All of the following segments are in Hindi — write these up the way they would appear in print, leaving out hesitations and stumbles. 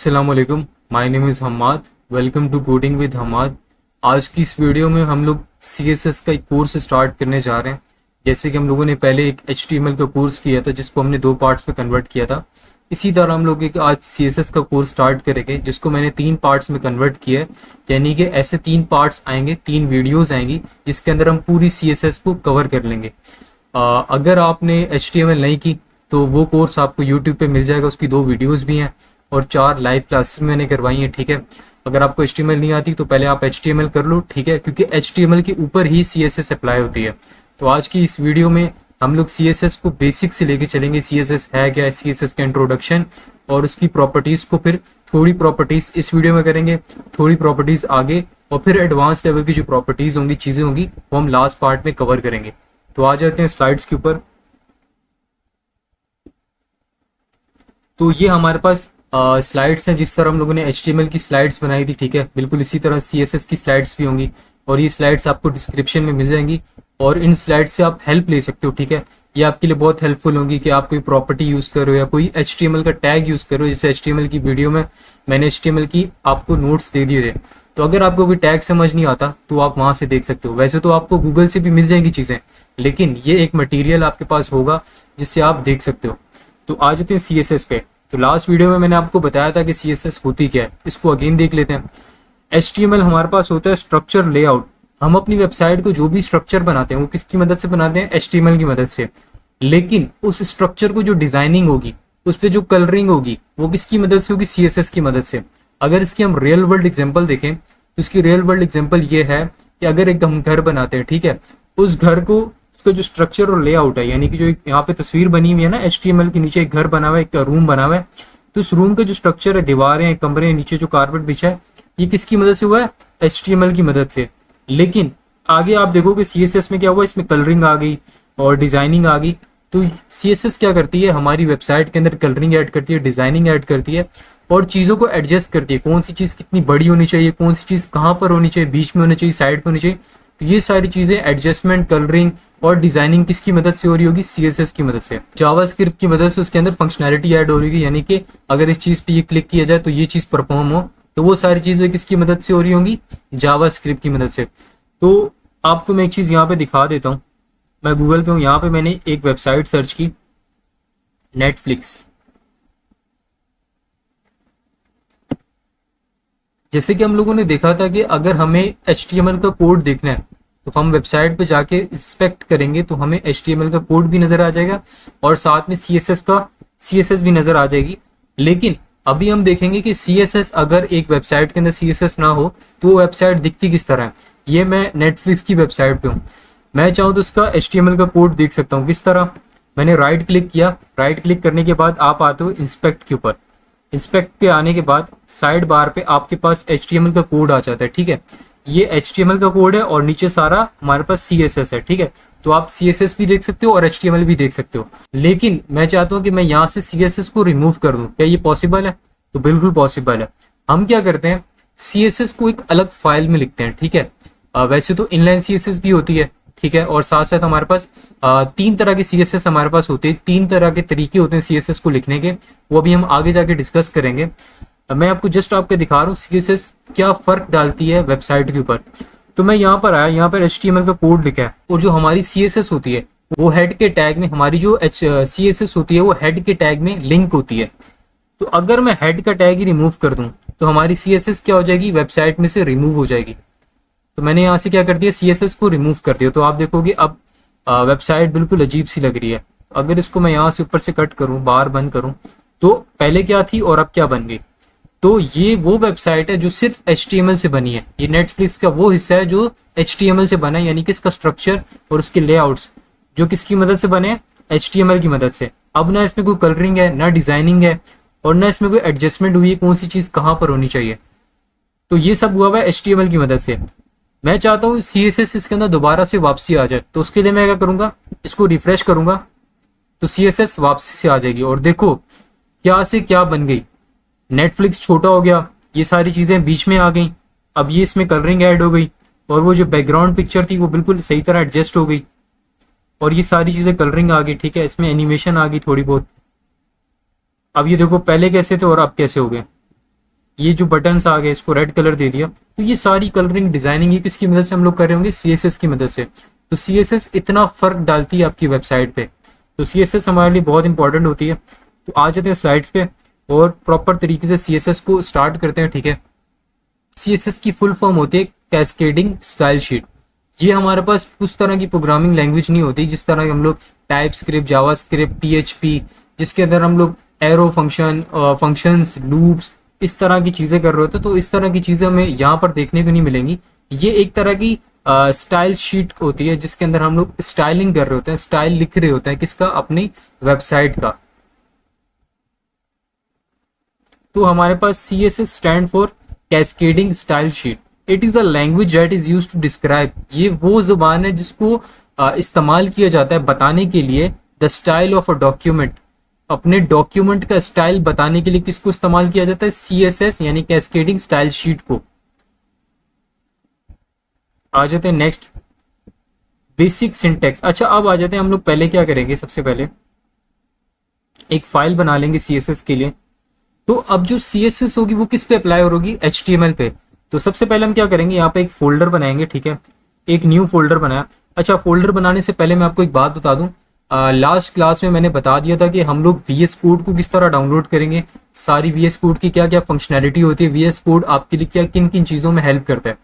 अस्सलामुअलैकुम, my name is Hammad. Welcome to coding with Hammad. आज की इस वीडियो में हम लोग CSS का एक कोर्स स्टार्ट करने जा रहे हैं। जैसे कि हम लोगों ने पहले एक HTML का कोर्स किया था जिसको हमने 2 पार्ट्स में कन्वर्ट किया था, इसी तरह हम लोग एक आज CSS का कोर्स स्टार्ट करेंगे जिसको मैंने 3 पार्ट्स में कन्वर्ट किया है। यानी कि ऐसे 3 पार्ट्स आएंगे, 3 वीडियोज़ आएंगी जिसके अंदर हम पूरी CSS को कवर कर लेंगे। अगर आपने HTML नहीं की तो वो कोर्स आपको यूट्यूब पे मिल जाएगा, उसकी 2 वीडियोज़ भी हैं और 4 लाइव क्लासेस मैंने करवाई हैं। ठीक है, अगर आपको HTML नहीं आती तो पहले आप HTML कर लो, ठीक है, क्योंकि HTML के ऊपर ही CSS अप्लाई होती है। तो आज की इस वीडियो में हम लोग CSS को बेसिक से लेके चलेंगे। CSS है क्या, CSS का इंट्रोडक्शन और उसकी प्रॉपर्टीज़ को, फिर थोड़ी प्रॉपर्टीज़ इस वीडियो में करेंगे, थोड़ी प्रॉपर्टीज़ आगे, और फिर एडवांस लेवल की जो प्रॉपर्टीज़ होंगी, चीज़ें होंगी, वो हम लास्ट पार्ट में कवर करेंगे। तो आ जाते हैं स्लाइड्स के ऊपर। तो ये हमारे पास स्लाइड्स हैं जिस तरह हम लोगों ने HTML की स्लाइड्स बनाई थी। ठीक है, बिल्कुल इसी तरह CSS की स्लाइड्स भी होंगी और ये स्लाइड्स आपको डिस्क्रिप्शन में मिल जाएंगी और इन स्लाइड्स से आप हेल्प ले सकते हो। ठीक है, ये आपके लिए बहुत हेल्पफुल होंगी कि आप कोई प्रॉपर्टी यूज़ करो या कोई HTML का टैग यूज़ करो। जैसे HTML की वीडियो में मैंने HTML की आपको नोट्स दे दिए थे, तो अगर आपको कोई टैग समझ नहीं आता तो आप वहाँ से देख सकते हो। वैसे तो आपको गूगल से भी मिल जाएंगी चीज़ें, लेकिन ये एक मटीरियल आपके पास होगा जिससे आप देख सकते हो। तो आ जाते हैं CSS पे। तो लास्ट वीडियो में मैंने आपको बताया था कि CSS होती क्या है, इसको अगेन देख लेते हैं। HTML हमारे पास होता है स्ट्रक्चर लेआउट। हम अपनी वेबसाइट को जो भी स्ट्रक्चर बनाते हैं वो किसकी मदद से बनाते हैं, HTML की मदद से। लेकिन उस स्ट्रक्चर को जो डिजाइनिंग होगी, उस पर जो कलरिंग होगी, वो किसकी मदद से होगी, CSS की मदद से। अगर इसकी हम रियल वर्ल्ड एग्जाम्पल देखें तो इसकी रियल वर्ल्ड एग्जाम्पल ये है कि अगर एक हम घर बनाते हैं, ठीक है, उस घर को, उसका जो स्ट्रक्चर और लेआउट है, यानी कि जो यहाँ पे तस्वीर बनी हुई है ना, HTML के नीचे एक घर बना हुआ है, एक रूम बना हुआ है, तो इस रूम का जो स्ट्रक्चर है, दीवारें, कमरे, नीचे जो कारपेट बिछा है, ये किसकी मदद से हुआ है, HTML की मदद से। लेकिन आगे आप देखोगे CSS में क्या हुआ, इसमें कलरिंग आ गई और डिजाइनिंग आ गई। तो CSS क्या करती है, हमारी वेबसाइट के अंदर कलरिंग ऐड करती है, डिजाइनिंग ऐड करती है और चीज़ों को एडजस्ट करती है। कौन सी चीज़ कितनी बड़ी होनी चाहिए, कौन सी चीज़ कहाँ पर होनी चाहिए, बीच में होनी चाहिए, साइड पर होनी चाहिए। तो ये सारी चीज़ें एडजस्टमेंट, कलरिंग और डिजाइनिंग किसकी मदद से हो रही होगी, CSS की मदद से। जावास्क्रिप्ट की मदद से उसके अंदर फंक्शनैलिटी ऐड हो रही होगी, यानी कि अगर इस चीज़ पे ये क्लिक किया जाए तो ये चीज़ परफॉर्म हो। तो वो सारी चीज़ें किसकी मदद से हो रही होंगी, जावास्क्रिप्ट की मदद से। तो आपको मैं एक चीज़ यहाँ पे दिखा देता हूँ। मैं गूगल पे हूँ, यहाँ पे मैंने एक वेबसाइट सर्च की, नेटफ्लिक्स। जैसे कि हम लोगों ने देखा था कि अगर हमें HTML का कोड देखना है तो हम वेबसाइट पे जाके इंस्पेक्ट करेंगे तो हमें HTML का कोड भी नजर आ जाएगा और साथ में CSS भी नजर आ जाएगी। लेकिन अभी हम देखेंगे कि CSS, अगर एक वेबसाइट के अंदर CSS ना हो तो वो वेबसाइट दिखती किस तरह है। ये मैं नेटफ्लिक्स की वेबसाइट पे हूँ, मैं चाहूँ तो उसका HTML का कोड देख सकता हूँ। किस तरह, मैंने राइट क्लिक किया, राइट क्लिक करने के बाद आप आते हो इंस्पेक्ट के ऊपर। इंस्पेक्ट पे आने के बाद साइड बार पे आपके पास HTML का कोड आ जाता है। ठीक है, ये HTML का कोड है और नीचे सारा हमारे पास CSS है। ठीक है, तो आप CSS भी देख सकते हो और HTML भी देख सकते हो। लेकिन मैं चाहता हूँ कि मैं यहाँ से CSS को रिमूव कर दूँ, क्या ये पॉसिबल है? तो बिल्कुल पॉसिबल है। हम क्या करते हैं, CSS को एक अलग फाइल में लिखते हैं। ठीक है, वैसे तो इनलाइन CSS भी होती है, ठीक है, और साथ साथ हमारे पास 3 तरह के CSS हमारे पास होते हैं, 3 तरह के तरीके होते हैं CSS को लिखने के, वो अभी हम आगे जाके डिस्कस करेंगे। मैं आपको जस्ट आपके दिखा रहा हूँ CSS क्या फर्क डालती है वेबसाइट के ऊपर। तो मैं यहाँ पर आया, यहाँ पर HTML का कोड लिखा है और जो हमारी CSS होती है वो हेड के टैग में, हमारी जो CSS होती है वो हेड के टैग में लिंक होती है। तो अगर मैं हेड का टैग ही रिमूव कर दूं तो हमारी CSS क्या हो जाएगी, वेबसाइट में से रिमूव हो जाएगी। तो मैंने यहाँ से क्या कर दिया, CSS को रिमूव कर दिया। तो आप देखोगे अब वेबसाइट बिल्कुल अजीब सी लग रही है। अगर इसको मैं यहाँ से ऊपर से कट करूँ, बार बंद करूँ, तो पहले क्या थी और अब क्या बन गई। तो ये वो वेबसाइट है जो सिर्फ HTML से बनी है। ये नेटफ्लिक्स का वो हिस्सा है जो HTML से बना है, यानी कि इसका स्ट्रक्चर और उसके लेआउट्स जो किसकी मदद से बने, HTML की मदद से। अब ना इसमें कोई कलरिंग है, ना डिजाइनिंग है और ना इसमें कोई एडजस्टमेंट हुई है कौन सी चीज कहाँ पर होनी चाहिए। तो ये सब हुआ है HTML की मदद से। मैं चाहता हूँ CSS इसके अंदर दोबारा से वापसी आ जाए, तो उसके लिए मैं क्या करूंगा, इसको रिफ्रेश करूंगा तो CSS वापसी से आ जाएगी। और देखो क्या से क्या बन गई, नेटफ्लिक्स छोटा हो गया, ये सारी चीजें बीच में आ गई। अब ये इसमें कलरिंग ऐड हो गई और वो जो बैकग्राउंड पिक्चर थी वो बिल्कुल सही तरह एडजस्ट हो गई और ये सारी चीजें कलरिंग आ गई। ठीक है, इसमें एनिमेशन आ गई थोड़ी बहुत। अब ये देखो पहले कैसे थे और अब कैसे हो गए। ये जो बटन्स आ गए इसको रेड कलर दे दिया। तो ये सारी कलरिंग डिजाइनिंग ये किसकी मदद से हम लोग कर रहे होंगे, CSS की मदद से। तो CSS इतना फर्क डालती है आपकी वेबसाइट पे, तो CSS हमारे लिए बहुत इंपॉर्टेंट होती है। तो आ जाते हैं स्लाइड्स पे और प्रॉपर तरीके से CSS को स्टार्ट करते हैं, ठीक है। CSS की फुल फॉर्म होती है कैस्केडिंग स्टाइल शीट। ये हमारे पास उस तरह की प्रोग्रामिंग लैंग्वेज नहीं होती जिस तरह हम लोग टाइप स्क्रिप्ट, जावा स्क्रिप्ट, PHP, जिसके अंदर हम लोग एरो फंक्शन, फंक्शंस, लूप्स, इस तरह की चीज़ें कर रहे होते हैं। तो इस तरह की चीज़ें हमें यहाँ पर देखने को नहीं मिलेंगी। ये एक तरह की स्टाइल शीट होती है जिसके अंदर हम लोग स्टाइलिंग कर रहे होते हैं, स्टाइल लिख रहे होते हैं किसका, अपनी वेबसाइट का। तो हमारे पास CSS stand for cascading style sheet. It is a language that is used to describe, ये वो जुबान है जिसको इस्तेमाल किया जाता है बताने के लिए the style of a document. अपने डॉक्यूमेंट का स्टाइल बताने के लिए किसको इस्तेमाल किया जाता है, CSS यानी कैस्केडिंग स्टाइल शीट को। आ जाते हैं नेक्स्ट, बेसिक सिंटेक्स। अच्छा, अब आ जाते हैं हम लोग पहले क्या करेंगे, सबसे पहले एक फाइल बना लेंगे CSS के लिए। तो अब जो CSS होगी वो किस पे अप्लाई होगी, HTML पे। तो सबसे पहले हम क्या करेंगे, यहाँ पे एक फोल्डर बनाएंगे, ठीक है। एक न्यू फोल्डर बनाया। अच्छा, फोल्डर बनाने से पहले मैं आपको एक बात बता दूं, लास्ट क्लास में मैंने बता दिया था कि हम लोग VS कोड को किस तरह डाउनलोड करेंगे, सारी VS कोड की क्या क्या फंक्शनैलिटी होती है, VS कोड आपके लिए क्या किन किन चीज़ों में हेल्प करता है।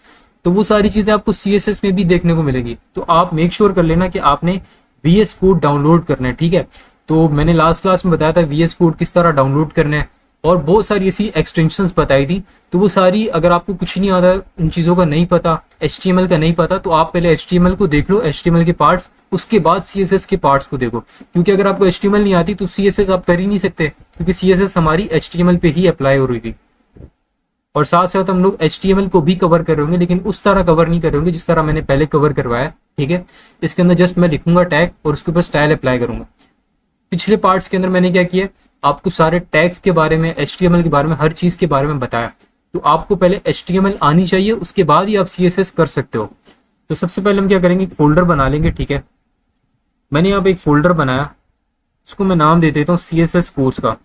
तो वो सारी चीज़ें आपको CSS में भी देखने को मिलेगी। तो आप मेक श्योर कर लेना कि आपने VS कोड डाउनलोड करना है, ठीक है। तो मैंने लास्ट क्लास में बताया था VS कोड किस तरह डाउनलोड करना है और बहुत सारी ऐसी एक्सटेंशंस बताई थी। तो वो सारी, अगर आपको कुछ नहीं आता, उन चीज़ों का नहीं पता, HTML का नहीं पता, तो आप पहले HTML को देख लो, HTML के पार्ट्स, उसके बाद CSS के पार्ट्स को देखो। क्योंकि अगर आपको HTML नहीं आती तो CSS आप कर ही नहीं सकते, क्योंकि CSS हमारी HTML पे ही अप्लाई हो रही थी। और साथ साथ हम लोग HTML को भी कवर कर रहे होंगे, लेकिन उस तरह कवर नहीं कर रहे होंगे जिस तरह मैंने पहले कवर करवाया, ठीक है। इसके अंदर जस्ट मैं लिखूंगा टैग और उसके ऊपर स्टाइल अप्लाई करूंगा। पिछले पार्ट्स के अंदर मैंने क्या किया, आपको सारे टैग्स के बारे में, HTML के बारे में, हर चीज़ के बारे में बताया। तो आपको पहले HTML आनी चाहिए, उसके बाद ही आप CSS कर सकते हो। तो सबसे पहले हम क्या करेंगे, एक फोल्डर बना लेंगे, ठीक है। मैंने यहाँ पे एक फोल्डर बनाया, उसको मैं नाम दे देता हूँ CSS कोर्स का।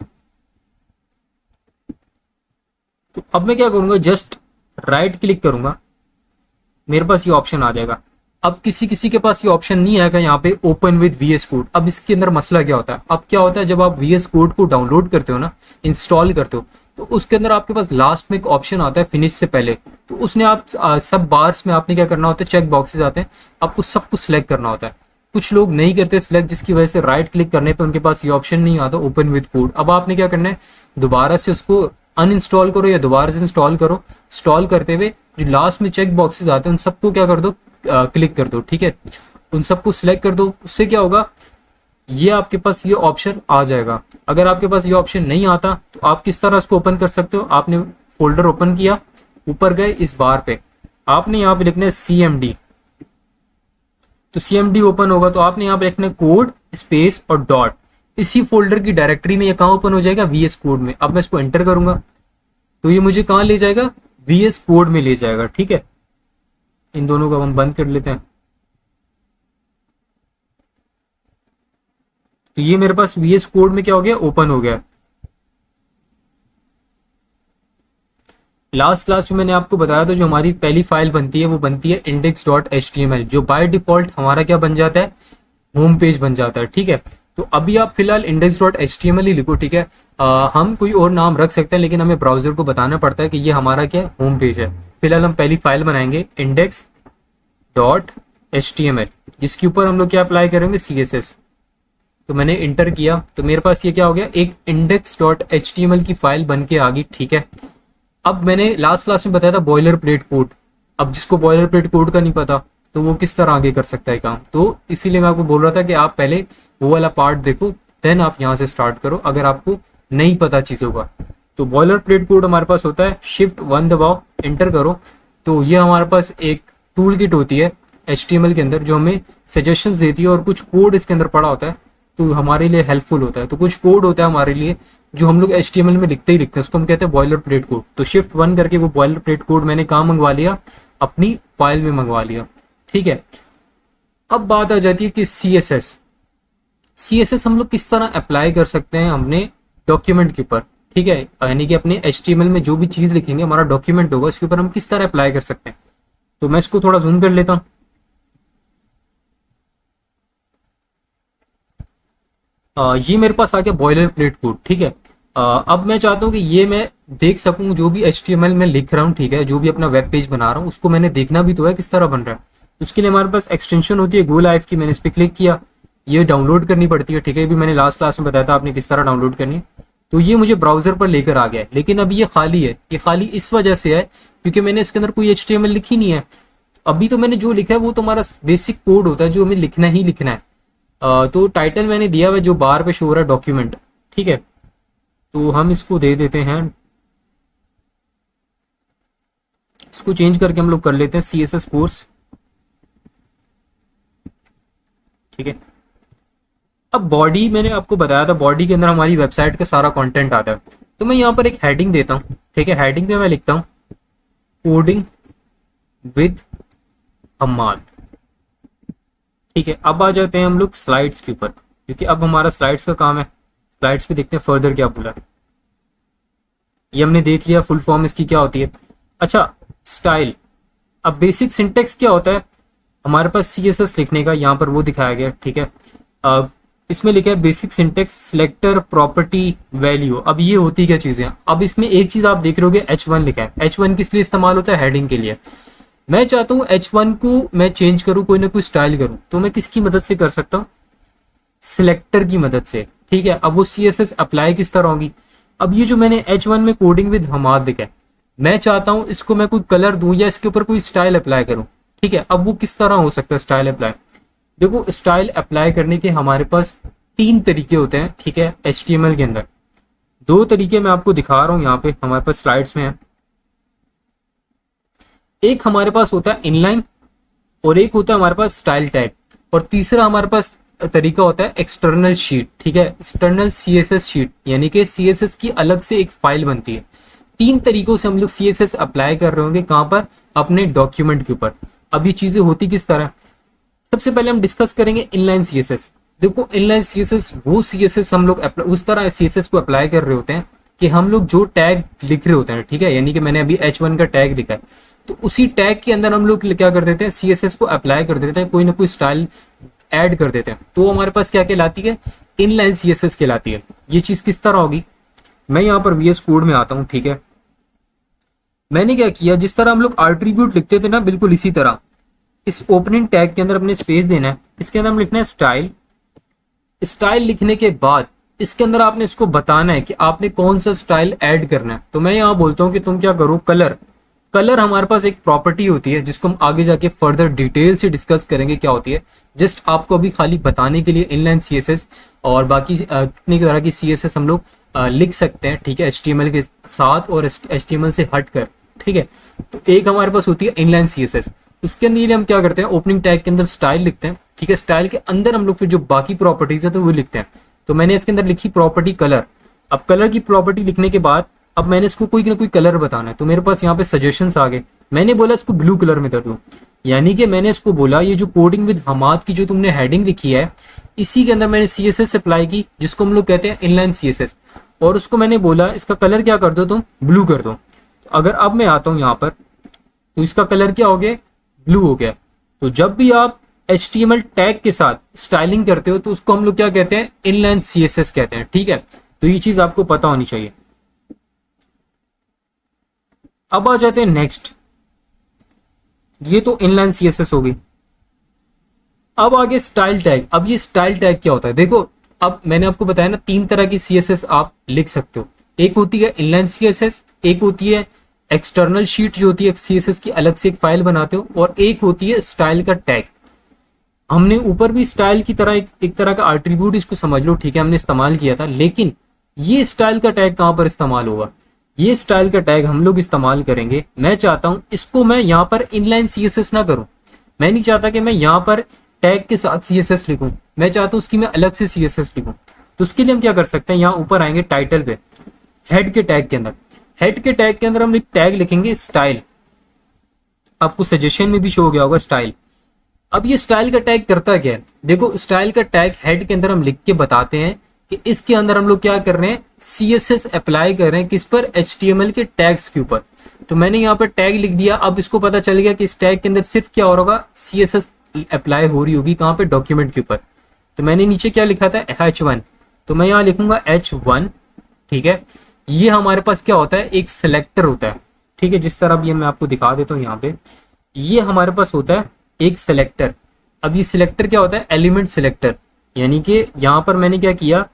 तो अब मैं क्या करूँगा, जस्ट राइट क्लिक करूँगा, मेरे पास ये ऑप्शन आ जाएगा। अब किसी किसी के पास ये ऑप्शन नहीं आएगा यहाँ पे ओपन विद VS कोड। अब इसके अंदर मसला क्या होता है, अब क्या होता है, जब आप VS कोड को डाउनलोड करते हो ना, इंस्टॉल करते हो, तो उसके अंदर आपके पास लास्ट में एक ऑप्शन आता है फिनिश से पहले। तो उसने आप सब बार्स में आपने क्या करना होता है, चेक बॉक्सेस आते हैं, आपको सब कुछ सिलेक्ट करना होता है। कुछ लोग नहीं करते सिलेक्ट, जिसकी वजह से राइट क्लिक करने पर उनके पास ये ऑप्शन नहीं आता ओपन विद कोड। अब आपने क्या करना है, दोबारा से उसको अनइंस्टॉल करो या दोबारा से इंस्टॉल करो। इंस्टॉल करते हुए जो लास्ट में चेक बॉक्सेस आते हैं उन सबको क्या कर दो, क्लिक कर दो, ठीक है। उन सबको सिलेक्ट कर दो। उससे क्या होगा, ये आपके पास ये ऑप्शन आ जाएगा। अगर आपके पास ये ऑप्शन नहीं आता तो आप किस तरह इसको ओपन कर सकते हो, आपने फोल्डर ओपन किया, ऊपर गए, इस बार पे आपने यहाँ पे लिखना है CMD। तो CMD ओपन होगा तो आपने यहाँ पे लिखना है कोड स्पेस और डॉट। इसी फोल्डर की डायरेक्टरी में ये कहाँ ओपन हो जाएगा, VS कोड में। अब मैं इसको एंटर करूंगा तो ये मुझे कहाँ ले जाएगा, VS कोड में ले जाएगा, ठीक है। इन दोनों को हम बंद कर लेते हैं। तो ये मेरे पास VS कोड में क्या हो गया, ओपन हो गया। लास्ट क्लास में मैंने आपको बताया था जो हमारी पहली फाइल बनती है वो बनती है index.html, जो बाय डिफॉल्ट हमारा क्या बन जाता है, होम पेज बन जाता है, ठीक है। तो अभी आप फिलहाल index.html ही लिखो, ठीक है। हम कोई और नाम रख सकते हैं, लेकिन हमें ब्राउजर को बताना पड़ता है कि ये हमारा क्या होम पेज है। फिलहाल हम पहली फाइल बनाएंगे index.html, जिसके ऊपर हम लोग क्या अप्लाई करेंगे, CSS। तो मैंने इंटर किया तो मेरे पास ये क्या हो गया, एक index.html की फाइल बन के आ गई, ठीक है। अब मैंने लास्ट क्लास में बताया था बॉयलर प्लेट कोड। अब जिसको बॉयलर प्लेट कोड का नहीं पता तो वो किस तरह आगे कर सकता है काम, तो इसीलिए मैं आपको बोल रहा था कि आप पहले वो वाला पार्ट देखो, देन आप यहाँ से स्टार्ट करो अगर आपको नहीं पता चीज़ों का। तो बॉयलर प्लेट कोड हमारे पास होता है, Shift 1 दबाओ, एंटर करो। तो ये हमारे पास एक टूल किट होती है HTML के अंदर जो हमें सजेशंस देती है और कुछ कोड इसके अंदर पड़ा होता है, तो हमारे लिए हेल्पफुल होता है। तो कुछ कोड होता है हमारे लिए जो हम लोग HTML में लिखते ही लिखते हैं, उसको हम कहते हैं बॉयलर प्लेट कोड। तो Shift 1 करके वो बॉयलर प्लेट कोड मैंने कहाँ मंगवा लिया, अपनी फाइल में मंगवा लिया, ठीक है। अब बात आ जाती है कि CSS हम लोग किस तरह अप्लाई कर सकते हैं हमने डॉक्यूमेंट के ऊपर। ठीक है, यानी कि अपने HTML में जो भी चीज लिखेंगे, हमारा डॉक्यूमेंट होगा, इसके ऊपर हम किस तरह अप्लाई कर सकते हैं। तो मैं इसको थोड़ा जूम कर लेता हूँ। ये मेरे पास आ गया बॉयलर प्लेट कोड, ठीक है। अब मैं चाहता हूँ कि ये मैं देख सकूँ जो भी HTML में लिख रहा हूँ, ठीक है, जो भी अपना वेब पेज बना रहा हूँ उसको मैंने देखना भी तो है किस तरह बन रहा है। उसके लिए हमारे पास एक्सटेंशन होती है गो लाइव की, मैंने इस पर क्लिक किया, ये डाउनलोड करनी पड़ती है, ठीक है, भी मैंने लास्ट क्लास में बताया था आपने किस तरह डाउनलोड करनी है। तो ये मुझे ब्राउजर पर लेकर आ गया है, लेकिन अभी ये खाली है। ये खाली इस वजह से है क्योंकि मैंने इसके अंदर कोई HTML लिखी नहीं है। अभी तो मैंने जो लिखा है वो तो हमारा बेसिक कोड होता है जो हमें लिखना ही लिखना है। तो टाइटल मैंने दिया हुआ है जो बार पे शो हो रहा है डॉक्यूमेंट, ठीक है। तो हम इसको दे देते हैं, इसको चेंज करके हम लोग कर लेते हैं CSS कोर्स, ठीक है। अब बॉडी मैंने आपको बताया था, बॉडी के अंदर हमारी वेबसाइट का सारा कंटेंट आता है। तो मैं यहाँ पर एक हेडिंग देता हूँ, ठीक है। हेडिंग में मैं लिखता हूँ कोडिंग विद हम्माद, ठीक है। अब आ जाते हैं हम लोग स्लाइड्स के ऊपर, क्योंकि अब हमारा स्लाइड्स का काम है। स्लाइड्स पे देखते हैं फर्दर क्या बोला। ये हमने देख लिया फुल फॉर्म इसकी क्या होती है। अच्छा, स्टाइल। अब बेसिक सिंटेक्स क्या होता है हमारे पास CSS लिखने का, यहाँ पर वो दिखाया गया, ठीक है। इसमें लिखा है basic syntax selector property value. अब ये होती क्या चीजें, अब इसमें एक चीज आप देख रहे होगे H1 लिखा है। H1 किस लिए इस्तेमाल होता है, हेडिंग के लिए। मैं चाहता हूँ H1 को मैं चेंज करूँ, कोई ना कोई स्टाइल करूँ, तो मैं किसकी मदद से कर सकता हूँ, सिलेक्टर की मदद से, ठीक है। अब वो CSS अप्लाई किस तरह होगी। अब ये जो मैंने H1 में कोडिंग विद हमाद लिखा है, मैं चाहता हूँ इसको मैं कोई कलर दूं या इसके ऊपर कोई स्टाइल अप्लाई करूं, ठीक है। अब वो किस तरह हो सकता है स्टाइल अप्लाई। देखो, स्टाइल अप्लाई करने के हमारे पास 3 तरीके होते हैं, ठीक है, HTML के अंदर। 2 तरीके मैं आपको दिखा रहा हूं यहाँ पे हमारे पास स्लाइड्स में है। एक हमारे पास होता है इनलाइन और एक होता है हमारे पास स्टाइल टैग, और तीसरा हमारे पास तरीका होता है एक्सटर्नल शीट, ठीक है, एक्सटर्नल CSS शीट, यानी कि CSS की अलग से एक फाइल बनती है। 3 तरीकों से हम लोग CSS अप्लाई कर रहे होंगे, कहां पर, अपने डॉक्यूमेंट के ऊपर। अब ये चीजें होती किस तरह, सबसे पहले हम डिस्कस करेंगे इनलाइन CSS। देखो, इनलाइन CSS वो CSS हम लोग उस तरह CSS को अप्लाई कर रहे होते हैं कि हम लोग जो टैग लिख रहे होते हैं, ठीक है, यानी कि मैंने अभी H1 का टैग लिखा है, तो उसी टैग के अंदर हम लोग क्या कर देते हैं, CSS को अप्लाई कर देते हैं, कोई ना कोई स्टाइल ऐड कर देते हैं, तो हमारे पास क्या कहलाती है, इनलाइन CSS कहलाती है। ये चीज किस तरह होगी, मैं यहाँ पर VS कोड में आता हूँ, ठीक है। मैंने क्या किया, जिस तरह हम लोग आर्ट्रीब्यूट लिखते थे ना, बिल्कुल इसी तरह इस ओपनिंग टैग के अंदर अपने स्पेस देना है, इसके अंदर हम लिखना है स्टाइल। स्टाइल लिखने के बाद इसके अंदर आपने इसको बताना है कि आपने कौन सा स्टाइल ऐड करना है। तो मैं यहाँ बोलता हूँ कि तुम क्या करो, कलर। कलर हमारे पास एक प्रॉपर्टी होती है जिसको हम आगे जाके फर्दर डिटेल से डिस्कस करेंगे क्या होती है। जस्ट आपको अभी खाली बताने के लिए इनलाइन CSS और बाकी कितनी तरह की CSS हम लोग लिख सकते हैं, ठीक है, HTML के साथ और HTML से हट कर, ठीक है। तो एक हमारे पास होती है इनलाइन CSS, उसके अंदर हम क्या करते हैं, ओपनिंग टैग के अंदर स्टाइल लिखते हैं, ठीक है। स्टाइल के अंदर हम लोग फिर जो बाकी प्रॉपर्टीज है तो वो लिखते हैं। तो मैंने इसके अंदर लिखी प्रॉपर्टी कलर। अब कलर की प्रॉपर्टी लिखने के बाद अब मैंने इसको कोई ना कोई कलर बताना है, तो मेरे पास यहाँ पे सजेशंस आ गए। मैंने बोला इसको ब्लू कलर में कर दो, यानी कि मैंने इसको बोला ये जो कोडिंग विद हमाद की जो तुमने हेडिंग लिखी है, इसी के अंदर मैंने CSS अप्लाई की, जिसको हम लोग कहते हैं इनलाइन CSS, और उसको मैंने बोला इसका कलर क्या कर दो, तुम ब्लू कर दो। तो अगर अब मैं आता हूँ यहाँ पर, तो इसका कलर क्या हो गया, ब्लू हो गया। तो जब भी आप HTML टैग के साथ स्टाइलिंग करते हो तो उसको हम लोग क्या कहते हैं, इनलाइन CSS कहते हैं, ठीक है। तो ये चीज आपको पता होनी चाहिए। अब आ जाते हैं नेक्स्ट, ये तो इनलाइन CSS हो गई। अब आगे स्टाइल टैग। अब ये स्टाइल टैग क्या होता है, देखो अब मैंने आपको बताया ना 3 तरह की CSS आप लिख सकते हो। एक होती है इनलाइन CSS, एक होती है एक्सटर्नल शीट जो होती है CSS की अलग से एक फाइल बनाते हो, और एक होती है स्टाइल का टैग। हमने ऊपर भी स्टाइल की तरह एक तरह का एट्रीब्यूट इसको समझ लो, ठीक है, हमने इस्तेमाल किया था, लेकिन ये स्टाइल का टैग कहां पर इस्तेमाल होगा, ये स्टाइल का टैग हम लोग इस्तेमाल करेंगे। मैं चाहता हूं इसको मैं यहाँ पर इनलाइन CSS ना करूं, मैं नहीं चाहता कि मैं यहाँ पर टैग के साथ CSS लिखूं, मैं चाहता हूं उसकी मैं अलग से CSS लिखूं। तो उसके लिए हम क्या कर सकते हैं, यहाँ ऊपर आएंगे टाइटल पे, हेड के टैग के अंदर, हेड के टैग के अंदर हम एक टैग लिखेंगे स्टाइल। आपको सजेशन में भी शो हो गया होगा स्टाइल। अब ये स्टाइल का टैग करता क्या है, देखो स्टाइल का टैग हेड के अंदर हम लिख के बताते हैं कि इसके अंदर हम लोग क्या कर रहे हैं, CSS अप्लाई कर रहे हैं किस पर, HTML के टैग्स के ऊपर। तो मैंने यहाँ पर टैग लिख दिया। अब इसको पता चल गया कि इस टैग के अंदर सिर्फ क्या हो रहा होगा, CSS अप्लाई हो रही होगी कहाँ पे, डॉक्यूमेंट के ऊपर। तो मैंने नीचे क्या लिखा था, H1, तो मैं यहाँ लिखूंगा H1, ठीक है। ये हमारे पास क्या होता है, एक सिलेक्टर होता है, ठीक है। जिस तरह अब ये मैं आपको दिखा देता हूँ यहाँ पे, ये हमारे पास होता है एक सिलेक्टर। अब ये सिलेक्टर क्या होता है, एलिमेंट सिलेक्टर, यानी कि यहाँ पर मैंने क्या किया,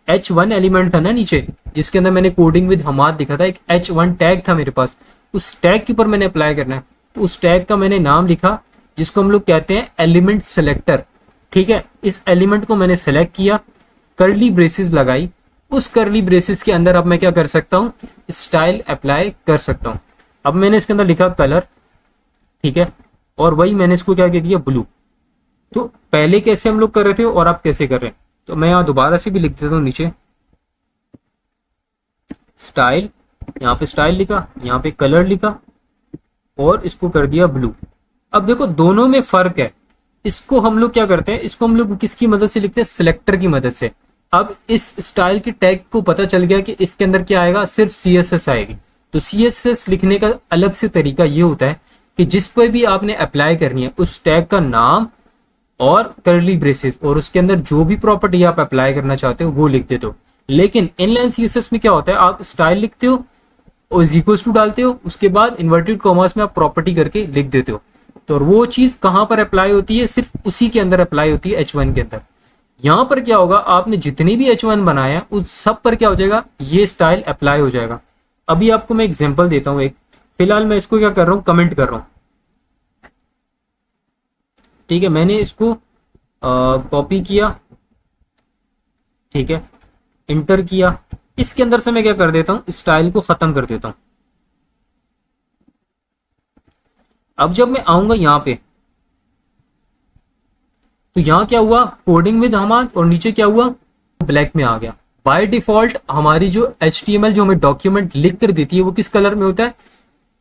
H1 एलिमेंट था ना नीचे, जिसके अंदर मैंने कोडिंग विद हमाद दिखा था, एक H1 टैग था मेरे पास, उस टैग के ऊपर मैंने अप्लाई करना है। तो उस टैग का मैंने नाम लिखा जिसको हम लोग कहते हैं एलिमेंट सेलेक्टर, ठीक है। इस एलिमेंट को मैंने सेलेक्ट किया, कर्ली ब्रेसेस लगाई, उस कर्ली ब्रेसेस के अंदर अब मैं क्या कर सकता हूँ, स्टाइल अप्लाई कर सकता हूँ। अब मैंने इसके अंदर लिखा कलर, ठीक है, और वही मैंने इसको क्या कह दिया, ब्लू। तो पहले कैसे हम लोग कर रहे थे और आप कैसे कर रहे हैं, तो मैं यहाँ दोबारा से भी लिख देता हूँ नीचे, स्टाइल, यहाँ पे स्टाइल लिखा, यहाँ पे कलर लिखा और इसको कर दिया ब्लू। अब देखो दोनों में फर्क है। इसको हम लोग क्या करते हैं, इसको हम लोग किसकी मदद से लिखते हैं, सिलेक्टर की मदद से। अब इस स्टाइल के टैग को पता चल गया कि इसके अंदर क्या आएगा, सिर्फ CSS आएगी। तो CSS लिखने का अलग से तरीका ये होता है कि जिस पर भी आपने अप्लाई करनी है उस टैग का नाम और कर्ली ब्रेसेस और उसके अंदर जो भी प्रॉपर्टी आप अप्लाई करना चाहते हो वो लिख देते हो। लेकिन इनलाइन CSS में क्या होता है, आप स्टाइल लिखते हो और इज इक्वल्स टू डालते हो, उसके बाद इन्वर्टेड कॉमास में आप प्रॉपर्टी करके लिख देते हो। तो वो चीज कहां पर अप्लाई होती है, सिर्फ उसी के अंदर अप्लाई होती है, H1 के अंदर। यहां पर क्या होगा, आपने जितनी भी H1 बनाया उस सब पर क्या हो जाएगा, ये स्टाइल अप्लाई हो जाएगा। अभी आपको मैं एग्जांपल देता हूं एक, फिलहाल मैं इसको क्या कर रहा हूं, कमेंट कर रहा हूं, ठीक है। मैंने इसको कॉपी किया, ठीक है, इंटर किया, इसके अंदर से मैं क्या कर देता हूं, स्टाइल को खत्म कर देता हूं। अब जब मैं आऊंगा यहां पे, तो यहां क्या हुआ, कोडिंग विद हमाद, और नीचे क्या हुआ, ब्लैक में आ गया। बाय डिफॉल्ट हमारी जो HTML जो हमें डॉक्यूमेंट लिख कर देती है वो किस कलर में होता है,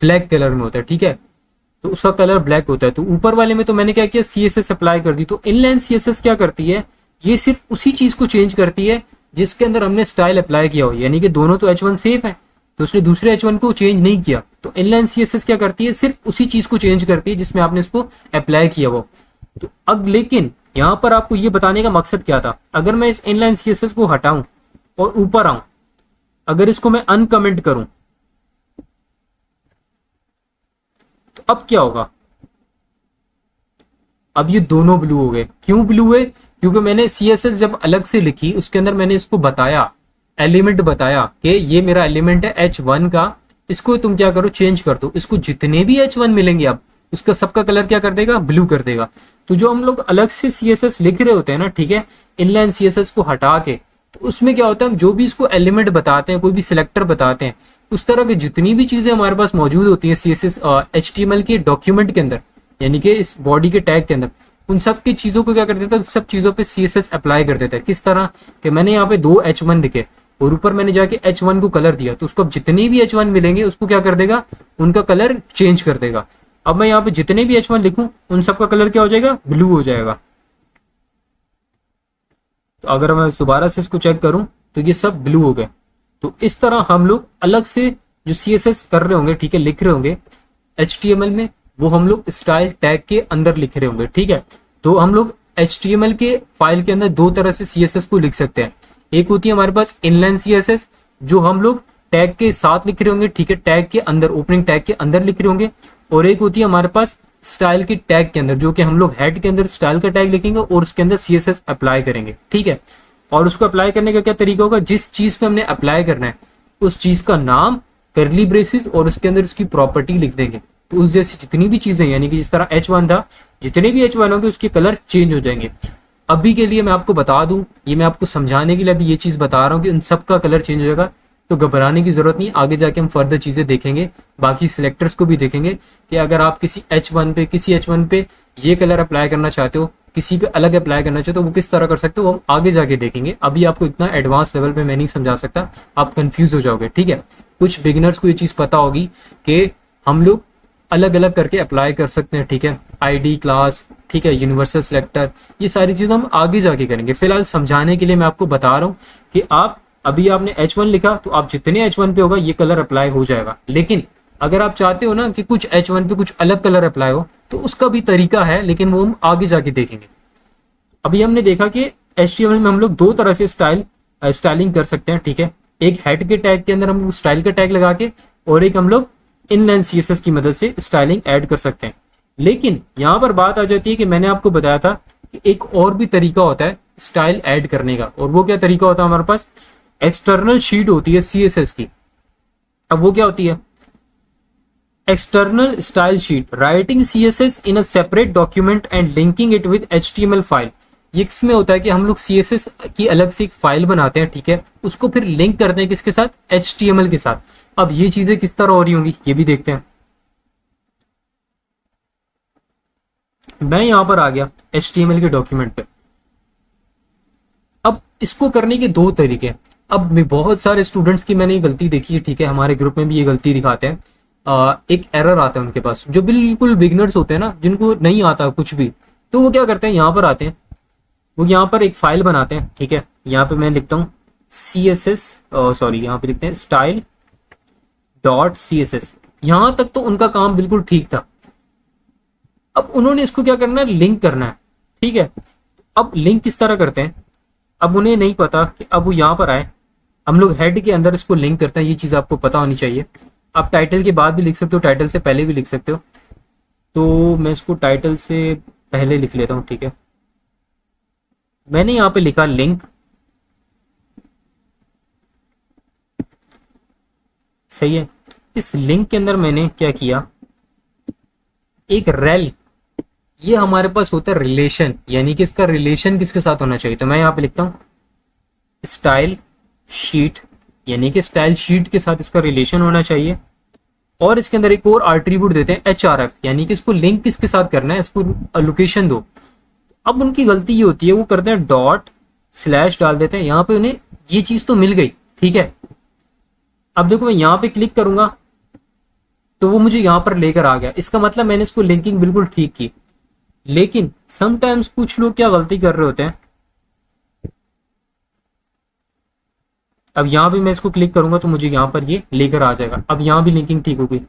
ब्लैक कलर में होता है, ठीक है। तो उसका कलर ब्लैक होता है। तो ऊपर वाले में तो मैंने क्या किया, CSS अप्लाई कर दी। तो इनलाइन CSS क्या करती है, ये सिर्फ उसी चीज को चेंज करती है जिसके अंदर हमने स्टाइल अप्लाई किया हो, यानी कि दोनों तो H1 सेफ है, तो उसने दूसरे H1 को चेंज नहीं किया। तो इनलाइन CSS क्या करती है, सिर्फ उसी चीज को चेंज करती है जिसमें आपने इसको अप्लाई किया हो। तो अब लेकिन यहां पर आपको ये बताने का मकसद क्या था, अगर मैं इस इनलाइन CSS को हटाऊं और ऊपर आऊं, अगर इसको मैं अनकमेंट करूं, तो अब क्या होगा, अब ये दोनों ब्लू हो गए। क्यों ब्लू है, क्योंकि मैंने CSS जब अलग से लिखी उसके अंदर मैंने इसको बताया, एलिमेंट बताया कि ये मेरा एलिमेंट है H1 का, इसको तुम क्या करो, चेंज कर दो। इसको जितने भी H1 मिलेंगे अब उसका सबका कलर क्या कर देगा, ब्लू कर देगा। तो जो हम लोग अलग से CSS लिख रहे होते हैं ना, ठीक है, इनलाइन CSS को हटा के, तो उसमें क्या होता है, हम जो भी इसको एलिमेंट बताते हैं, कोई भी सिलेक्टर बताते हैं, उस तरह की जितनी भी चीजें हमारे पास मौजूद होती हैं CSS HTML के डॉक्यूमेंट के अंदर, यानी कि इस बॉडी के टैग के अंदर, उन सब की चीजों को क्या कर देता है, सब चीजों पे CSS अप्लाई कर देता है। किस तरह कि मैंने यहाँ पे 2 H1 लिखे और ऊपर मैंने जाके H1 को कलर दिया, तो उसको अब जितने भी H1 मिलेंगे उसको क्या कर देगा, उनका कलर चेंज कर देगा। अब मैं यहाँ पे जितने भी H1 लिखूं उन सबका कलर क्या हो जाएगा, ब्लू हो जाएगा। तो अगर मैं दोबारा से इसको चेक करूं तो ये सब ब्लू हो गए। तो इस तरह हम लोग अलग से जो CSS कर रहे होंगे, ठीक है, लिख रहे होंगे HTML में, वो हम लोग स्टाइल टैग के अंदर लिख रहे होंगे, ठीक है। तो हम लोग HTML के फाइल के अंदर 2 तरह से CSS को लिख सकते हैं। एक होती है हमारे पास इनलाइन CSS जो हम लोग टैग के साथ लिख रहे होंगे, ठीक है, टैग के अंदर, ओपनिंग टैग के अंदर लिख रहे होंगे। और एक होती है हमारे पास स्टाइल की टैग के अंदर, जो कि हम लोग हेड के अंदर स्टाइल का टैग लिखेंगे और उसके अंदर CSS अप्लाई करेंगे, ठीक है। और उसको अप्लाई करने का क्या तरीका होगा, जिस चीज पे हमने अप्लाई करना है उस चीज का नाम, कर्ली ब्रेसेस और उसके अंदर उसकी प्रॉपर्टी लिख देंगे। तो उस जैसी जितनी भी चीजें, यानी कि जिस तरह H1 था, जितने भी H1 होंगे उसके कलर चेंज हो जाएंगे। अभी के लिए मैं आपको बता दूं, ये मैं आपको समझाने के लिए अभी ये चीज बता रहा हूँ कि उन सब का कलर चेंज हो जाएगा। तो घबराने की जरूरत नहीं, आगे जाके हम फर्दर चीजें देखेंगे, बाकी सिलेक्टर्स को भी देखेंगे कि अगर आप किसी H1 पे ये कलर अप्लाई करना चाहते हो, किसी पे अलग अप्लाई करना चाहते हो, वो किस तरह कर सकते हो, हम आगे जाके देखेंगे। अभी आपको इतना एडवांस लेवल पे मैं नहीं समझा सकता, आप कंफ्यूज हो जाओगे, ठीक है। कुछ बिगिनर्स को ये चीज पता होगी कि हम लोग अलग अलग करके अप्लाई कर सकते हैं, ठीक है, ID क्लास, ठीक है, यूनिवर्सल सिलेक्टर, ये सारी चीज़ें हम आगे जाके करेंगे। फिलहाल समझाने के लिए मैं आपको बता रहा हूँ कि आप अभी आपने H1 लिखा तो आप जितने H1 पे होगा ये कलर अप्लाई हो जाएगा। लेकिन अगर आप चाहते हो ना कि कुछ H1 पे कुछ अलग कलर अप्लाई हो तो उसका भी तरीका है, लेकिन वो हम आगे जाके देखेंगे। अभी हमने देखा कि HTML में हम लोग दो तरह से स्टाइलिंग कर सकते हैं, ठीक है। एक हेड के टैग के अंदर हम स्टाइल का टैग लगा के, और एक हम लोग इनलाइन CSS की मदद से स्टाइलिंग ऐड कर सकते हैं। लेकिन यहाँ पर बात आ जाती है कि मैंने आपको बताया था कि एक और भी तरीका होता है स्टाइल ऐड करने का, और वो क्या तरीका होता है, हमारे पास एक्सटर्नल शीट होती है CSS की। अब वो क्या होती है, external style sheet, writing CSS in a separate document and linking it with HTML file. इसमें होता है कि हम लोग CSS की अलग से एक फाइल बनाते हैं, ठीक है, उसको फिर लिंक करते हैं किसके साथ, HTML के साथ। अब ये चीजें किस तरह हो रही होंगी ये भी देखते हैं। मैं यहां पर आ गया HTML के डॉक्यूमेंट पे। अब इसको करने के दो तरीके हैं। अब मैं बहुत सारे स्टूडेंट्स की मैंने ये गलती देखी है, ठीक है, हमारे ग्रुप में भी ये गलती दिखाते हैं। एक एरर आता है उनके पास, जो बिल्कुल बिगनर्स होते हैं ना, जिनको नहीं आता कुछ भी, तो वो क्या करते हैं, यहाँ पर आते हैं, वो यहाँ पर एक फाइल बनाते हैं, ठीक है। यहाँ पे मैं लिखता हूँ यहाँ पे लिखते हैं style.css। यहां तक तो उनका काम बिल्कुल ठीक था। अब उन्होंने इसको क्या करना है, लिंक करना है, ठीक है। अब लिंक किस तरह करते हैं, अब उन्हें नहीं पता कि अब वो यहाँ पर आए, हम लोग हेड के अंदर इसको लिंक करते हैं। ये चीज़ आपको पता होनी चाहिए। आप टाइटल के बाद भी लिख सकते हो, टाइटल से पहले भी लिख सकते हो। तो मैं इसको टाइटल से पहले लिख लेता हूँ, ठीक है। मैंने यहाँ पे लिखा लिंक, सही है। इस लिंक के अंदर मैंने क्या किया, एक रेल, ये हमारे पास होता है रिलेशन, यानी कि इसका रिलेशन किसके साथ होना चाहिए। तो मैं यहाँ पे लिखता हूँ स्टाइल शीट, यानी कि स्टाइल शीट के साथ इसका रिलेशन होना चाहिए। और इसके अंदर एक और एट्रीब्यूट देते हैं href, यानी कि इसको लिंक किसके साथ करना है, इसको लोकेशन दो। अब उनकी गलती ये होती है, वो करते हैं डॉट स्लैश डाल देते हैं। यहाँ पे उन्हें ये चीज तो मिल गई, ठीक है। अब देखो मैं यहाँ पे क्लिक करूंगा तो वो मुझे यहाँ पर लेकर आ गया। इसका मतलब मैंने इसको लिंकिंग बिल्कुल ठीक की। लेकिन समटाइम्स कुछ लोग क्या गलती कर रहे होते हैं, अब यहां भी मैं इसको क्लिक करूंगा तो मुझे यहां पर ये लेकर आ जाएगा। अब यहां भी लिंकिंग ठीक हो गई।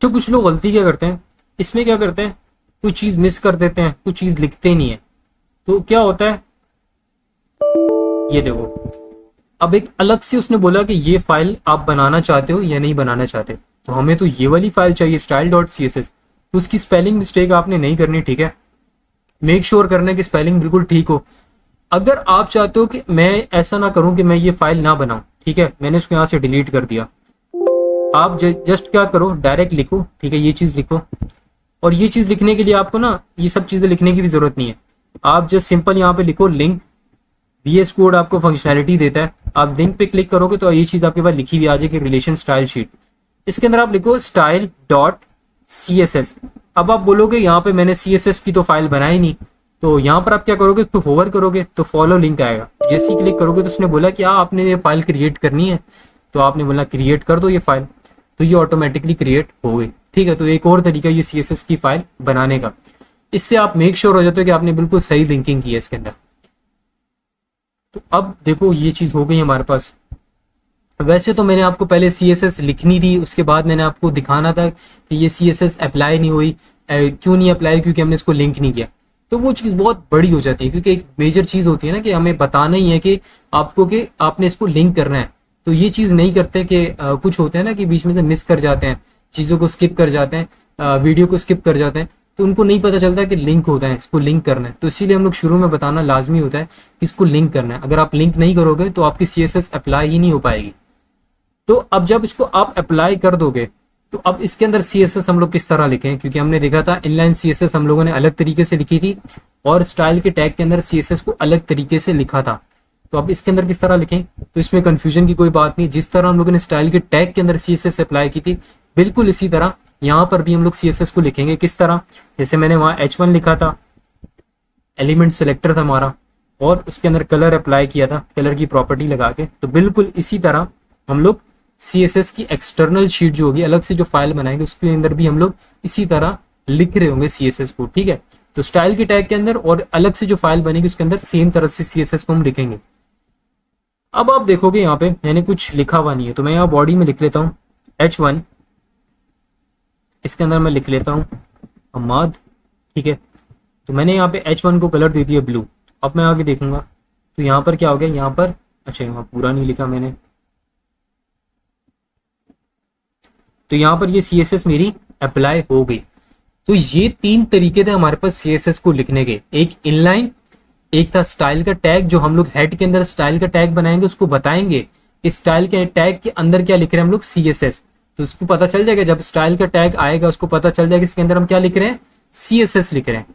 तो कुछ लोग गलती क्या करते हैं, इसमें क्या करते हैं, कुछ चीज मिस कर देते हैं, कुछ चीज लिखते ही नहीं है। तो क्या होता है, ये देखो, अब एक अलग से उसने बोला कि ये फाइल आप बनाना चाहते हो या नहीं बनाना चाहते। तो हमें तो ये वाली फाइल चाहिए style.css, तो उसकी स्पेलिंग मिस्टेक आपने नहीं करनी, ठीक है। मेक श्योर करना है कि स्पेलिंग बिल्कुल ठीक हो। अगर आप चाहते हो कि मैं ऐसा ना करूं कि मैं ये फाइल ना बनाऊं, ठीक है, मैंने इसको यहां से डिलीट कर दिया। आप जस्ट क्या करो, डायरेक्ट लिखो, ठीक है, ये चीज लिखो। और ये चीज लिखने के लिए आपको ना ये सब चीजें लिखने की भी जरूरत नहीं है। आप जस्ट सिंपल यहाँ पे लिखो लिंक, VS कोड आपको फंक्शनैलिटी देता है। आप लिंक पे क्लिक करोगे तो ये चीज आपके पास लिखी हुई आ जाएगी, रिलेशन स्टाइल शीट। इसके अंदर आप लिखो style.css। अब आप बोलोगे यहाँ पे मैंने CSS की तो फाइल बनाई नहीं, तो यहाँ पर आप क्या करोगे, तो होवर करोगे तो फॉलो लिंक आएगा। जैसे ही क्लिक करोगे तो उसने बोला कि आपने ये फाइल क्रिएट करनी है, तो आपने बोला क्रिएट कर दो ये फाइल, तो ये ऑटोमेटिकली क्रिएट हो गई, ठीक है। तो एक और तरीका ये CSS की फाइल बनाने का। इससे आप मेक श्योर हो जाते हो कि आपने बिल्कुल सही लिंकिंग की है इसके अंदर। तो अब देखो ये चीज हो गई हमारे पास। वैसे तो मैंने आपको पहले CSS लिखनी थी, उसके बाद मैंने आपको दिखाना था कि ये CSS अप्लाई नहीं हुई। क्यों नहीं अप्लाई, क्योंकि हमने इसको लिंक नहीं किया। तो वो चीज़ बहुत बड़ी हो जाती है, क्योंकि एक मेजर चीज़ होती है ना कि हमें बताना ही है कि आपको कि आपने इसको लिंक करना है। तो ये चीज़ नहीं करते कि कुछ होते हैं ना कि बीच में से मिस कर जाते हैं, चीज़ों को स्किप कर जाते हैं, वीडियो को स्किप कर जाते हैं, तो उनको नहीं पता चलता कि लिंक होता है, इसको लिंक करना है। तो इसीलिए हम लोग शुरू में बताना लाजमी होता है कि इसको लिंक करना है। अगर आप लिंक नहीं करोगे तो आपकी CSS अप्लाई ही नहीं हो पाएगी। तो अब जब इसको आप अप्लाई कर दोगे तो अब इसके अंदर CSS हम लोग किस तरह लिखें, क्योंकि हमने देखा था इनलाइन CSS हम लोगों ने अलग तरीके से लिखी थी और स्टाइल के टैग के अंदर CSS को अलग तरीके से लिखा था। तो अब इसके अंदर किस तरह लिखें, तो इसमें कंफ्यूजन की कोई बात नहीं। जिस तरह हम लोगों ने स्टाइल के टैग के अंदर CSS अप्लाई की थी, बिल्कुल इसी तरह यहाँ पर भी हम लोग CSS को लिखेंगे। किस तरह, जैसे मैंने वहाँ H1 लिखा था, एलिमेंट सिलेक्टर था हमारा, और उसके अंदर कलर अप्लाई किया था, कलर की प्रॉपर्टी लगा के। तो बिल्कुल इसी तरह हम लोग CSS की एक्सटर्नल शीट जो होगी, अलग से जो फाइल बनाएंगे, उसके अंदर भी हम लोग इसी तरह लिख रहे होंगे CSS को, ठीक है। तो स्टाइल के टैग के अंदर और अलग से जो फाइल बनेगी उसके अंदर सेम तरह से CSS को हम लिखेंगे। अब आप देखोगे यहाँ पे मैंने कुछ लिखा हुआ नहीं है, तो मैं यहाँ बॉडी में लिख लेता हूँ H1, इसके अंदर मैं लिख लेता हूँ हमाद, ठीक है। तो मैंने यहाँ पे H1 को कलर दे दिया ब्लू। अब मैं आगे देखूंगा तो यहाँ पर क्या हो गया, यहाँ पर अच्छा यहाँ पूरा नहीं लिखा मैंने, तो यहाँ पर ये CSS मेरी अप्लाई हो गई। तो ये 3 तरीके थे हमारे पास CSS को लिखने के, एक इनलाइन, एक था स्टाइल का टैग, जो हम लोग हेड के अंदर स्टाइल का टैग बनाएंगे, उसको बताएंगे कि स्टाइल के टैग के अंदर क्या लिख रहे हैं हम लोग CSS, तो उसको पता चल जाएगा जब स्टाइल का टैग आएगा, उसको पता चल जाएगा इसके अंदर हम क्या लिख रहे हैं, CSS लिख रहे हैं।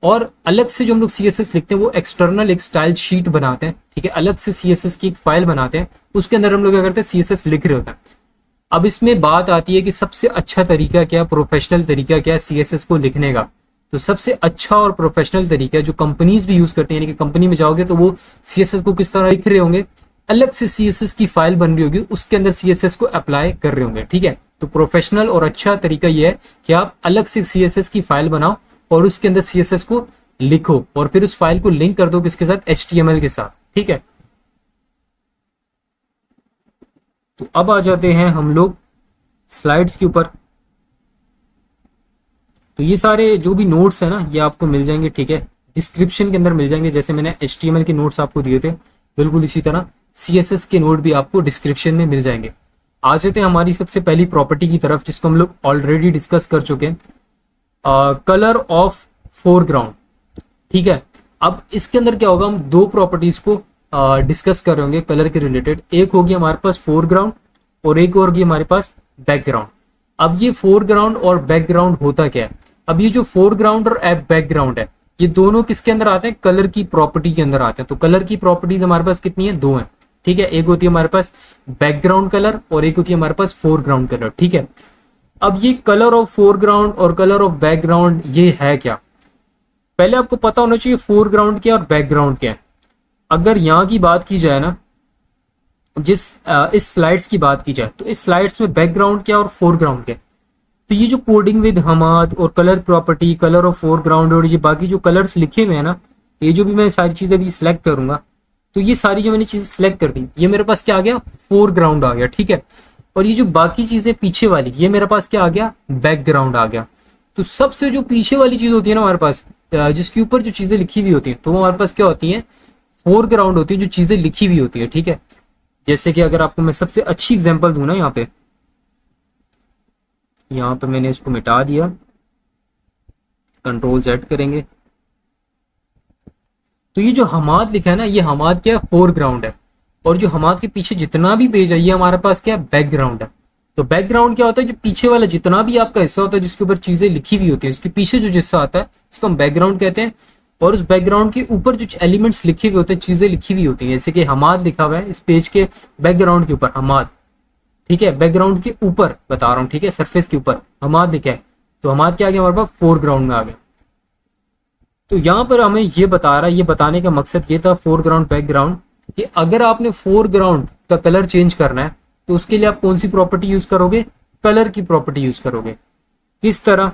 और अलग से जो हम लोग CSS लिखते हैं वो एक्सटर्नल एक स्टाइल शीट बनाते हैं, ठीक है, अलग से CSS की एक फाइल बनाते हैं, उसके अंदर हम लोग क्या करते हैं CSS लिख रहे होते हैं। अब इसमें बात आती है कि सबसे अच्छा तरीका क्या, प्रोफेशनल तरीका क्या है CSS को लिखने का। तो सबसे अच्छा और प्रोफेशनल तरीका जो कंपनीज भी यूज करते हैं, यानी कि कंपनी में जाओगे तो वो CSS को किस तरह लिख रहे होंगे, अलग से CSS की फाइल बन रही होगी, उसके अंदर CSS को अप्लाई कर रहे होंगे, ठीक है। तो प्रोफेशनल और अच्छा तरीका यह है कि आप अलग से CSS की फाइल बनाओ और उसके अंदर CSS को लिखो और फिर उस फाइल को लिंक कर दो किसके साथ, HTML के साथ, ठीक है। तो अब आ जाते हैं हम लोग स्लाइड्स के ऊपर। तो ये सारे जो भी नोट्स है ना ये आपको मिल जाएंगे, ठीक है, डिस्क्रिप्शन के अंदर मिल जाएंगे। जैसे मैंने HTML के नोट्स आपको दिए थे, बिल्कुल इसी तरह CSS के नोट भी आपको डिस्क्रिप्शन में मिल जाएंगे। आ जाते हैं हमारी सबसे पहली प्रॉपर्टी की तरफ, जिसको हम लोग ऑलरेडी डिस्कस कर चुके हैं, कलर ऑफ फोरग्राउंड, ठीक है। अब इसके अंदर क्या होगा, हम 2 प्रॉपर्टीज को डिस्कस कर रहे होंगे कलर के रिलेटेड। एक होगी हमारे पास फोरग्राउंड और एक होगी हमारे पास बैकग्राउंड। अब ये फोरग्राउंड और बैकग्राउंड होता क्या है, अब ये जो फोरग्राउंड और बैकग्राउंड है ये दोनों किसके अंदर आते हैं, कलर की प्रॉपर्टी के अंदर आते हैं। तो कलर की प्रॉपर्टीज हमारे पास कितनी है, 2 हैं, ठीक है। एक होती है हमारे पास बैकग्राउंड कलर और एक होती है हमारे पास फोरग्राउंड कलर, ठीक है। अब ये कलर ऑफ फोरग्राउंड और कलर ऑफ बैकग्राउंड ये है क्या, पहले आपको पता होना चाहिए फोरग्राउंड क्या और बैकग्राउंड क्या है। अगर यहाँ की बात की जाए ना, इस स्लाइड्स की बात की जाए तो इस स्लाइड्स में बैकग्राउंड क्या और फोरग्राउंड क्या, तो ये जो कोडिंग विद हमाद और colour property, colour of foreground और ये बाकी जो कलर्स लिखे हुए हैं ना, ये जो भी मैं सारी चीजें भी सिलेक्ट करूंगा, तो ये सारी जो मैंने चीजें सिलेक्ट कर दी, ये मेरे पास क्या आ गया, फोरग्राउंड आ गया, ठीक है। और ये जो बाकी चीजें पीछे वाली, ये मेरे पास क्या आ गया, बैकग्राउंड आ गया। तो सबसे जो पीछे वाली चीज होती है ना हमारे पास, जिसके ऊपर जो चीजें लिखी हुई होती हैं, तो वो हमारे पास क्या होती है, फोरग्राउंड होती है, जो चीजें लिखी हुई होती है, ठीक है। जैसे कि अगर आपको मैं सबसे अच्छी एग्जांपल दूं ना, यहाँ पे मैंने इसको मिटा दिया, Ctrl Z करेंगे, तो ये जो हमाद लिखा है ना, ये हमाद क्या है, फोरग्राउंड है। और जो हमाद के पीछे जितना भी पेज है ये हमारे पास क्या है, बैकग्राउंड है। तो बैकग्राउंड क्या होता है, जो पीछे वाला जितना भी आपका हिस्सा होता है जिसके ऊपर चीजें लिखी हुई होती है, उसके पीछे जो हिस्सा आता है इसको हम बैकग्राउंड कहते हैं। और उस बैकग्राउंड के ऊपर जो एलिमेंट्स लिखे हुए होते हैं, चीजें लिखी हुई होती हैं, जैसे कि हमाद लिखा हुआ है इस पेज के बैकग्राउंड के ऊपर, हमाद, ठीक है, बैकग्राउंड के ऊपर बता रहा हूँ, ठीक है, सरफेस के ऊपर हमाद लिखा है, तो हमाद क्या आ गया हमारे पास, फोरग्राउंड में आ गया। तो यहाँ पर हमें ये बता रहा है, ये बताने का मकसद ये था फोरग्राउंड बैकग्राउंड, कि अगर आपने फोरग्राउंड का कलर चेंज करना है तो उसके लिए आप कौन सी प्रॉपर्टी यूज करोगे, कलर की प्रॉपर्टी यूज करोगे। किस तरह,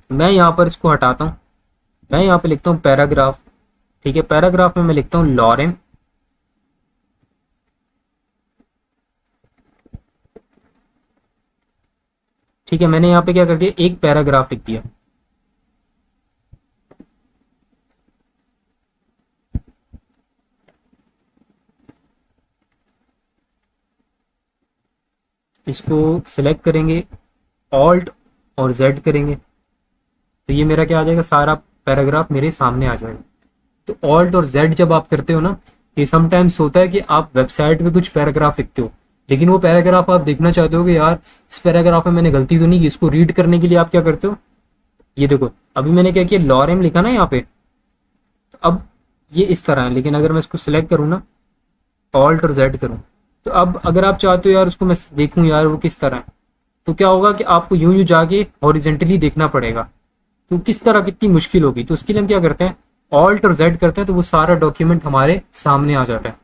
मैं यहाँ पर इसको हटाता हूँ, मैं यहाँ पे लिखता हूँ पैराग्राफ, ठीक है, पैराग्राफ में मैं लिखता हूँ लॉरेम, ठीक है। मैंने यहाँ पे क्या कर दिया, एक पैराग्राफ लिख दिया। इसको सिलेक्ट करेंगे, ऑल्ट और जेड करेंगे, तो ये मेरा क्या आ जाएगा, सारा पैराग्राफ मेरे सामने आ जाएगा। तो ऑल्ट और जेड जब आप करते हो ना, ये समटाइम्स होता है कि आप वेबसाइट में कुछ पैराग्राफ लिखते हो, लेकिन वो पैराग्राफ आप देखना चाहते हो कि यार इस पैराग्राफ में मैंने गलती तो नहीं की, इसको रीड करने के लिए आप क्या करते हो, ये देखो अभी मैंने क्या किया, लॉरेम लिखा ना यहाँ पे, तो अब ये इस तरह है, लेकिन अगर मैं इसको सिलेक्ट करूँ ना, ऑल्ट और जेड करूँ, तो अब अगर आप चाहते हो यार उसको मैं देखूं यार वो किस तरह है, तो क्या होगा कि आपको यूं यूं जाके हॉरिजेंटली देखना पड़ेगा, तो किस तरह कितनी मुश्किल होगी। तो उसके लिए हम क्या करते हैं, ऑल्ट और जेड करते हैं, तो वो सारा डॉक्यूमेंट हमारे सामने आ जाता है।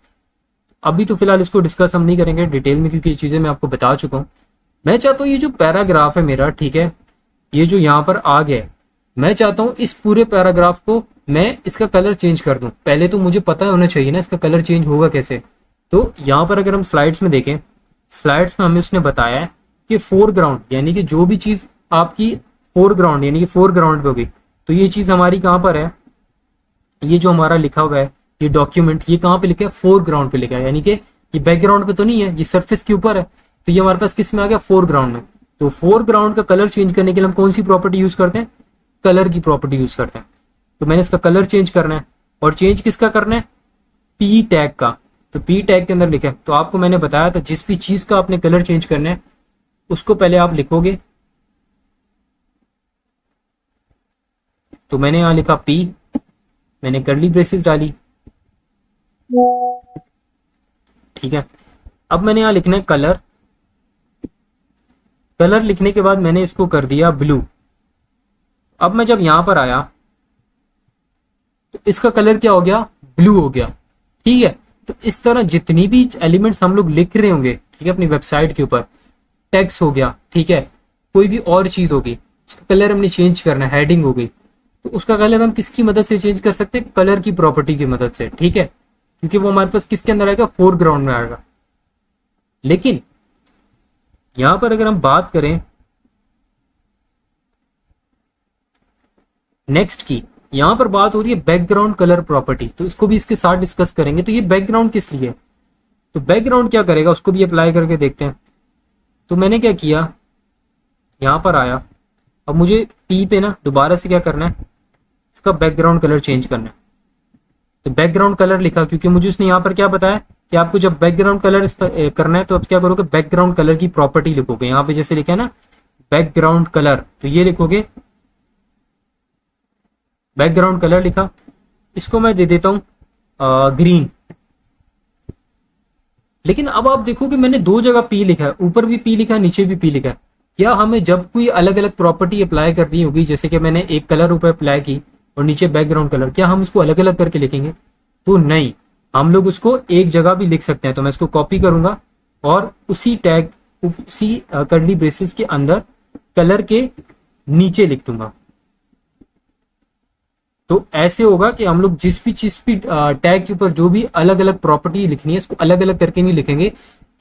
अभी तो फिलहाल इसको डिस्कस हम नहीं करेंगे डिटेल में, क्योंकि ये चीज़ें मैं आपको बता चुका हूँ। मैं चाहता हूँ ये जो पैराग्राफ है मेरा, ठीक है, ये जो यहाँ पर आ गया, मैं चाहता हूं इस पूरे पैराग्राफ को मैं इसका कलर चेंज कर दूं। पहले तो मुझे पता होना चाहिए ना इसका कलर चेंज होगा कैसे। तो यहाँ पर अगर हम स्लाइड्स में देखें, स्लाइड्स में हमें उसने बताया है कि फोरग्राउंड यानी कि जो भी चीज आपकी फोरग्राउंड यानी कि फोरग्राउंड पे होगी, तो ये चीज हमारी कहाँ पर है, ये जो हमारा लिखा हुआ है ये डॉक्यूमेंट, ये कहाँ पे लिखा है, फोरग्राउंड पे लिखा है, यानी कि ये बैकग्राउंड पे तो नहीं है, ये सरफेस के ऊपर है। तो ये हमारे पास किस में आ गया, फोरग्राउंड में। तो फोरग्राउंड का कलर चेंज करने के लिए हम कौन सी प्रॉपर्टी यूज करते हैं, कलर की प्रॉपर्टी यूज करते हैं। तो मैंने इसका कलर चेंज करना है, और चेंज किसका करना है, पी टैग का। तो पी टैग के अंदर लिखा है, तो आपको मैंने बताया था जिस भी चीज का आपने कलर चेंज करना है उसको पहले आप लिखोगे। तो मैंने यहां लिखा पी, मैंने कर्ली ब्रेसेस डाली, ठीक है। अब मैंने यहां लिखना है कलर, कलर लिखने के बाद मैंने इसको कर दिया ब्लू। अब मैं जब यहां पर आया तो इसका कलर क्या हो गया, ब्लू हो गया, ठीक है। तो इस तरह जितनी भी एलिमेंट्स हम लोग लिख रहे होंगे, ठीक है, अपनी वेबसाइट के ऊपर, टेक्स्ट हो गया, ठीक है, कोई भी और चीज होगी, उसका कलर हमने चेंज करना है, हेडिंग हो गई, तो उसका कलर हम किसकी मदद से चेंज कर सकते हैं, कलर की प्रॉपर्टी की मदद से, ठीक है, क्योंकि वो हमारे पास किसके अंदर आएगा, फोरग्राउंड में आएगा। लेकिन यहां पर अगर हम बात करें नेक्स्ट की, यहां पर बात हो रही है बैकग्राउंड कलर प्रॉपर्टी, तो इसको भी इसके साथ डिस्कस करेंगे। तो ये बैकग्राउंड किस लिए, तो बैकग्राउंड क्या करेगा उसको भी अप्लाई करके देखते हैं। तो मैंने क्या किया, यहां पर आया, अब मुझे पी पे ना दोबारा से क्या करना है, इसका बैकग्राउंड कलर चेंज करना है। तो बैकग्राउंड कलर लिखा, क्योंकि मुझे उसने यहाँ पर क्या बताया कि आपको जब बैकग्राउंड कलर करना है तो आप क्या करोगे, बैकग्राउंड कलर की प्रॉपर्टी लिखोगे। यहाँ पे जैसे लिखा है ना बैकग्राउंड कलर, तो ये लिखोगे बैकग्राउंड कलर लिखा, इसको मैं दे देता हूं ग्रीन। लेकिन अब आप देखोगे मैंने दो जगह पी लिखा है, ऊपर भी पी लिखा है, नीचे भी पी लिखा है। क्या हमें जब कोई अलग अलग प्रॉपर्टी अप्लाई करनी होगी, जैसे कि मैंने एक कलर ऊपर अप्लाई की और नीचे बैकग्राउंड कलर, क्या हम उसको अलग अलग करके लिखेंगे, तो नहीं, हम लोग उसको एक जगह भी लिख सकते हैं। तो मैं इसको कॉपी करूंगा और उसी टैग, उसी कर्ली ब्रेसेस के अंदर कलर के नीचे लिख दूंगा। तो ऐसे होगा कि हम लोग जिस भी चीज भी टैग के ऊपर जो भी अलग अलग प्रॉपर्टी लिखनी है, इसको अलग अलग करके नहीं लिखेंगे,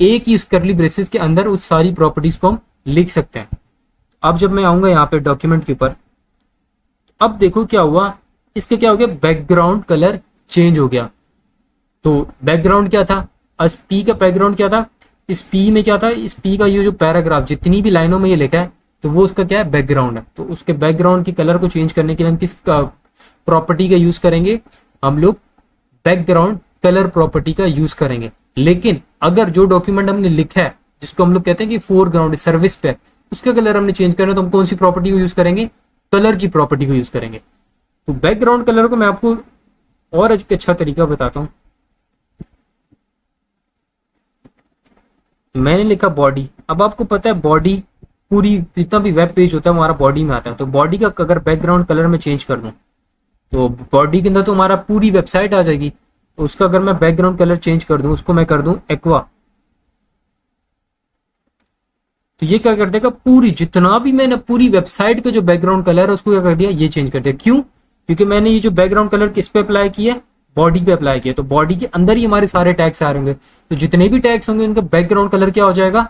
एक ही उस कर्ली ब्रेसेस के अंदर उस सारी प्रॉपर्टीज को हम लिख सकते हैं। अब जब मैं आऊंगा यहाँ पे डॉक्यूमेंट के ऊपर, अब देखो क्या हुआ, इसका क्या हो गया, बैकग्राउंड कलर चेंज हो गया। तो बैकग्राउंड क्या था, इस पी का बैकग्राउंड क्या था, इस पी में क्या था, इस पी का ये जो पैराग्राफ जितनी भी लाइनों में ये लिखा है, तो वो उसका क्या है, बैकग्राउंड है। तो उसके बैकग्राउंड के कलर को चेंज करने के लिए हम किस प्रॉपर्टी का यूज करेंगे, हम लोग बैकग्राउंड कलर प्रॉपर्टी का यूज करेंगे। लेकिन अगर जो डॉक्यूमेंट हमने लिखा है, जिसको हम लोग कहते हैं कि फोरग्राउंड सर्विस पे, उसका कलर हमने चेंज करना है, तो हम कौन सी प्रॉपर्टी को यूज करेंगे, कलर की प्रॉपर्टी को यूज करेंगे। तो बैकग्राउंड कलर को मैं आपको और अच्छा तरीका बताता हूं। मैंने लिखा बॉडी, अब आपको पता है बॉडी पूरी जितना भी वेब पेज होता है हमारा बॉडी में आता है। तो बॉडी का अगर बैकग्राउंड कलर में चेंज कर दूं तो बॉडी के अंदर तो हमारा पूरी वेबसाइट आ जाएगी। तो उसका अगर मैं बैकग्राउंड कलर चेंज कर दूं, उसको मैं कर दूं एक्वा, तो ये क्या कर देगा, पूरी जितना भी मैंने पूरी वेबसाइट का जो बैकग्राउंड कलर है उसको क्या कर दिया, ये चेंज कर दिया। क्यों, क्योंकि मैंने ये जो बैकग्राउंड कलर किस पे अप्लाई किया, बॉडी पे अप्लाई किया। तो बॉडी के अंदर ही हमारे सारे टैग्स आ रहे होंगे, तो जितने भी टैग्स होंगे उनका बैकग्राउंड कलर क्या हो जाएगा,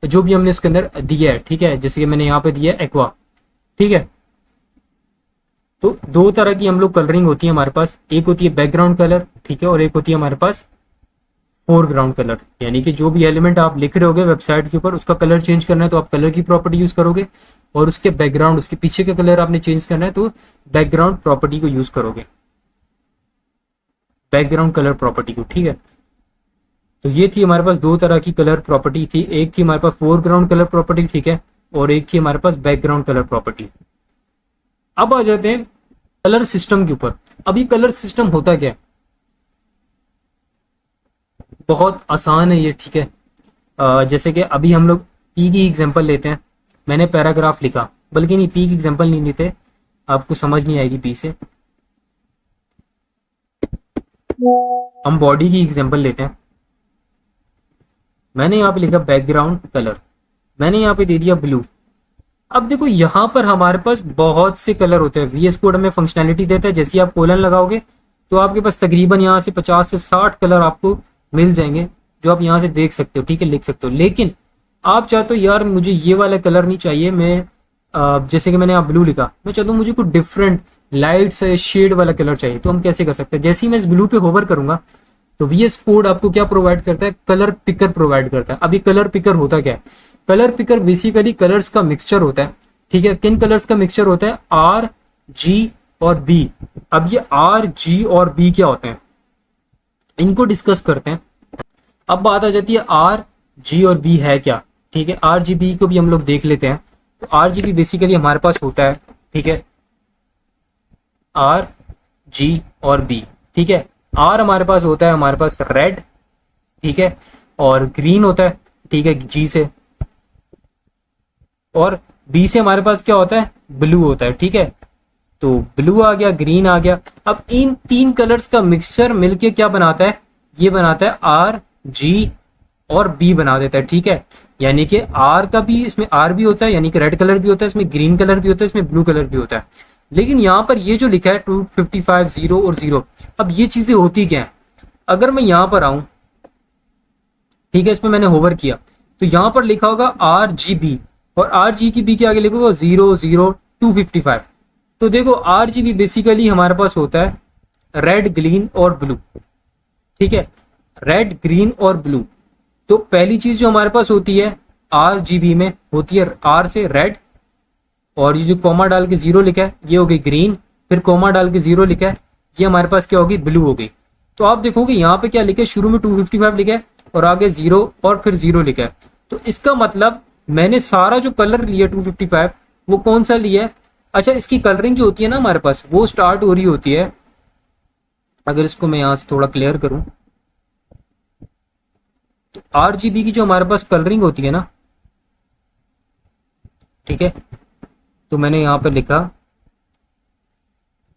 जो भी हमने इसके अंदर दिया है, ठीक है। जैसे कि मैंने यहाँ पे दिया है एक्वा, ठीक है। तो दो तरह की हम लोग कलरिंग होती है हमारे पास, एक होती है बैकग्राउंड कलर, ठीक है, और एक होती है हमारे पास फोरग्राउंड कलर। यानी कि जो भी एलिमेंट आप लिख रहे होगे वेबसाइट के ऊपर, उसका कलर चेंज करना है तो आप कलर की प्रॉपर्टी यूज करोगे, और उसके बैकग्राउंड, उसके पीछे का कलर आपने चेंज करना है तो बैकग्राउंड प्रॉपर्टी को यूज करोगे, बैकग्राउंड कलर प्रॉपर्टी को, ठीक है। तो ये थी हमारे पास दो तरह की कलर प्रॉपर्टी थी, एक थी हमारे पास फोरग्राउंड कलर प्रॉपर्टी, ठीक है, और एक थी हमारे पास बैकग्राउंड कलर प्रॉपर्टी। अब आ जाते हैं कलर सिस्टम के ऊपर। अब ये कलर सिस्टम होता क्या है, बहुत आसान है ये, ठीक है। जैसे कि अभी हम लोग पी की एग्जांपल लेते हैं। मैंने पैराग्राफ लिखा, बल्कि नहीं, पी की एग्जांपल नहीं लेते, आपको समझ नहीं आएगी पी से, हम बॉडी की एग्जांपल लेते हैं। मैंने यहाँ पे लिखा बैकग्राउंड कलर, मैंने यहाँ पे दे दिया ब्लू, अब देखो यहाँ पर हमारे पास बहुत से कलर होते हैं। VS कोड हमें फंक्शनैलिटी देता है, जैसे ही आप कोलन लगाओगे तो आपके पास तकरीबन यहाँ से 50 से 60 कलर आपको मिल जाएंगे, जो आप यहाँ से देख सकते हो, ठीक है, लिख सकते हो। लेकिन आप चाहते हो यार मुझे ये वाला कलर नहीं चाहिए, मैं जैसे कि मैंने यहाँ ब्लू लिखा, मैं चाहता हूँ मुझे कुछ डिफरेंट लाइट से शेड वाला कलर चाहिए, तो हम कैसे कर सकते हैं? जैसे ही मैं इस ब्लू पे होवर करूंगा तो VS कोड आपको क्या प्रोवाइड करता है? कलर पिकर प्रोवाइड करता है। अभी कलर पिकर होता क्या है? कलर पिकर बेसिकली कलर्स का मिक्सचर होता है, ठीक है। किन कलर्स का मिक्सचर होता है? R, G और B। अब ये R, G और B क्या होते हैं, इनको डिस्कस करते हैं। अब बात आ जाती है R, G और B है क्या, ठीक है। RGB को भी हम लोग देख लेते हैं। तो RGB बेसिकली हमारे पास होता है, ठीक है, R, G और B, ठीक है। R हमारे पास होता है, हमारे पास रेड, ठीक है, और ग्रीन होता है, ठीक है, G से, और B से हमारे पास क्या होता है? ब्लू होता है, ठीक है। तो ब्लू आ गया, ग्रीन आ गया। अब इन तीन कलर्स का मिक्सचर मिलके क्या बनाता है? ये बनाता है R, G और B बना देता है, ठीक है। यानी कि R का भी, इसमें R भी होता है, यानी कि रेड कलर भी होता है, इसमें ग्रीन कलर भी होता है, इसमें ब्लू कलर भी होता है। लेकिन यहाँ पर ये जो लिखा है 255 0 और 0, अब ये चीजें होती क्या है? अगर मैं यहाँ पर आऊं, ठीक है, इसमें मैंने होवर किया तो यहाँ पर लिखा होगा RGB, और RGB के आगे लिखोगा 0 0 255। तो देखो RGB बेसिकली हमारे पास होता है रेड, ग्रीन और ब्लू, ठीक है, रेड, ग्रीन और ब्लू। तो पहली चीज जो हमारे पास होती है RGB में होती है R से रेड, और ये जो कॉमा डाल के 0 लिखा है ये हो गई ग्रीन, फिर कॉमा डाल के 0 लिखा है ये हमारे पास क्या होगी? ब्लू हो गई। तो आप देखोगे यहाँ पे क्या लिखा है? शुरू में 255 लिखा है और आगे 0 और फिर 0 लिखा है। तो इसका मतलब मैंने सारा जो कलर लिया 255 वो कौन सा लिया है? अच्छा, इसकी कलरिंग जो होती है ना हमारे पास, वो स्टार्ट हो रही होती है, अगर इसको मैं यहां से थोड़ा क्लियर करूं तो RGB की जो हमारे पास कलरिंग होती है ना, ठीक है, तो मैंने यहां पर लिखा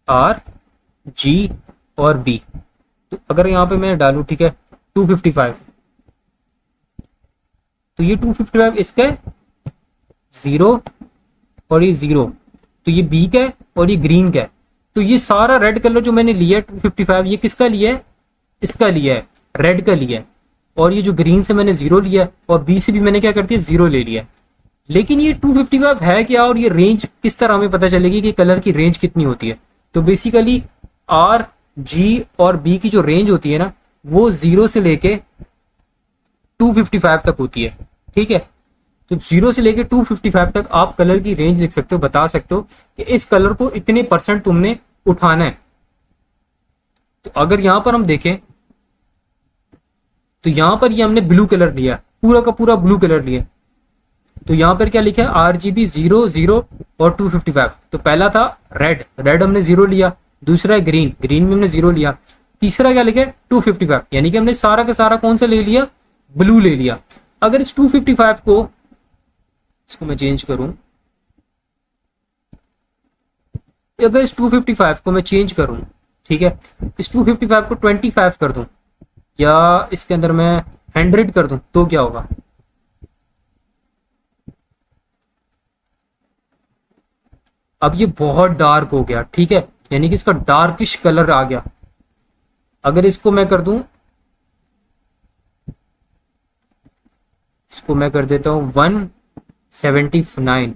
R, G और B। तो अगर यहां पे मैं डालूं, ठीक है, 255, तो ये 255 इसका है 0 और ये 0, तो ये B का है और ये ग्रीन का है। तो ये सारा रेड कलर जो मैंने लिया है 255, ये किसका लिया है? इसका लिया है, रेड का लिया है। और ये जो ग्रीन से मैंने 0 लिया और B से भी मैंने क्या कर दिया? 0 ले लिया। लेकिन ये 255 है क्या, और ये रेंज किस तरह हमें पता चलेगी कि कलर की रेंज कितनी होती है? तो बेसिकली R, G और B की जो रेंज होती है ना, वो 0 से लेके 255 तक होती है, ठीक है। तो 0 से लेके 255 तक आप कलर की रेंज लिख सकते हो, बता सकते हो कि इस कलर को इतने % तुमने उठाना है। तो अगर यहां पर हम देखें तो यहां पर ये हमने ब्लू कलर लिया, पूरा का पूरा ब्लू कलर लिया। तो यहां पर क्या लिखा है? RGB 0 0 और 255। तो पहला था रेड, रेड हमने 0 लिया, दूसरा है ग्रीन, ग्रीन में हमने 0 लिया, तीसरा क्या लिखा है? 255, यानी कि हमने सारा का सारा कौन सा ले लिया? ब्लू ले लिया। अगर इस 255 को, इसको मैं चेंज करूं, अगर इस 255 को मैं चेंज करूं, ठीक है, इस 255 को 25 कर दूं, या इसके अंदर मैं 100 कर दूं, तो क्या होगा? अब ये बहुत डार्क हो गया, ठीक है, यानी कि इसका डार्किश कलर आ गया। अगर इसको मैं कर दूं, इसको मैं कर देता हूं 179,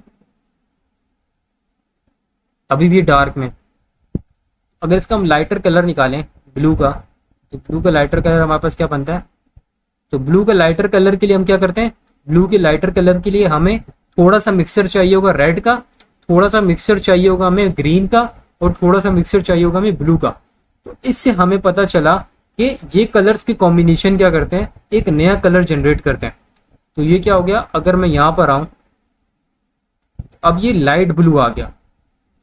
अभी भी डार्क में। अगर इसका हम लाइटर कलर निकालें ब्लू का, तो ब्लू का लाइटर कलर हमारे पास क्या बनता है? तो ब्लू का लाइटर कलर के लिए हम क्या करते हैं? ब्लू के लाइटर कलर के लिए हमें थोड़ा सा मिक्सचर चाहिए होगा रेड का, थोड़ा सा मिक्सचर चाहिए होगा हमें ग्रीन का, और थोड़ा सा मिक्सचर चाहिए होगा हमें ब्लू का। तो इससे हमें पता चला कि ये कलर्स के कॉम्बिनेशन क्या करते हैं? एक नया कलर जनरेट करते हैं। तो ये क्या हो गया? अगर मैं यहां पर आऊं, अब ये लाइट ब्लू आ गया।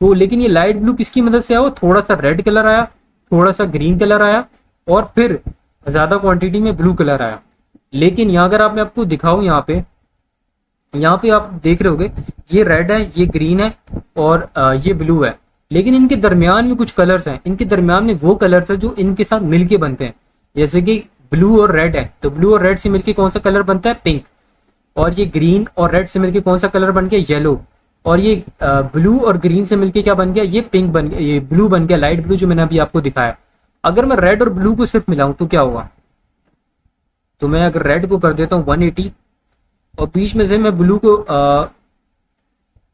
तो लेकिन ये लाइट ब्लू किसकी मदद से आया? थोड़ा सा रेड कलर आया, थोड़ा सा ग्रीन कलर आया, और फिर ज्यादा क्वांटिटी में ब्लू कलर आया। लेकिन यहाँ अगर आप मैं आपको दिखाऊं, यहाँ पे आप देख रहे होगे ये रेड है, ये ग्रीन है, और ये ब्लू है। लेकिन इनके दरमियान में कुछ कलर्स हैं, इनके दरमियान में वो कलर्स हैं जो इनके साथ मिलके बनते हैं। जैसे कि ब्लू और रेड है, तो ब्लू और रेड से मिलके कौन सा कलर बनता है? पिंक। और ये ग्रीन और रेड से मिलके कौन सा कलर बन गया? येलो। और ये ब्लू और ग्रीन से मिलके क्या बन गया, ये पिंक बन गया, ये ब्लू बन गया, लाइट ब्लू जो मैंने अभी आपको दिखाया। अगर मैं रेड और ब्लू को सिर्फ मिलाऊं तो क्या होगा, तो मैं अगर रेड को कर देता हूँ 180 और बीच में से मैं ब्लू को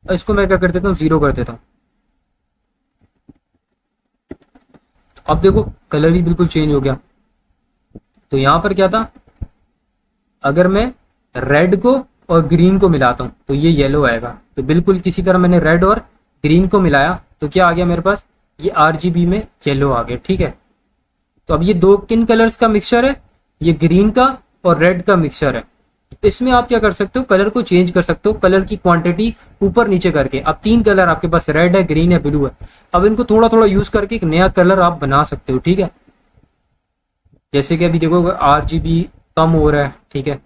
इसको मैं क्या कर देता हूँ 0 कर देता हूँ, तो अब देखो कलर ही बिल्कुल चेंज हो गया। तो यहाँ पर क्या था, अगर मैं रेड को और ग्रीन को मिलाता हूँ तो ये येलो आएगा। तो बिल्कुल किसी तरह मैंने रेड और ग्रीन को मिलाया तो क्या आ गया मेरे पास, ये RGB में येलो आ गया। ठीक है, तो अब ये दो किन कलर्स का मिक्सचर है, ये ग्रीन का और रेड का मिक्सचर है। इसमें आप क्या कर सकते हो, कलर को चेंज कर सकते हो, कलर की क्वांटिटी ऊपर नीचे करके। अब 3 कलर आपके पास, रेड है, ग्रीन है, ब्लू है। अब इनको थोड़ा थोड़ा यूज करके एक नया कलर आप बना सकते हो। ठीक है, जैसे कि अभी देखो RGB कम हो रहा है। ठीक है,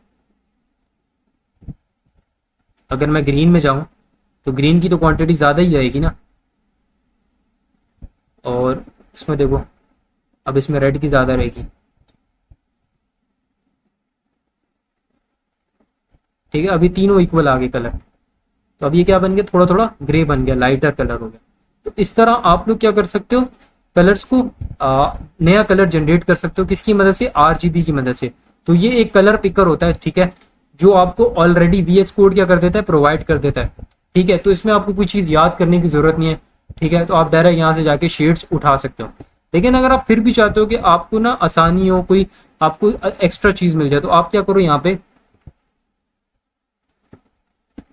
अगर मैं ग्रीन में जाऊं तो ग्रीन की तो क्वांटिटी ज़्यादा ही आएगी ना, और इसमें देखो अब इसमें रेड की ज़्यादा रहेगी। ठीक है, अभी तीनों इक्वल आ गए कलर। तो अब ये क्या बन गया, थोड़ा थोड़ा ग्रे बन गया, लाइटर कलर हो गया। तो इस तरह आप लोग क्या कर सकते हो, कलर्स को नया कलर जनरेट कर सकते हो, किसकी मदद से, RGB की मदद से। तो ये एक कलर पिकर होता है। ठीक है, जो आपको ऑलरेडी VS कोड क्या कर देता है, प्रोवाइड कर देता है। ठीक है, तो इसमें आपको कोई चीज़ याद करने की जरूरत नहीं है। ठीक है, तो आप डायरेक्ट यहाँ से जाके शेड्स उठा सकते हो। लेकिन अगर आप फिर भी चाहते हो कि आपको ना आसानी हो, कोई आपको एक्स्ट्रा चीज़ मिल जाए, तो आप क्या करो, यहाँ पे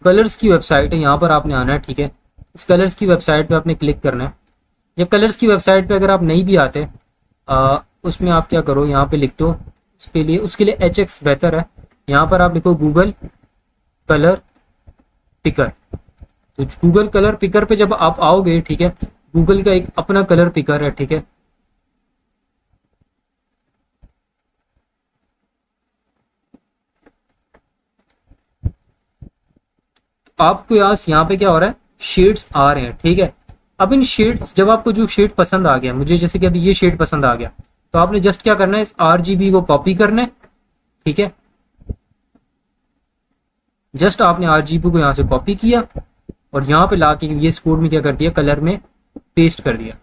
कलर्स की वेबसाइट है, यहाँ पर आपने आना है। ठीक है, इस कलर्स की वेबसाइट पे आपने क्लिक करना है। या कलर्स की वेबसाइट पे अगर आप नहीं भी आते, उसमें आप क्या करो, यहाँ पे लिख दो, उसके लिए HX बेहतर है। यहाँ पर आप लिखो गूगल कलर पिकर। तो गूगल कलर पिकर पे जब आप आओगे, ठीक है, गूगल का एक अपना कलर पिकर है। ठीक है, आपको यहाँ पे क्या हो रहा है, शेड्स आ रहे हैं। ठीक है, अब इन शेड्स, जब आपको जो शेड पसंद आ गया, मुझे जैसे कि अभी ये शेड पसंद आ गया, तो आपने जस्ट क्या करना है, इस RGB को कॉपी करना है। ठीक है, जस्ट आपने RGB को यहाँ से कॉपी किया और यहाँ पे ला के ये कोड में क्या कर दिया, कलर में पेस्ट कर दिया।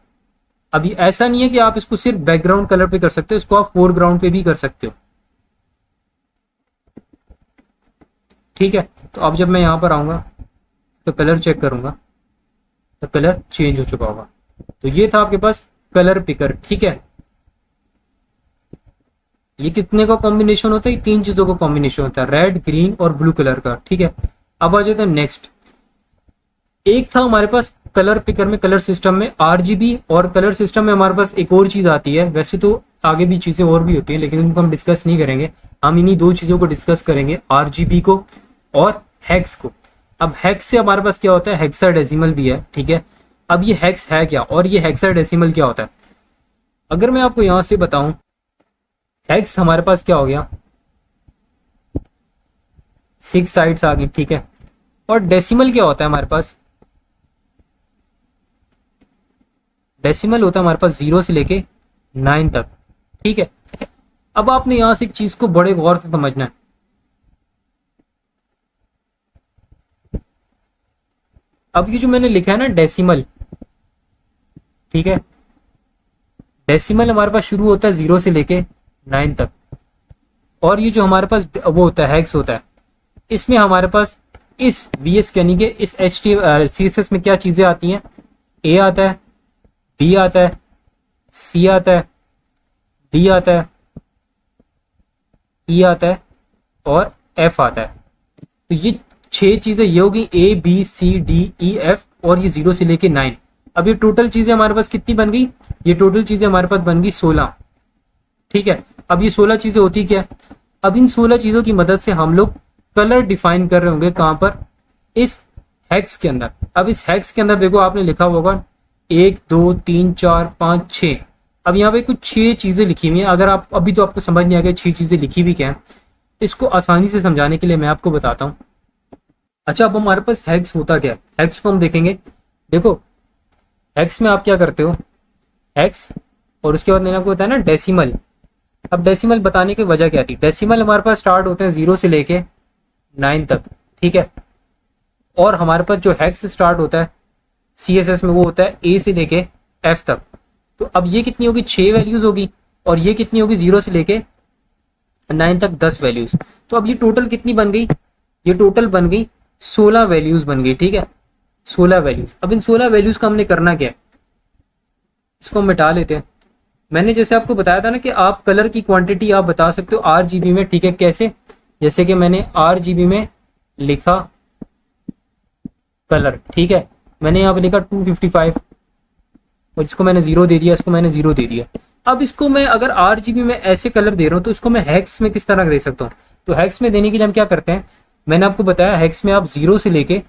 अभी ऐसा नहीं है कि आप इसको सिर्फ बैकग्राउंड कलर पे कर सकते हो, इसको आप फोरग्राउंड पे भी कर सकते हो। ठीक है, तो अब जब मैं यहाँ पर आऊंगा, इसका कलर चेक करूंगा, तो कलर चेंज हो चुका होगा। तो ये था आपके पास कलर पिकर। ठीक है, ये कितने का कॉम्बिनेशन होता है, 3 चीजों का कॉम्बिनेशन होता है, रेड, ग्रीन और ब्लू कलर का। ठीक है, अब आ जाते हैं नेक्स्ट। एक था हमारे पास कलर पिकर में, कलर सिस्टम में RGB, और कलर सिस्टम में हमारे पास एक और चीज आती है। वैसे तो आगे भी चीजें और भी होती हैं, लेकिन उनको हम डिस्कस नहीं करेंगे। हम इन्हीं 2 चीजों को डिस्कस करेंगे, RGB को और हेक्स को। अब हेक्स से हमारे पास क्या होता है, हेक्साडेसिमल भी है। ठीक है, अब ये हेक्स है क्या और ये हेक्साडेसिमल क्या होता है, अगर मैं आपको यहां से बताऊं, हेक्स हमारे पास क्या हो गया, 6 साइड्स आ गई। ठीक है, और डेसिमल क्या होता है हमारे पास, डेसिमल होता है हमारे पास 0 से लेके 9 तक। ठीक है, अब आपने यहां से एक चीज को बड़े गौर से समझना है। अब ये जो मैंने लिखा है ना डेसिमल, ठीक है, डेसिमल हमारे पास शुरू होता है 0 से लेके 9 तक, और ये जो हमारे पास वो होता है हेक्स होता है, इसमें हमारे पास इस VS यानी कि इस CSS में क्या चीजें आती हैं, A आता है, B आता है, C आता है, D आता है, E आता है और F आता है। तो ये 6 चीजें ये होगी, A B C D E F, और ये 0 से लेके 9। अब ये टोटल चीजें हमारे पास कितनी बन गई, ये टोटल चीजें हमारे पास बन गई 16। ठीक है, अब ये 16 चीजें होती क्या, अब इन 16 चीजों की मदद से हम लोग कलर डिफाइन कर रहे होंगे, कहां पर, इस हेक्स के अंदर। अब इस हेक्स के अंदर देखो आपने लिखा होगा 1 2 3 4 5 6। अब यहाँ पे कुछ 6 चीजें लिखी हुई हैं। अगर आप अभी तो आपको समझ नहीं आ गया 6 चीजें लिखी हुई क्या है, इसको आसानी से समझाने के लिए मैं आपको बताता हूँ। अच्छा, अब हमारे पास हेक्स होता क्या है, हेक्स को हम देखेंगे। देखो हेक्स में आप क्या करते हो, हेक्स, और उसके बाद मैंने आपको बताया ना डेसिमल। अब डेसिमल बताने की वजह क्या थी, डेसिमल हमारे पास स्टार्ट होते हैं 0 से लेके 9 तक। ठीक है, और हमारे पास जो हेक्स स्टार्ट होता है CSS में वो होता है A से लेके F तक। तो अब ये कितनी होगी, 6 वैल्यूज होगी, और ये कितनी होगी 0 से लेके 9 तक 10 वैल्यूज। तो अब ये टोटल कितनी बन गई, ये टोटल बन गई 16 वैल्यूज बन गई, ठीक है 16 वैल्यूज। अब इन 16 वैल्यूज का हमने करना क्या है, इसको हम मिटा लेते हैं। मैंने जैसे आपको बताया था ना कि आप कलर की क्वांटिटी आप बता सकते हो RGB में, ठीक है कैसे, जैसे कि मैंने RGB में लिखा कलर, ठीक है मैंने यहाँ पे लिखा 255 और इसको मैंने 0 दे दिया, इसको मैंने 0 दे दिया। अब इसको मैं अगर RGB में ऐसे कलर दे रहा हूँ तो इसको मैं हेक्स में किस तरह दे सकता हूँ। तो हेक्स में देने के लिए हम क्या करते हैं, मैंने आपको बताया हेक्स में आप 0 से लेके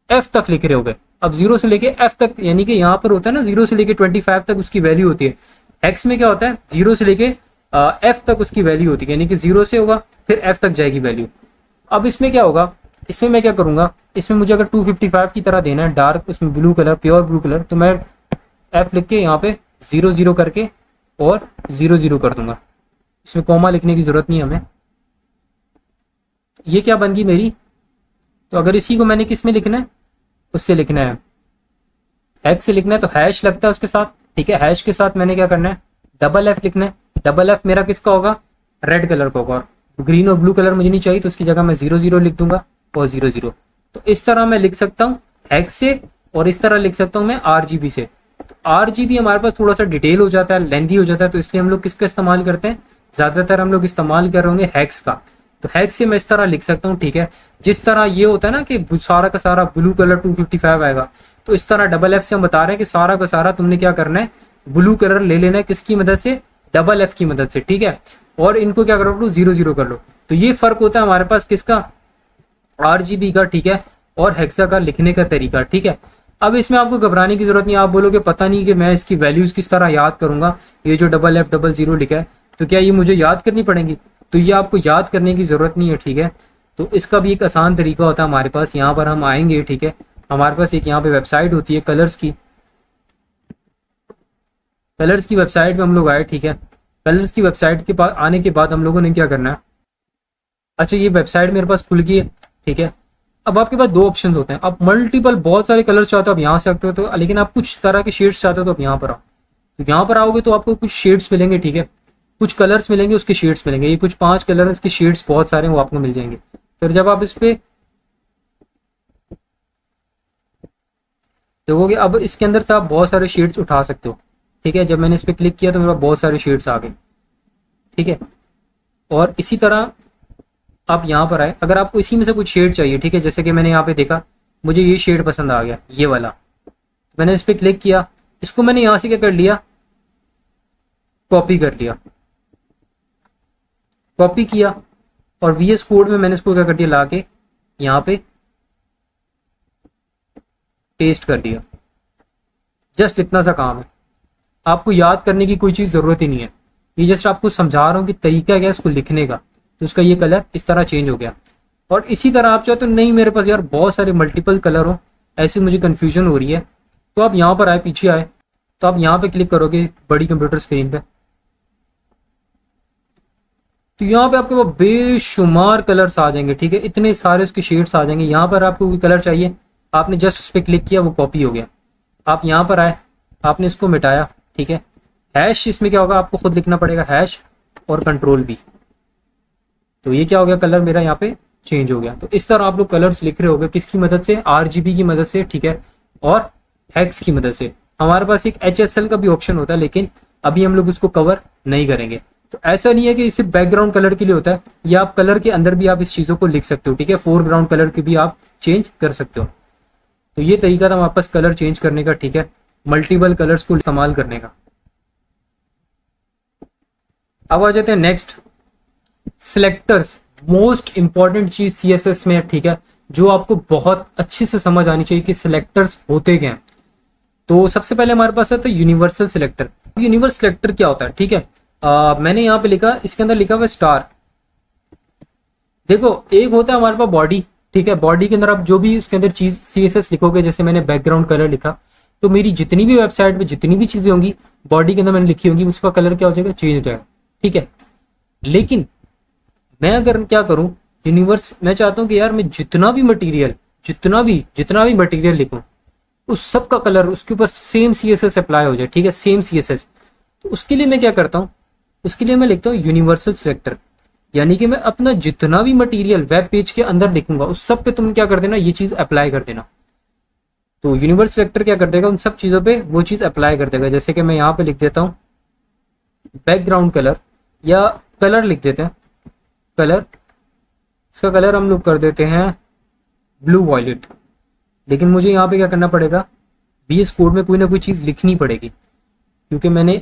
F तक लिख रहे होगे। अब 0 से लेके F तक यानी कि यहाँ पर होता है ना 0 से लेके 25 तक उसकी वैल्यू होती है। हेक्स में क्या होता है 0 से लेके F तक उसकी वैल्यू होती है, यानी कि 0 से होगा फिर F तक जाएगी वैल्यू। अब इसमें क्या होगा, इसमें मैं क्या करूंगा, इसमें मुझे अगर 255 की तरह देना है डार्क उसमें blue colour, pure blue colour, तो मैं F लिख के यहाँ पे 00 करके और 00 कर दूंगा, इसमें कॉमा लिखने की जरूरत नहीं हमें। ये क्या बन गई मेरी, तो अगर इसी को मैंने किस में लिखना है, उससे लिखना है हेक्स से लिखना है तो हैश लगता है उसके साथ, ठीक है हैश के साथ मैंने क्या करना है डबल F लिखना है। डबल F मेरा किसका होगा, रेड कलर का होगा, और ग्रीन और ब्लू कलर मुझे नहीं चाहिए तो उसकी जगह मैं 00 लिख दूंगा और 00। तो इस तरह मैं लिख सकता हूँ हेक्स से, और इस तरह लिख सकता हूँ मैं RGB से। तो RGB हमारे पास थोड़ा सा डिटेल हो जाता है, लेंथी हो जाता है, तो इसलिए हम लोग किसका इस्तेमाल करते हैं, ज्यादातर हम लोग इस्तेमाल कर रहे होंगे हेक्स का। तो हेक्स से मैं इस तरह लिख सकता हूँ, ठीक है जिस तरह ये होता है ना कि सारा का सारा ब्लू कलर 255 आएगा, तो इस तरह डबल F से हम बता रहे हैं कि सारा का सारा तुमने क्या करना है, ब्लू कलर ले लेना है किसकी मदद से, डबल F की मदद से, ठीक है और इनको क्या करो 00 कर लो। तो ये फर्क होता है हमारे पास किसका, RGB का, ठीक है और हेक्सा का लिखने का तरीका, ठीक है। अब इसमें आपको घबराने की जरूरत नहीं, आप बोलोगे पता नहीं कि मैं इसकी वैल्यूज किस तरह याद करूंगा, ये जो डबल F 00 लिखा है तो क्या ये मुझे याद करनी पड़ेंगी, तो ये आपको याद करने की जरूरत नहीं है, ठीक है। तो इसका भी एक आसान तरीका होता है हमारे पास, यहाँ पर हम आएंगे, ठीक है हमारे पास एक यहाँ पे वेबसाइट होती है कलर्स की, कलर्स की वेबसाइट पे हम लोग आए, ठीक है कलर्स की वेबसाइट के पास आने के बाद हम लोगों ने क्या करना है, अच्छा ये वेबसाइट मेरे पास खुल गई है, ठीक है। अब आपके पास दो ऑप्शन होते हैं, आप मल्टीपल बहुत सारे कलर्स चाहते हो आप यहाँ से सकते हो, तो लेकिन आप कुछ तरह के शेड्स चाहते हो तो आप यहाँ पर आओ। तो यहाँ पर आओगे तो आपको कुछ शेड्स मिलेंगे, ठीक है कुछ कलर्स मिलेंगे उसके शेड्स मिलेंगे, ये कुछ 5 कलर के शेड्स बहुत सारे वो आपको मिल जाएंगे। तो जब आप इस पे देखोगे अब इसके अंदर से आप बहुत सारे शेड्स उठा सकते हो, ठीक है जब मैंने इस पे क्लिक किया तो मेरे पास बहुत सारे शेड्स आ गए, ठीक है। और इसी तरह आप यहाँ पर आए, अगर आपको इसी में से कुछ शेड चाहिए, ठीक है जैसे कि मैंने यहाँ पे देखा मुझे ये शेड पसंद आ गया ये वाला, मैंने इस पे क्लिक किया, इसको मैंने यहाँ से क्या कर लिया कॉपी कर लिया, कॉपी किया और VS कोड में मैंने इसको क्या कर दिया ला के यहाँ पे पेस्ट कर दिया। जस्ट इतना सा काम है, आपको याद करने की कोई चीज जरूरत ही नहीं है, ये जस्ट आपको समझा रहा हूँ कि तरीका क्या है इसको लिखने का। तो उसका ये कलर इस तरह चेंज हो गया। और इसी तरह आप चाहो तो नहीं मेरे पास यार बहुत सारे मल्टीपल कलर हो, ऐसी मुझे कंफ्यूजन हो रही है, तो आप यहाँ पर आए पीछे आए तो आप यहाँ पे क्लिक करोगे बड़ी कंप्यूटर स्क्रीन पे, तो यहाँ पे आपके पास बेशुमार कलर्स आ जाएंगे, ठीक है इतने सारे उसके शेड्स आ जाएंगे। यहाँ पर आपको कोई कलर चाहिए, आपने जस्ट उस पर क्लिक किया वो कॉपी हो गया। आप यहाँ पर आए आपने इसको मिटाया, ठीक है हैश, इसमें क्या होगा आपको खुद लिखना पड़ेगा हैश और कंट्रोल V, तो ये क्या हो गया कलर मेरा यहाँ पे चेंज हो गया। तो इस तरह आप लोग कलर्स लिख रहे होगे किसकी मदद से, RGB की मदद से, ठीक है और हेक्स की मदद से। हमारे पास एक HSL का भी ऑप्शन होता है लेकिन अभी हम लोग उसको कवर नहीं करेंगे। तो ऐसा नहीं है कि सिर्फ बैकग्राउंड कलर के लिए होता है, या आप कलर के अंदर भी आप इस चीजों को लिख सकते हो, ठीक है फोरग्राउंड कलर के भी आप चेंज कर सकते हो। तो ये तरीका था वापस कलर चेंज करने का, ठीक है मल्टीपल कलर्स को इस्तेमाल करने का। अब आ जाते हैं नेक्स्ट सिलेक्टर्स, मोस्ट इंपॉर्टेंट चीज CSS में, ठीक है जो आपको बहुत अच्छे से समझ आनी चाहिए कि सिलेक्टर्स होते क्या हैं। तो सबसे पहले हमारे पास आता है यूनिवर्सल सिलेक्टर। यूनिवर्सल सिलेक्टर क्या होता है, ठीक है मैंने यहाँ पे लिखा, इसके अंदर लिखा हुआ स्टार। देखो एक होता है हमारे पास बॉडी, ठीक है बॉडी के अंदर आप जो भी इसके अंदर चीज CSS लिखोगे, जैसे मैंने बैकग्राउंड कलर लिखा तो मेरी जितनी भी वेबसाइट में जितनी भी चीजें होंगी बॉडी के अंदर मैंने लिखी होंगी उसका कलर क्या हो जाएगा चेंज हो जाएगा, ठीक है। लेकिन मैं अगर क्या करूं यूनिवर्स, मैं चाहता हूं कि यार मैं जितना भी मटेरियल जितना भी मटेरियल लिखूं उस सब का कलर उसके ऊपर सेम CSS अप्लाई हो जाए, ठीक है, सेम CSS। तो उसके लिए मैं क्या करता हूँ, उसके लिए मैं लिखता हूँ यूनिवर्सल सिलेक्टर, यानी कि मैं अपना जितना भी मटेरियल वेब पेज के अंदर लिखूंगा उस सब पे तुम क्या कर देना, ये चीज अप्लाई कर देना। तो यूनिवर्सल सिलेक्टर क्या कर देगा, उन सब चीजों पे वो चीज अप्लाई कर देगा। जैसे कि मैं यहाँ पे लिख देता हूँ बैकग्राउंड कलर, या कलर लिख देते हैं कलर, इसका कलर हम लोग कर देते हैं ब्लू वॉयलेट। लेकिन मुझे यहाँ पे क्या करना पड़ेगा, VS कोड में कोई ना कोई चीज़ लिखनी पड़ेगी, क्योंकि मैंने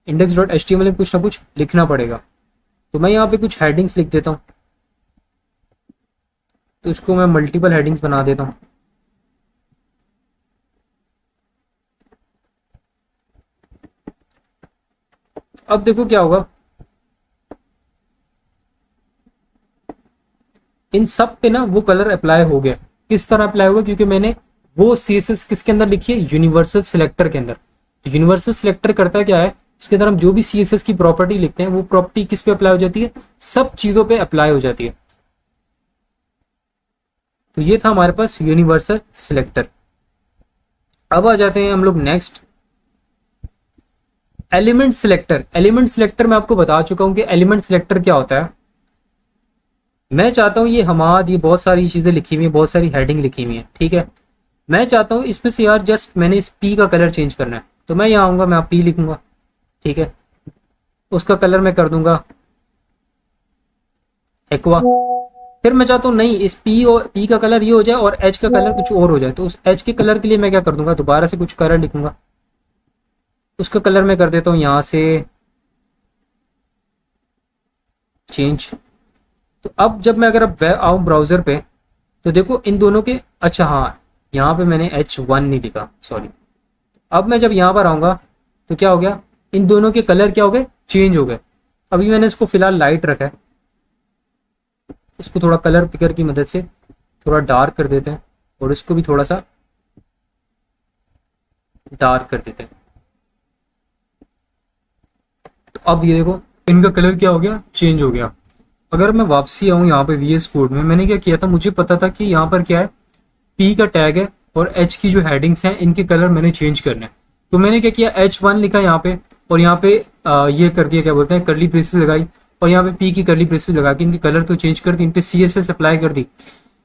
index.html में कुछ ना कुछ लिखना पड़ेगा। तो मैं यहाँ पे कुछ हेडिंग्स लिख देता हूँ, तो इसको मैं मल्टीपल हेडिंग्स बना देता हूँ। अब देखो क्या होगा, इन सब पे ना वो कलर अप्लाई हो गया। किस तरह अप्लाई हुआ, क्योंकि मैंने वो CSS किसके अंदर लिखी है, यूनिवर्सल सिलेक्टर के अंदर। तो यूनिवर्सल सिलेक्टर करता क्या है, उसके अंदर हम जो भी CSS की प्रॉपर्टी लिखते हैं वो प्रॉपर्टी किस पे अप्लाई हो जाती है, सब चीजों पे अप्लाई हो जाती है। तो ये था हमारे पास यूनिवर्सल सिलेक्टर। अब आ जाते हैं हम लोग next, element selector. Element selector मैं आपको बता चुका हूं कि एलिमेंट सिलेक्टर क्या होता है। मैं चाहता हूं ये बहुत सारी चीजें लिखी हुई है, बहुत सारी हेडिंग लिखी हुई है, ठीक है। मैं चाहता हूं इसमें से यार जस्ट मैंने इस P का कलर चेंज करना है, तो मैं यहाँ आऊंगा, मैं P लिखूंगा, ठीक है। उसका कलर मैं कर दूंगा एक्वा। फिर मैं चाहता हूँ नहीं, इस P का कलर ये हो जाए और H का कलर कुछ और हो जाए। तो उस H के कलर के लिए मैं क्या कर दूंगा, दोबारा से कुछ कलर लिखूंगा, उसका कलर मैं कर देता हूँ यहाँ से चेंज। तो अब जब मैं अगर अब आऊँ ब्राउजर पे, तो देखो इन दोनों के, अच्छा हाँ यहाँ पे मैंने H1 नहीं लिखा, सॉरी। अब मैं जब यहाँ पर आऊँगा तो क्या हो गया, इन दोनों के कलर क्या हो गए, चेंज हो गए। अभी मैंने इसको फिलहाल लाइट रखा है, इसको थोड़ा कलर पिकर की मदद से थोड़ा डार्क कर देते हैं, और इसको भी थोड़ा सा डार्क कर देते हैं। तो अब ये देखो इनका कलर क्या हो गया, चेंज हो गया। अगर मैं वापसी आऊँ यहाँ पे VS कोड में, मैंने क्या किया था, मुझे पता था कि यहाँ पर क्या है, P का टैग है और H की जो हेडिंग्स हैं इनके कलर मैंने चेंज करने हैं। तो मैंने क्या किया, H1 लिखा यहाँ पे, और यहाँ पे ये कर दिया, क्या बोलते हैं, करली ब्रेसेस लगाई, और यहाँ पे P की करली ब्रेसेस लगा के इनके कलर तो चेंज कर दी, इन पे CSS अप्लाई कर दी।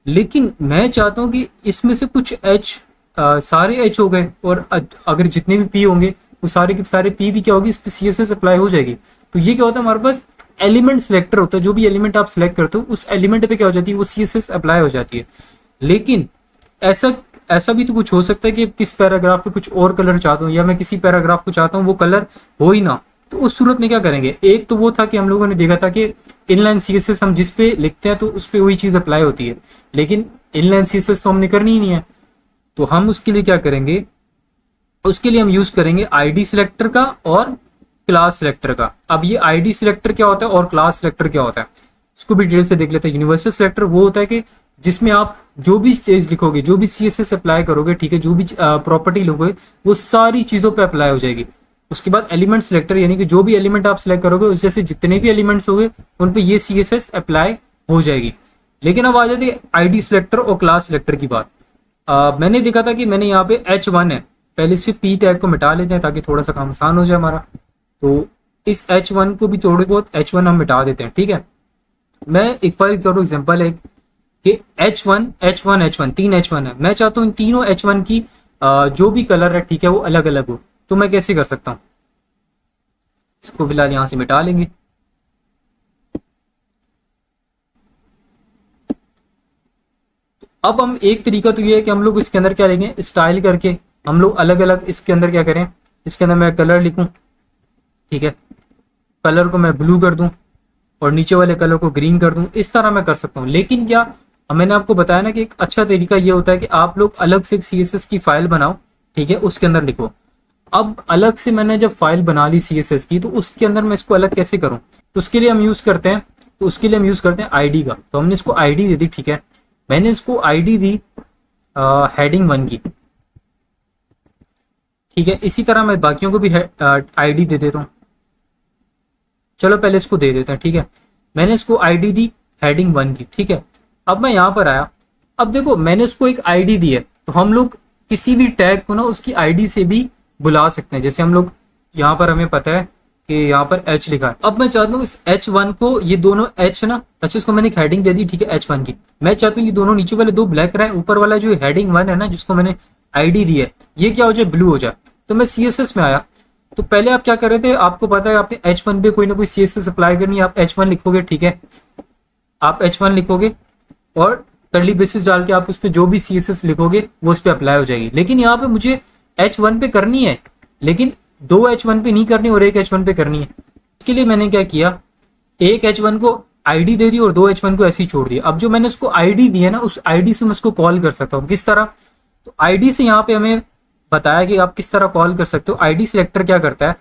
लेकिन मैं चाहता हूँ कि इसमें से कुछ H सारे H हो गए, और अगर जितने भी P होंगे वो सारे के सारे P भी क्या होगी, इस पे CSS अप्लाई हो जाएगी। तो ये क्या होता है, हमारे पास एलिमेंट सिलेक्टर होता है। जो भी एलिमेंट आप सिलेक्ट करते हो उस एलिमेंट पे क्या हो जाती है, वो CSS अप्लाई हो जाती है। लेकिन ऐसा भी तो कुछ हो सकता है कि किस पैराग्राफ पे कुछ और कलर चाहता हूँ, या मैं किसी पैराग्राफ को चाहता हूँ वो कलर हो ही ना। तो उस सूरत में क्या करेंगे, एक तो वो था कि हम लोगों ने देखा था कि इनलाइन CSS हम जिस पे लिखते हैं तो उस पे वही चीज अप्लाई होती है, लेकिन इनलाइन CSS तो हमने करनी ही नहीं है। तो हम उसके लिए क्या करेंगे, उसके लिए हम यूज करेंगे ID सिलेक्टर का और क्लास सिलेक्टर का। अब ये ID सिलेक्टर क्या होता है और क्लास सिलेक्टर क्या होता है, इसको भी डिटेल से देख लेते हैं। यूनिवर्सल सिलेक्टर वो होता है कि जिसमें आप जो भी चीज लिखोगे, जो भी CSS अप्लाई करोगे, ठीक है, जो भी प्रॉपर्टी लोगे वो सारी चीजों पे अप्लाई हो जाएगी। उसके बाद एलिमेंट सिलेक्टर, यानी कि जो भी एलिमेंट आप सिलेक्ट करोगे उस जैसे जितने भी एलिमेंट्स होंगे उन पे ये CSS अप्लाई हो जाएगी। लेकिन अब आ जाती है ID सिलेक्टर और क्लास सिलेक्टर की बात। मैंने देखा था कि मैंने यहाँ पे H1 है, पहले से P टैग को मिटा लेते हैं ताकि थोड़ा सा काम आसान हो जाए हमारा। तो इस H1 को भी थोड़े बहुत H1 हम मिटा देते हैं, ठीक है। मैं एक फॉर एग्जाम्पल है कि H1 H1 H1 तीन H1 है, मैं चाहता हूँ इन तीनों H1 की जो भी कलर है, ठीक है, वो अलग अलग हो। तो मैं कैसे कर सकता हूँ, इसको फिलहाल यहां से मिटा लेंगे। अब हम एक तरीका तो ये है कि हम लोग इसके अंदर क्या लिखें, स्टाइल करके हम लोग अलग अलग इसके अंदर क्या करें, इसके अंदर मैं कलर लिखूं, ठीक है, कलर को मैं ब्लू कर दूं और नीचे वाले कलर को ग्रीन कर दूं, इस तरह मैं कर सकता हूं। लेकिन क्या, मैंने आपको बताया ना कि एक अच्छा तरीका ये होता है कि आप लोग अलग से एक CSS की फाइल बनाओ, ठीक है, उसके अंदर लिखो। अब अलग से मैंने जब फाइल बना ली CSS की, तो उसके अंदर मैं इसको अलग कैसे करूं, तो उसके लिए हम यूज करते हैं, ID का। तो हमने इसको ID दे दी, ठीक है, मैंने इसको ID दी हेडिंग 1 की, ठीक है। इसी तरह मैं बाकियों को भी ID दे देता हूं। चलो पहले इसको दे देते हैं, ठीक है, मैंने इसको ID दी हेडिंग 1 की, ठीक है। अब मैं यहां पर आया, अब देखो मैंने उसको एक आईडी दी है, तो हम लोग किसी भी टैग को ना उसकी आईडी से भी बुला सकते हैं। जैसे हम लोग यहाँ पर हमें पता है कि यहाँ पर एच लिखा है, अब मैं चाहता हूँ इस H1 को, ये दोनों एच ना, अच्छा इसको मैंने एक हेडिंग दे दी, ठीक है H1 की। मैं चाहता हूँ ये दोनों नीचे वाले दो ब्लैक रहे, ऊपर वाला जो हेडिंग 1 है ना जिसको मैंने आईडी दी है, ये क्या हो जाए, ब्लू हो जाए। तो मैं CSS में आया, तो पहले आप क्या कर रहे थे, आपको पता है आपने H1 पे कोई ना कोई CSS अप्लाई करनी है, आप H1 लिखोगे, ठीक है, आप H1 लिखोगे और कर्ली बेसिस डाल के आप उस पर जो भी CSS लिखोगे वो उस पर अप्लाई हो जाएगी। लेकिन यहाँ पे मुझे H1 पे करनी है, लेकिन दो H1 पे नहीं करनी और एक H1 पे करनी है। इसके लिए मैंने क्या किया, एक H1 को आईडी दे दी और दो H1 को ऐसे ही छोड़ दिया। अब जो मैंने उसको आईडी दी है ना, उस आईडी से मैं उसको कॉल कर सकता हूँ। किस तरह, तो आईडी से यहाँ पे हमें बताया कि आप किस तरह कॉल कर सकते हो। आईडी सिलेक्टर क्या करता है,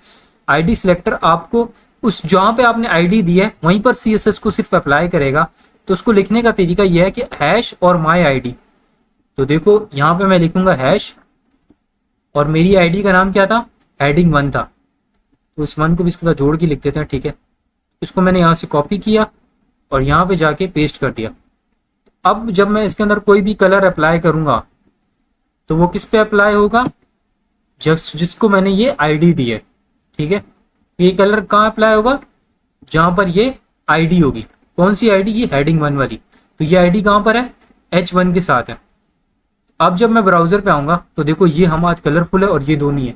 आईडी सिलेक्टर आपको उस जहां पे आपने आईडी दी है वहीं पर CSS को सिर्फ अप्लाई करेगा। तो उसको लिखने का तरीका यह है कि हैश और माई आईडी। तो देखो यहाँ पे मैं लिखूंगा हैश और मेरी आईडी का नाम क्या था, हेडिंग 1 था, तो उस 1 को भी इसके साथ जोड़ के लिख देते हैं, ठीक है। इसको मैंने यहाँ से कॉपी किया और यहाँ पे जाके पेस्ट कर दिया। अब जब मैं इसके अंदर कोई भी कलर अप्लाई करूंगा तो वो किस पे अप्लाई होगा, जिसको मैंने ये आईडी दी है, ठीक है। ये कलर कहाँ अप्लाई होगा, जहां पर ये आईडी होगी। कौन सी आईडी, ये हेडिंग 1 वाली। तो ये आईडी कहां पर है, H1 के साथ है। अब जब मैं ब्राउजर पे आऊंगा तो देखो ये हमारा कलरफुल है और ये दोनों ही है।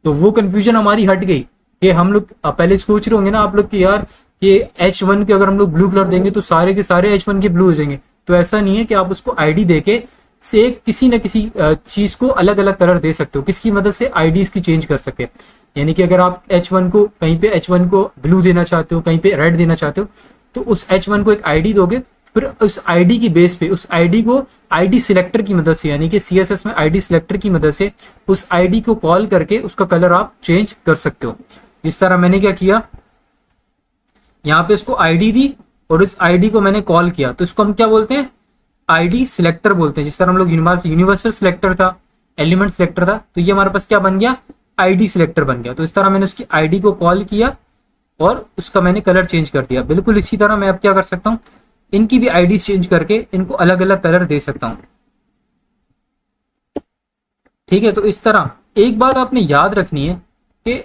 तो वो कंफ्यूजन हमारी हट गई कि हम लोग पहले सोच रहे होंगे ना आप लोग कि यार ये H1 के अगर हम लोग ब्लू कलर देंगे तो सारे के सारे H1 के ब्लू हो जाएंगे। तो ऐसा नहीं है कि आप उसको आईडी देके से किसी न किसी चीज को अलग अलग कलर दे सकते हो। किसकी मदद से, आईडीज की चेंज कर सकते हैं। यानी कि अगर आप H1 को कहीं पे H1 को ब्लू देना चाहते हो, कहीं पे रेड देना चाहते हो, तो उस H1 को एक आईडी दोगे, फिर उस आईडी की बेस पे उस आईडी को आईडी सिलेक्टर की मदद से, यानी कि CSS में आईडी सिलेक्टर की मदद से उस आईडी को कॉल करके उसका कलर आप चेंज कर सकते हो। इस तरह मैंने क्या किया, यहाँ पे इसको आईडी दी और उस आईडी को मैंने कॉल किया, तो इसको हम क्या बोलते हैं, आईडी सिलेक्टर बोलते हैं। जिस तरह हम लोग यूनिवर्सल सिलेक्टर था, एलिमेंट सिलेक्टर था, तो ये हमारे पास क्या बन गया, आईडी सिलेक्टर बन गया। तो इस तरह मैंने उसकी आईडी को कॉल किया और उसका मैंने कलर चेंज कर दिया। बिल्कुल इसी तरह मैं अब क्या कर सकता हूँ, इनकी भी आईडी चेंज करके इनको अलग अलग कलर दे सकता हूँ, ठीक है। तो इस तरह एक बात आपने याद रखनी है कि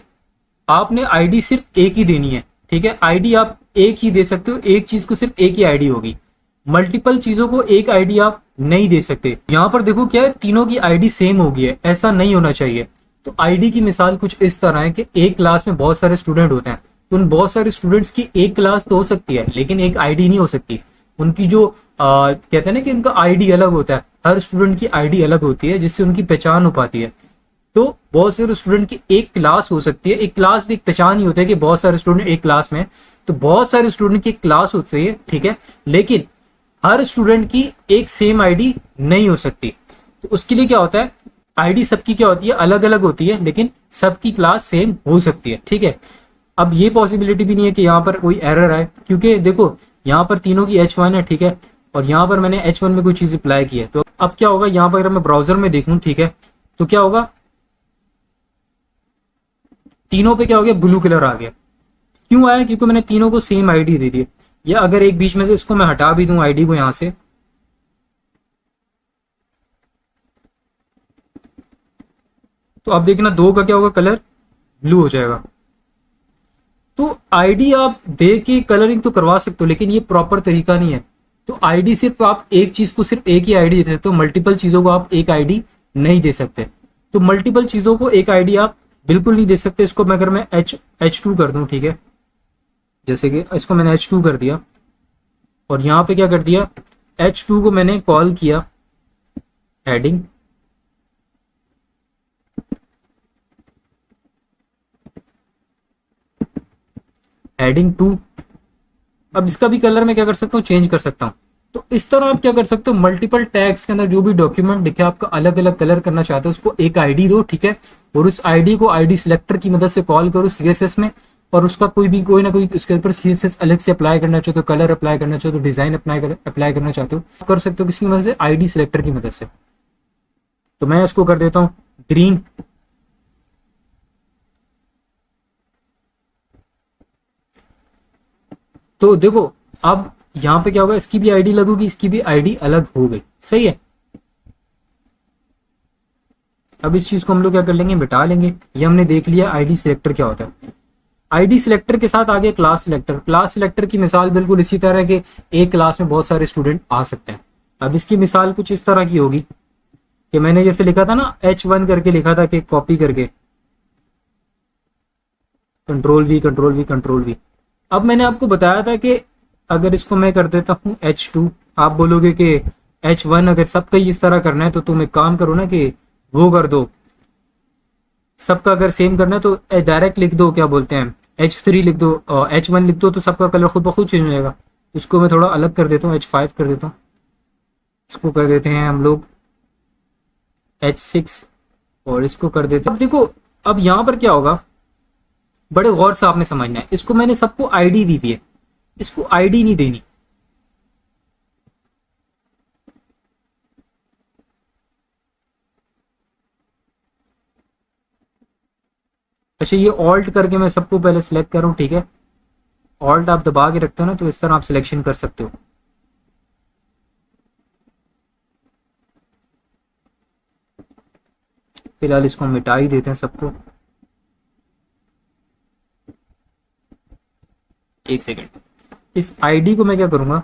आपने आईडी सिर्फ एक ही देनी है, ठीक है। आईडी आप एक ही दे सकते हो, एक चीज को सिर्फ एक ही आईडी होगी। मल्टीपल चीजों को एक आईडी आप नहीं दे सकते। यहाँ पर देखो क्या है, तीनों की आईडी सेम होगी है, ऐसा नहीं होना चाहिए। तो आईडी की मिसाल कुछ इस तरह है कि एक क्लास में बहुत सारे स्टूडेंट होते हैं, तो उन बहुत सारे स्टूडेंट्स की एक क्लास तो हो सकती है लेकिन एक आईडी नहीं हो सकती। उनकी जो कहते हैं ना कि उनका आईडी अलग होता है, हर स्टूडेंट की आईडी अलग होती है जिससे उनकी पहचान हो पाती है। तो बहुत सारे स्टूडेंट की एक क्लास हो सकती है, एक क्लास भी एक पहचान ही होता है कि बहुत सारे स्टूडेंट एक क्लास में, तो बहुत सारे स्टूडेंट की क्लास होती है, ठीक है। लेकिन हर स्टूडेंट की एक सेम आईडी नहीं हो सकती। तो उसके लिए क्या होता है, आईडी सबकी क्या होती है, अलग अलग होती है, लेकिन सबकी क्लास सेम हो सकती है, ठीक है। अब ये पॉसिबिलिटी भी नहीं है कि यहाँ पर कोई एरर आए, क्योंकि देखो यहाँ पर तीनों की H1 है, ठीक है, और यहाँ पर मैंने H1 में कोई चीज अप्लाई की है। तो अब क्या होगा, यहाँ पर अगर मैं ब्राउजर में देखूं, ठीक है, तो क्या होगा, तीनों पे क्या हो गया, ब्लू कलर आ गया। क्यों आया, क्योंकि मैंने तीनों को सेम आईडी दे दी। या अगर एक बीच में से इसको मैं हटा भी दूं आईडी को यहां से, तो अब देखना दो का क्या होगा, कलर ब्लू हो जाएगा। तो आईडी आप दे के कलरिंग तो करवा सकते हो, लेकिन ये प्रॉपर तरीका नहीं है। तो आईडी सिर्फ आप एक चीज को सिर्फ एक ही आईडी दे सकते हो, मल्टीपल चीजों को आप एक आईडी नहीं दे सकते। तो मल्टीपल चीजों को एक आईडी आप बिल्कुल नहीं दे सकते। इसको मैं अगर मैं H2 कर दूं, ठीक है, जैसे कि इसको मैंने H2 कर दिया और यहाँ पे क्या कर दिया, H2 को मैंने कॉल किया हेडिंग, हेडिंग 2। अब इसका भी कलर मैं क्या कर सकता हूँ, चेंज कर सकता हूँ। तो इस तरह आप क्या कर सकते हो, मल्टीपल टैग्स के अंदर जो भी डॉक्यूमेंट लिखे आपका अलग अलग कलर करना चाहते हो, उसको एक आईडी दो, ठीक है, और उस आईडी को आईडी सिलेक्टर की मदद से कॉल करो CSS में, और उसका कोई ना कोई उसके ऊपर CSS अलग से अप्लाई करना चाहते हो, कलर अप्लाई करना चाहते हो, डिजाइन अप्लाई करना चाहते हो, कर सकते हो किसकी मदद से, आईडी सिलेक्टर की मदद से। तो मैं इसको कर देता हूँ ग्रीन, तो देखो अब यहाँ पे क्या होगा, इसकी भी आईडी अलग होगी, इसकी भी आईडी अलग हो गई, सही है। अब इस चीज को हम लोग क्या कर लेंगे, मिटा लेंगे। ये हमने देख लिया आईडी सिलेक्टर क्या होता है। आईडी सिलेक्टर के साथ आगे क्लास सिलेक्टर। क्लास सिलेक्टर की मिसाल बिल्कुल इसी तरह के, एक क्लास में बहुत सारे स्टूडेंट आ सकते हैं। अब इसकी मिसाल कुछ इस तरह की होगी कि मैंने जैसे लिखा था ना H1 करके लिखा था, कि कॉपी करके control we control we control we. अब मैंने आपको बताया था कि अगर इसको मैं कर देता हूँ H2, आप बोलोगे कि H1 अगर सबका ही इस तरह करना है तो तुम एक काम करो ना कि वो कर दो, सबका अगर सेम करना है तो डायरेक्ट लिख दो, क्या बोलते हैं H3 लिख दो, H1 लिख दो, तो सबका कलर खुद ब खुद चेंज हो जाएगा। इसको मैं थोड़ा अलग कर देता हूँ, H5 कर देता हूँ, इसको कर देते हैं हम लोग H6 और इसको कर देते हैं। अब देखो अब यहाँ पर क्या होगा, बड़े गौर से आपने समझना है। इसको मैंने सबको आईडी दी हुई है, इसको आईडी नहीं देनी। अच्छा ये ऑल्ट करके मैं सबको पहले सिलेक्ट कर रहा हूँ, ठीक है। ऑल्ट आप दबा के रखते हो ना, तो इस तरह आप सिलेक्शन कर सकते हो। फिलहाल इसको मिटा ही देते हैं सबको। एक सेकेंड, इस आईडी को मैं क्या करूंगा,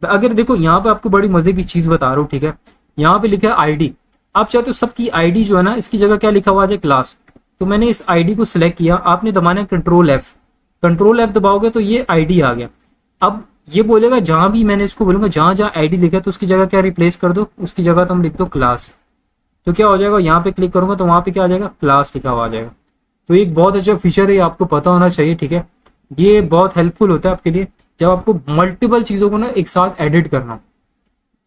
अगर देखो यहाँ पे आपको बड़ी मजे की चीज बता रहा हूँ, ठीक है। यहाँ पे लिखा है आईडी, आप चाहते हो सबकी आईडी जो है ना, इसकी जगह क्या लिखा हुआ है क्लास। तो मैंने इस आईडी को सिलेक्ट किया, आपने दबाना है कंट्रोल एफ। कंट्रोल एफ दबाओगे तो ये आईडी आ गया। अब ये बोलेगा जहां भी, मैंने इसको बोलूंगा जहां जहां आईडी लिखा है तो उसकी जगह क्या रिप्लेस कर दो, उसकी जगह तो हम लिख दो क्लास। तो क्या हो जाएगा, यहाँ पे क्लिक करूंगा तो वहां पे क्या आ जाएगा, क्लास लिखा हुआ आ जाएगा। तो एक बहुत अच्छा फीचर है, आपको पता होना चाहिए, ठीक है। ये बहुत हेल्पफुल होता है आपके लिए जब आपको मल्टीपल चीजों को ना एक साथ एडिट करना हो।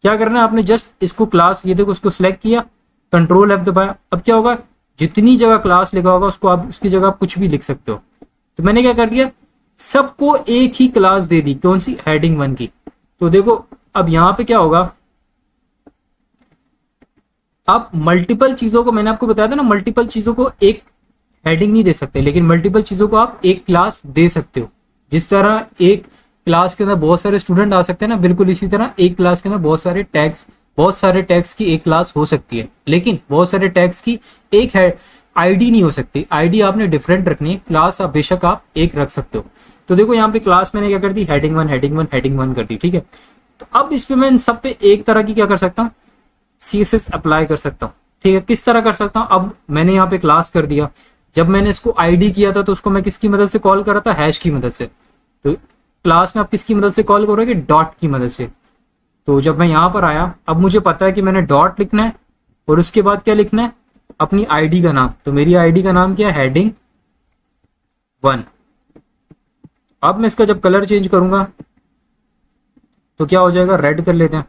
क्या करना है आपने, जस्ट इसको क्लास, ये देखो उसको सिलेक्ट किया, कंट्रोल एफ दबाया। अब क्या होगा, जितनी जगह क्लास लिखा होगा उसको आप उसकी जगह आप कुछ भी लिख सकते हो। तो मैंने क्या कर दिया, सबको एक ही क्लास दे दी, कौन सी, हेडिंग 1 की। तो देखो अब यहाँ पे क्या होगा, आप मल्टीपल चीजों को, मैंने आपको बताया था ना, मल्टीपल चीजों को एक हेडिंग नहीं दे सकते, लेकिन मल्टीपल चीजों को आप एक क्लास दे सकते हो। जिस तरह एक क्लास के अंदर बहुत सारे स्टूडेंट आ सकते हैं ना, बिल्कुल इसी तरह एक क्लास के अंदर बहुत सारे टैग्स की एक क्लास हो सकती है, लेकिन बहुत सारे टैग्स की एक है आईडी नहीं हो सकती। आईडी आपने डिफरेंट रखनी है, क्लास आप बेशक आप एक रख सकते हो। तो देखो यहाँ पे क्लास मैंने क्या कर दी, हेडिंग 1 हेडिंग 1 हेडिंग 1 कर दी, ठीक है। तो अब इस पे मैं इन सब पे एक तरह की क्या कर सकता हूँ, CSS अप्लाई कर सकता हूँ, ठीक है। किस तरह कर सकता हूँ, अब मैंने यहाँ पे क्लास कर दिया, जब मैंने इसको आईडी किया था तो उसको मैं किसकी मदद से कॉल कर रहा था, हैश की मदद से। तो क्लास में आप किसकी मदद से कॉल करोगे, डॉट की मदद से। तो जब मैं यहाँ पर आया, अब मुझे पता है कि मैंने डॉट लिखना है और उसके बाद क्या लिखना है, अपनी आईडी का नाम। तो मेरी आईडी का नाम क्या है, हेडिंग 1। अब मैं इसका जब कलर चेंज करूंगा तो क्या हो जाएगा, रेड कर लेते हैं।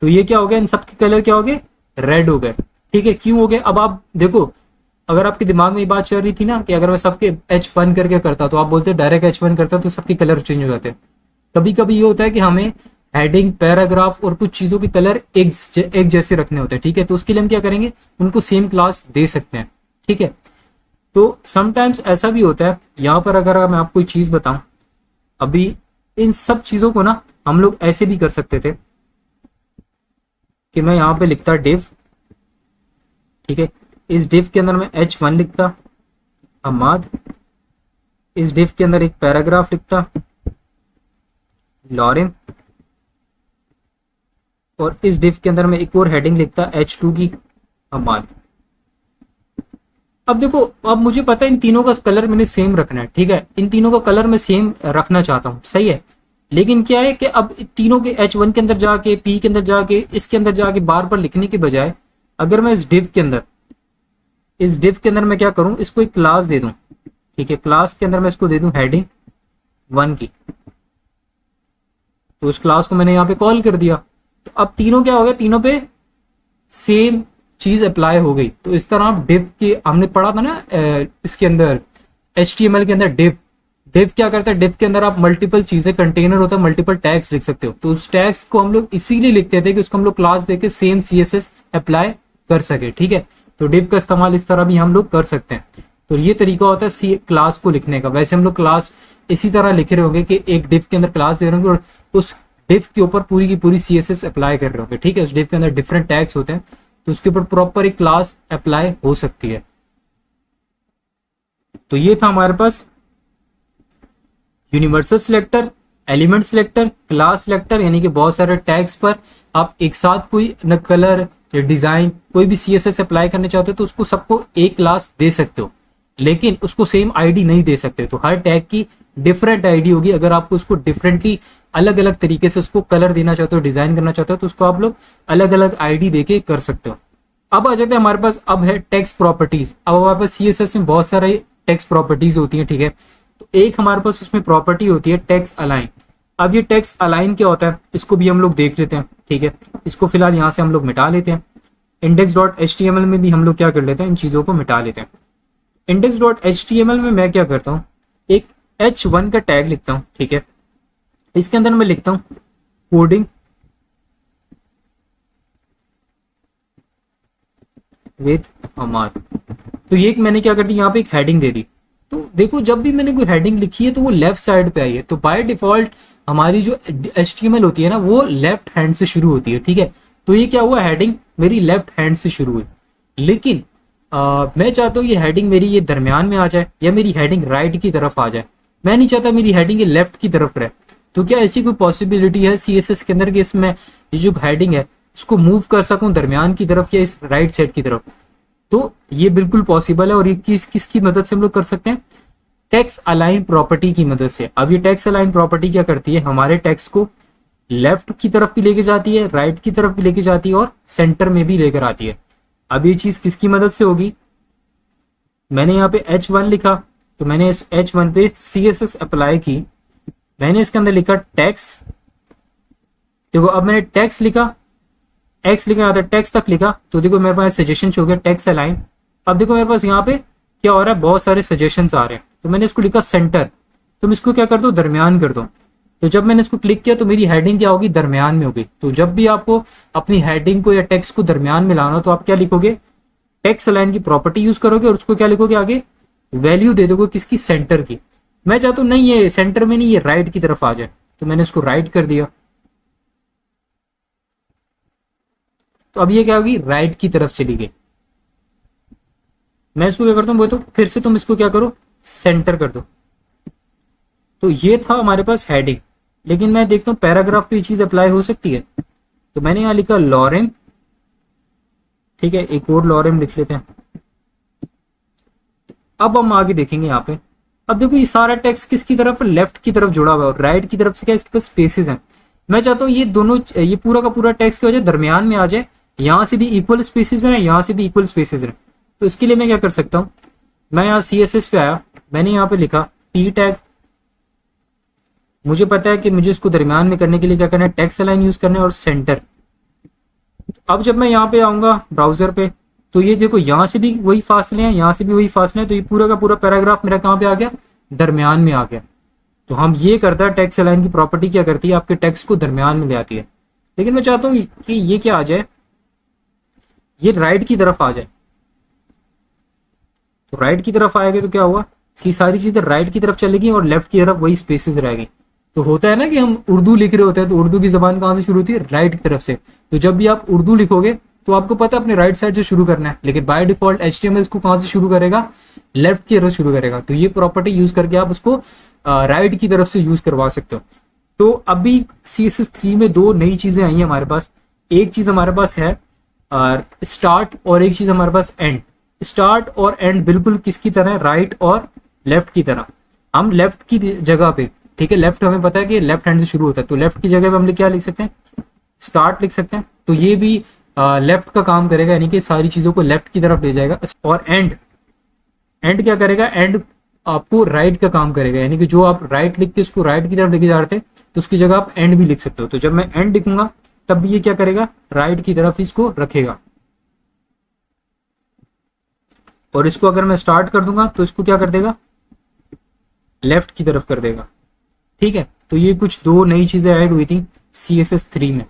तो ये क्या हो गया, इन सब के कलर क्या हो गए, रेड हो गए, ठीक है। क्यों हो गए, अब आप देखो, अगर आपके दिमाग में ये बात चल रही थी ना कि अगर मैं सबके H1 करके करता तो आप बोलते डायरेक्ट H1 करता तो सबके कलर चेंज हो जाते। कभी कभी ये होता है कि हमें हेडिंग, पैराग्राफ और कुछ चीजों के कलर एक जैसे रखने होते हैं, ठीक है। तो उसके लिए हम क्या करेंगे, उनको सेम क्लास दे सकते हैं, ठीक है। तो समटाइम्स ऐसा भी होता है, यहाँ पर अगर मैं आपको एक चीज बताऊं, अभी इन सब चीजों को ना हम लोग ऐसे भी कर सकते थे कि मैं यहाँ पे लिखता डिव, ठीक है। इस डिव के अंदर मैं H1 लिखता अहमद, इस डिव के अंदर एक पैराग्राफ लिखता लॉरेन, और इस डिव के अंदर मैं एक और हेडिंग लिखता H2 की अहमद। अब देखो, अब मुझे पता है इन तीनों का कलर मैंने सेम रखना है, ठीक है। इन तीनों का कलर मैं सेम रखना चाहता हूं, सही है। लेकिन क्या है कि अब तीनों के H1 के अंदर जाके, P के अंदर जाके, इसके अंदर जाके बार बार लिखने के बजाय अगर मैं इस डिव के अंदर मैं क्या करूं, इसको एक क्लास दे दूं, ठीक है। क्लास के अंदर मैं इसको दे दूं हेडिंग 1 की। तो उस क्लास को मैंने यहाँ पे कॉल कर दिया, तो अब तीनों क्या हो गया, तीनों पे सेम चीज अप्लाई हो गई। तो इस तरह आप डिव के, हमने पढ़ा था ना इसके अंदर HTML के अंदर डिव क्या करता है, डिव के अंदर आप मल्टीपल चीजें, कंटेनर होता है, मल्टीपल टैग्स लिख सकते हो। तो उस टैग्स को हम लोग इसीलिए लिखते थे कि उसको हम लोग क्लास देके सेम CSS अप्लाई कर सके, ठीक है। तो डिव का इस्तेमाल इस तरह भी हम लोग कर सकते हैं। तो ये तरीका होता है क्लास को लिखने का। वैसे हम लोग क्लास इसी तरह लिख रहे होंगे कि एक डिव के अंदर क्लास दे रहे होंगे और उस डिव के ऊपर पूरी की पूरी CSS अप्लाई कर रहे होंगे, ठीक है। उस डिव के अंदर डिफरेंट टैग्स होते हैं तो उसके ऊपर प्रॉपर एक क्लास अप्लाई हो सकती है। तो ये था हमारे पास universal selector, element selector, class selector, यानी कि बहुत सारे टैग्स पर आप एक साथ कोई न कलर या डिजाइन कोई भी CSS अप्लाई करना चाहते हो तो उसको सबको एक क्लास दे सकते हो, लेकिन उसको सेम आईडी नहीं दे सकते। तो हर टैग की डिफरेंट आईडी होगी। अगर आपको उसको डिफरेंटली अलग अलग तरीके से उसको कलर देना चाहते हो, डिजाइन करना चाहते हो, तो उसको आप लोग अलग अलग आईडी देके कर सकते हो। अब आ जाते हैं हमारे पास, अब है टेक्स्ट प्रॉपर्टीज। अब हमारे पास CSS में बहुत सारे टेक्स्ट प्रॉपर्टीज होती है, ठीक है। तो एक हमारे पास उसमें प्रॉपर्टी होती है टेक्स्ट अलाइन। अब ये टेक्स्ट अलाइन क्या होता है इसको भी हम लोग देख लेते हैं, ठीक है। इसको फिलहाल यहाँ से हम लोग मिटा लेते हैं। index.html में भी हम लोग क्या कर लेते हैं, इन चीजों को मिटा लेते हैं। index.html में मैं क्या करता हूँ, एक h1 का टैग लिखता हूँ, ठीक है। इसके अंदर मैं लिखता हूँ कोडिंग विद अमर। तो ये मैंने क्या कर दी, यहाँ पे एक हेडिंग दे दी। तो देखो जब भी मैंने कोई हेडिंग लिखी है तो वो लेफ्ट साइड पे आई है। तो बाय डिफॉल्ट हमारी जो HTML होती है ना वो लेफ्ट हैंड से शुरू होती है, ठीक है। तो ये क्या हुआ, हेडिंग मेरी लेफ्ट हैंड से शुरू हुई। लेकिन मैं चाहता हूँ ये हेडिंग मेरी ये दरमियान में आ जाए या मेरी हेडिंग राइट की तरफ आ जाए। मैं नहीं चाहता मेरी हेडिंग ये लेफ्ट की तरफ रहे। तो क्या ऐसी कोई पॉसिबिलिटी है CSS के अंदर कि इसमें ये जो हेडिंग है उसको मूव कर सकूं दरमियान की तरफ या इस राइट साइड की तरफ? तो ये बिल्कुल पॉसिबल है। और ये किसकी मदद से हम लोग कर सकते हैं, टेक्स्ट अलाइन प्रॉपर्टी की मदद से। अब ये टेक्स्ट अलाइन प्रॉपर्टी क्या करती है, हमारे टेक्स्ट को लेफ्ट की तरफ भी लेके जाती है, राइट की तरफ भी लेके जाती है और सेंटर में भी लेकर आती है। अब ये चीज किसकी मदद से होगी, मैंने यहाँ पे H1 लिखा तो मैंने इस H1 पे CSS अप्लाई की। मैंने इसके अंदर लिखा टेक्स्ट, देखो अब मैंने टेक्स्ट लिखा, एक्स लिखा था, टेक्स्ट तक लिखा, तो देखो मेरे पास सजेशन हो गया टेक्स्ट अलाइन। अब देखो मेरे पास यहाँ पे क्या हो रहा है, बहुत सारे सजेशंस आ रहे हैं। तो मैंने इसको लिखा सेंटर, तुम इसको क्या कर दो, दरमियान कर दो। तो जब मैंने इसको क्लिक किया तो मेरी हेडिंग क्या होगी, दरमियान में होगी। तो जब भी आपको अपनी हेडिंग को या टेक्स्ट को दरमियान में लाना तो आप क्या लिखोगे, टेक्स्ट अलाइन की प्रॉपर्टी यूज करोगे और उसको क्या लिखोगे, आगे वैल्यू दे दोगे किसकी, सेंटर की। मैं चाहता हूं नहीं ये सेंटर में नहीं, ये राइट की तरफ आ जाए, तो मैंने इसको राइट कर दिया। तो अब ये क्या होगी, राइट की तरफ चली गई। मैं इसको क्या करता हूं, वो तो फिर से तुम इसको क्या करो, सेंटर कर दो। तो ये था हमारे पास हेडिंग। लेकिन मैं देखता हूं पैराग्राफ पे ये चीज अप्लाई हो सकती है। तो मैंने यहां लिखा लॉरेम, ठीक है, एक और लॉरेम लिख लेते हैं। अब हम आगे देखेंगे यहाँ पे। अब देखो ये सारा टेक्स्ट किसकी तरफ, लेफ्ट की तरफ जुड़ा हुआ है और राइट की तरफ से क्या इसके पास स्पेसेस हैं। मैं चाहता हूँ ये दोनों, ये पूरा का पूरा टेक्स्ट क्या हो जाए, दरमियान में आ जाए। यहाँ से भी इक्वल स्पेसेस हैं, यहाँ से भी इक्वल स्पेसेस हैं। तो इसके लिए मैं क्या कर सकता हूँ, मैं यहाँ CSS पे आया, मैंने यहाँ पे लिखा p टैग। मुझे पता है कि मुझे इसको दरमियान में करने के लिए क्या करना है, टेक्स्ट अलाइन यूज करना है और सेंटर। अब जब मैं यहाँ पे आऊंगा ब्राउजर पे तो ये देखो यहाँ से भी वही फासले हैं, यहाँ से भी वही फासले हैं। तो ये पूरा का पूरा पैराग्राफ मेरा कहाँ पे आ गया, दरमियान में आ गया। तो हम ये करता है, टेक्स्ट अलाइन की प्रॉपर्टी क्या करती है, आपके टेक्स्ट को दरमियान में ले आती है। लेकिन मैं चाहता हूँ कि ये क्या आ जाए, ये राइट की तरफ आ जाए। तो राइट की तरफ आएगा तो क्या हुआ, सी सारी चीजें राइट की तरफ चलेगी और लेफ्ट की तरफ वही स्पेसेस रहेगी। तो होता है ना कि हम उर्दू लिख रहे होते हैं तो उर्दू की जबान कहाँ से शुरू होती है, राइट की तरफ से। तो जब भी आप उर्दू लिखोगे तो आपको पता है अपने राइट साइड से शुरू करना है। लेकिन बाय डिफॉल्ट HTML इसको कहाँ से शुरू करेगा, लेफ्ट की तरफ शुरू करेगा। तो ये प्रॉपर्टी यूज करके आप उसको राइट की तरफ से यूज करवा सकते हो। तो अभी CSS 3 में दो नई चीजें आई हैं हमारे पास। एक चीज हमारे पास है स्टार्ट और एक चीज हमारे पास एंड। स्टार्ट और एंड बिल्कुल किसकी तरह, राइट और लेफ्ट की तरह। हम लेफ्ट की जगह पे, ठीक है, लेफ्ट हमें पता है कि लेफ्ट हैंड से शुरू होता है, तो लेफ्ट की जगह पे हम क्या लिख सकते हैं, स्टार्ट लिख सकते हैं। तो ये भी लेफ्ट का काम करेगा, यानी कि सारी चीजों को लेफ्ट की तरफ ले जाएगा। और एंड क्या करेगा, एंड आपको राइट का काम करेगा, यानी कि जो आप राइट लिख के उसको राइट की तरफ लेके जा रहे थे तो उसकी जगह आप एंड भी लिख सकते हो। तो जब मैं एंड लिखूंगा तब भी ये क्या करेगा, राइट की तरफ इसको रखेगा। और इसको अगर मैं स्टार्ट कर दूंगा तो इसको क्या कर देगा, लेफ्ट की तरफ कर देगा। ठीक है, तो ये कुछ दो नई चीजें ऐड हुई थी CSS 3 में।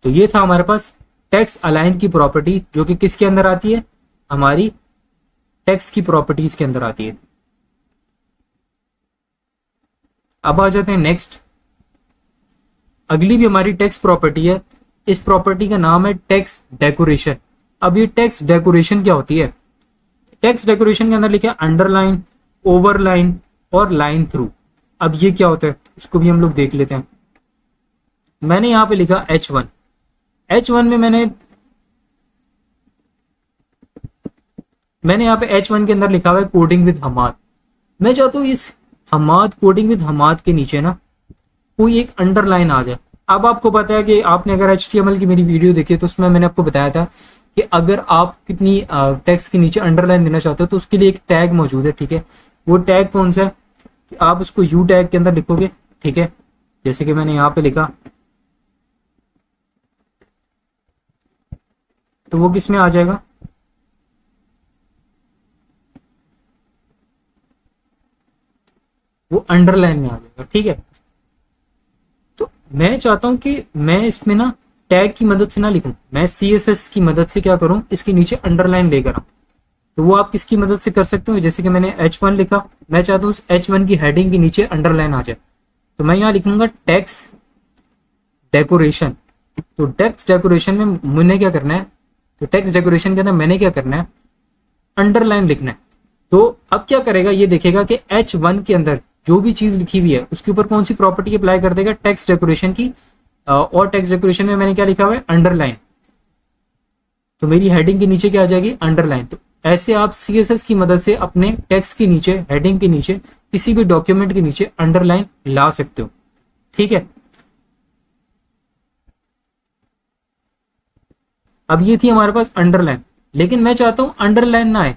तो ये था हमारे पास टेक्स्ट अलाइन की प्रॉपर्टी, जो कि किसके अंदर आती है, हमारी टेक्स्ट की प्रॉपर्टीज के अंदर आती है। अब आ जाते हैं नेक्स्ट, अगली भी हमारी टेक्स्ट प्रॉपर्टी है। इस प्रॉपर्टी का नाम है टेक्स्ट डेकोरेशन। अब ये टेक्स्ट डेकोरेशन क्या होती है? टेक्स्ट डेकोरेशन के अंदर लिखा है अंडरलाइन, ओवरलाइन और लाइन थ्रू। अब ये क्या होता है उसको भी हम लोग देख लेते हैं। मैंने यहां पे लिखा H1। H1 में मैंने यहाँ पे H1 के अंदर लिखा हुआ है कोडिंग विद हमाद। मैं चाहता हूँ इस हमाद, कोडिंग विद हमाद के नीचे ना कोई एक अंडरलाइन आ जाए। अब आपको पता है कि आपने अगर HTML की मेरी वीडियो देखी है तो उसमें मैंने आपको बताया था कि अगर आप कितनी टेक्स्ट के नीचे अंडरलाइन देना चाहते हो तो उसके लिए एक टैग मौजूद है, ठीक है। वो टैग कौन सा है कि आप उसको यू टैग के अंदर लिखोगे, ठीक है। जैसे कि मैंने यहाँ पे लिखा तो वो किस में आ जाएगा? वो अंडरलाइन में आ जाएगा, ठीक है। तो मैं चाहता हूं कि मैं इसमें ना टैग की मदद से ना लिखूं, मैं CSS की मदद से क्या करूं, इसके नीचे अंडरलाइन लेकर आऊं। तो वो आप किसकी मदद से कर सकते हो? जैसे कि मैंने H1 लिखा, मैं चाहता हूं उस H1 की हेडिंग के नीचे अंडरलाइन आ जाए, तो मैं यहाँ लिखूंगा टेक्स्ट डेकोरेशन। तो टेक्स्ट डेकोरेशन में मैंने क्या करना है, तो टेक्स्ट डेकोरेशन के अंदर मैंने क्या करना है, अंडरलाइन लिखना है। तो अब क्या करेगा, ये देखेगा कि H1 के अंदर जो भी चीज लिखी हुई है उसके ऊपर कौन सी प्रॉपर्टी अप्लाई कर देगा, टेक्स्ट डेकोरेशन की। और टेक्स्ट डेकोरेशन में मैंने क्या लिखा हुआ है, अंडरलाइन। तो मेरी हेडिंग के नीचे क्या आ जाएगी, अंडरलाइन। तो ऐसे आप CSS की मदद से अपने टेक्स्ट के नीचे, हेडिंग के नीचे, किसी भी डॉक्यूमेंट के नीचे अंडरलाइन ला सकते हो, ठीक है। अब ये थी हमारे पास अंडरलाइन, लेकिन मैं चाहता हूं अंडरलाइन ना आए।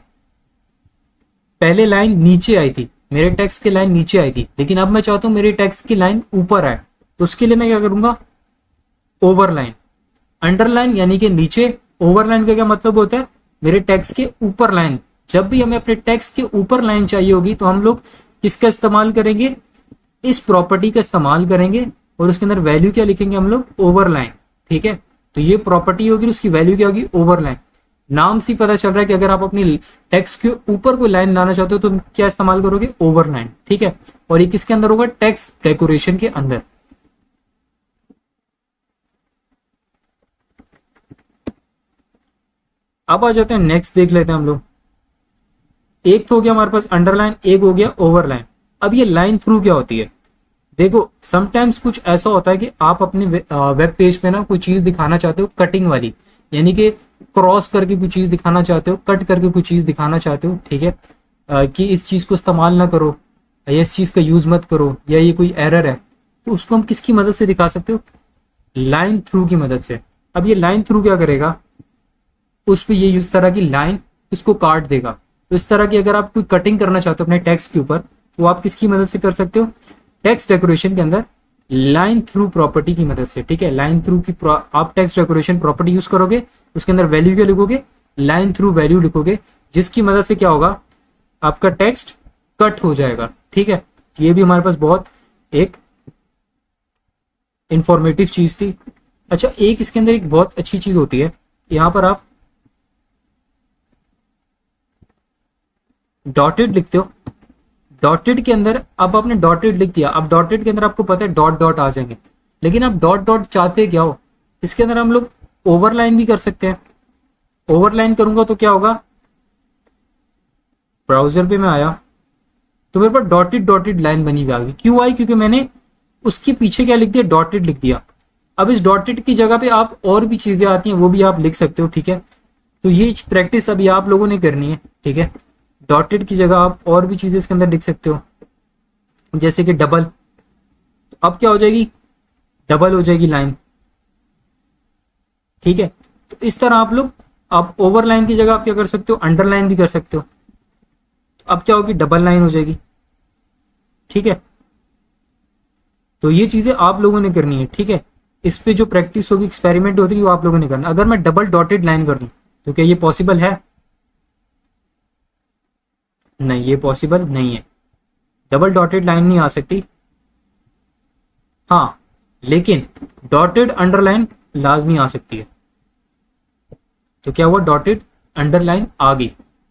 पहले लाइन नीचे आई थी, मेरे टेक्स्ट की लाइन नीचे आई थी, लेकिन अब मैं चाहता हूं मेरे टेक्स्ट की लाइन ऊपर आए। तो उसके लिए मैं क्या करूंगा, ओवरलाइन। अंडरलाइन यानी कि नीचे, ओवरलाइन का क्या मतलब होता है, मेरे टेक्स्ट के ऊपर लाइन। जब भी हमें अपने टेक्स्ट के ऊपर लाइन चाहिए होगी तो हम लोग किसका इस्तेमाल करेंगे, इस प्रॉपर्टी का इस्तेमाल करेंगे, और उसके अंदर वैल्यू क्या लिखेंगे हम लोग, ओवरलाइन, ठीक है। तो ये प्रॉपर्टी होगी, उसकी वैल्यू क्या होगी, ओवरलाइन। नाम से पता चल रहा है कि अगर आप अपनी टेक्स्ट के ऊपर कोई लाइन लाना चाहते हो तो क्या इस्तेमाल करोगे, ओवरलाइन, ठीक है। और ये किसके अंदर होगा, टेक्स्ट डेकोरेशन के अंदर। अब आ जाते हैं नेक्स्ट, देख लेते हैं हम लोग। एक तो हो गया हमारे पास अंडरलाइन, एक हो गया ओवरलाइन। अब ये लाइन थ्रू क्या होती है, देखो समटाइम्स कुछ ऐसा होता है कि आप अपने वेब पेज पे ना कोई चीज दिखाना चाहते हो कटिंग वाली, यानी कि क्रॉस करके कोई चीज दिखाना चाहते हो, कट करके कोई चीज दिखाना चाहते हो, ठीक है। कि इस चीज को इस्तेमाल ना करो या इस चीज का यूज मत करो या ये कोई एरर है, तो उसको हम किसकी मदद से दिखा सकते हो, लाइन थ्रू की मदद से। अब ये लाइन थ्रू क्या करेगा, उस पर ये इस तरह की लाइन इसको काट देगा। तो इस तरह की अगर आप कोई कटिंग करना चाहते हो अपने टेक्स्ट के ऊपर, तो आप किसकी मदद से कर सकते हो, टेक्स्ट डेकोरेशन के अंदर लाइन थ्रू प्रॉपर्टी की मदद से, ठीक है। लाइन थ्रू की आप टेक्स्ट डेकोरेशन प्रॉपर्टी यूज करोगे, उसके अंदर वैल्यू क्या लिखोगे, लाइन थ्रू वैल्यू लिखोगे, जिसकी मदद से क्या होगा, आपका टेक्स्ट कट हो जाएगा, ठीक है। ये भी हमारे पास बहुत एक इंफॉर्मेटिव चीज थी। अच्छा, एक इसके अंदर एक बहुत अच्छी चीज होती है, यहां पर आप डॉटेड लिखते हो, डॉटेड के अंदर अब आपने डॉटेड लिख दिया, अब डॉटेड के अंदर आपको पता है डॉट डॉट आ जाएंगे, लेकिन आप डॉट डॉट चाहते क्या हो, इसके अंदर हम लोग ओवरलाइन भी कर सकते हैं। ओवरलाइन करूंगा तो क्या होगा, ब्राउजर पे मैं आया तो मेरे पास डॉटेड डॉटेड लाइन बनी हुई आ गई। क्यों आई, क्योंकि मैंने उसके पीछे क्या लिख दिया, डॉटेड लिख दिया। अब इस डॉटेड की जगह पे आप और भी चीजें आती हैं, वो भी आप लिख सकते हो, ठीक है। तो ये प्रैक्टिस अभी आप लोगों ने करनी है, ठीक है। डॉटेड की जगह आप और भी चीजें इसके अंदर लिख सकते हो, जैसे कि डबल। तो अब क्या हो जाएगी, डबल हो जाएगी लाइन, ठीक है। तो इस तरह आप लोग, आप ओवरलाइन की जगह आप क्या कर सकते हो, अंडरलाइन भी कर सकते हो। तो अब क्या होगी, डबल लाइन हो जाएगी, ठीक है। तो ये चीजें आप लोगों ने करनी है, ठीक है। इस पे जो प्रैक्टिस होगी, एक्सपेरिमेंट होगी, वो आप लोगों ने करना। अगर मैं डबल डॉटेड लाइन कर दूं तो क्या ये पॉसिबल है, नहीं, ये पॉसिबल नहीं है, डबल डॉटेड लाइन नहीं आ सकती। हाँ, लेकिन डॉटेड अंडरलाइन लाजमी आ सकती है। तो क्या हुआ, डॉटेड अंडरलाइन आ गई।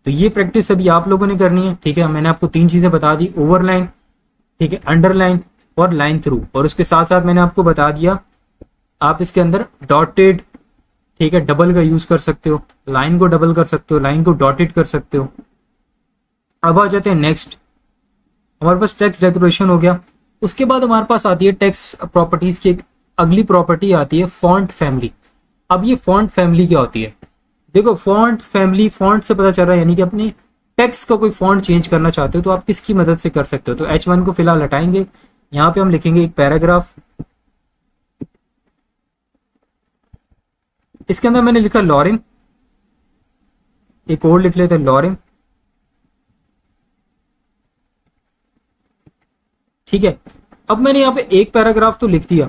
तो ये प्रैक्टिस अभी आप लोगों ने करनी है, ठीक है। मैंने आपको 3 चीजें बता दी, ओवरलाइन, ठीक है, अंडरलाइन और लाइन थ्रू, और उसके साथ साथ मैंने आपको बता दिया आप इसके अंदर डॉटेड, ठीक है, डबल का यूज कर सकते हो, लाइन को डबल कर सकते हो, लाइन को डॉटेड कर सकते हो। अब आ जाते हैं नेक्स्ट, हमारे पास टेक्स्ट डेकोरेशन हो गया। उसके बाद हमारे पास आती है टेक्स्ट प्रॉपर्टीज की एक अगली प्रॉपर्टी आती है फॉन्ट फैमिली। अब ये फॉन्ट फैमिली क्या होती है? देखो फॉन्ट फैमिली, फॉन्ट से पता चल रहा है यानी कि अपने टेक्स्ट का कोई फॉन्ट चेंज करना चाहते हो तो आप किसकी मदद से कर सकते हो। तो H1 को फिलहाल हटाएंगे, यहाँ पे हम लिखेंगे एक पैराग्राफ, इसके अंदर मैंने लिखा लॉरिम, एक और लिख लेते हैं लॉरिम, ठीक है। अब मैंने यहाँ पे एक पैराग्राफ तो लिख दिया,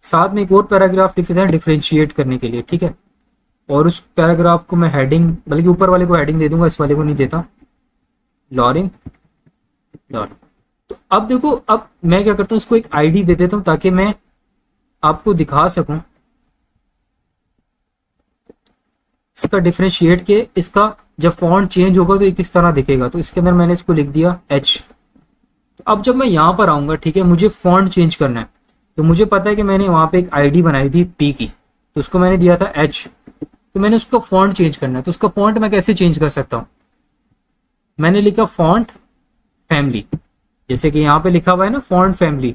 साथ में एक और पैराग्राफ लिख देते हैं डिफरेंशिएट करने के लिए, ठीक है। और उस पैराग्राफ को मैं हेडिंग, बल्कि ऊपर वाले को हेडिंग दे दूंगा, इस वाले को नहीं देता, लॉरिम डॉट। तो अब देखो, अब मैं क्या करता हूँ, इसको एक आईडी दे देता हूँ ताकि मैं आपको दिखा सकूं इसका डिफरेंशिएट के, इसका जब फॉन्ट चेंज होगा तो ये किस तरह दिखेगा। तो इसके अंदर मैंने इसको लिख दिया H। तो अब जब मैं यहाँ पर आऊंगा, ठीक है, मुझे फॉन्ट चेंज करना है, तो मुझे पता है कि मैंने वहां पे एक आईडी बनाई थी P की, तो उसको मैंने दिया था H। तो मैंने उसका फॉन्ट चेंज करना है, तो उसका फॉन्ट मैं कैसे चेंज कर सकता हूँ? मैंने लिखा फॉन्ट फैमिली, जैसे कि यहाँ पे लिखा हुआ है ना फॉन्ट फैमिली,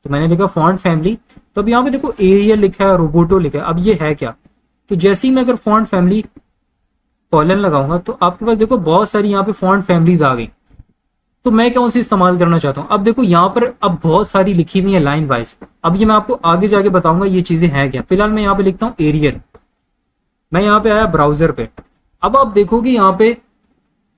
तो मैंने लिखा फॉन्ट फैमिली। तो अब यहाँ पे देखो एरियल लिखा है, रोबोटो लिखा है, अब ये है क्या? तो जैसे ही मैं अगर फॉन्ट फैमिली कॉलन लगाऊंगा तो आपके पास देखो बहुत सारी यहाँ पे फॉन्ट फैमिलीज आ गई। तो मैं कौन सी इस्तेमाल करना चाहता हूँ? अब देखो यहाँ पर अब बहुत सारी लिखी हुई है लाइन वाइज, अब ये मैं आपको आगे जाके बताऊंगा ये चीजें हैं क्या। फिलहाल मैं यहाँ पे लिखता हूँ एरियल, मैं यहाँ पे आया ब्राउजर पे। अब आप देखोगे यहाँ पे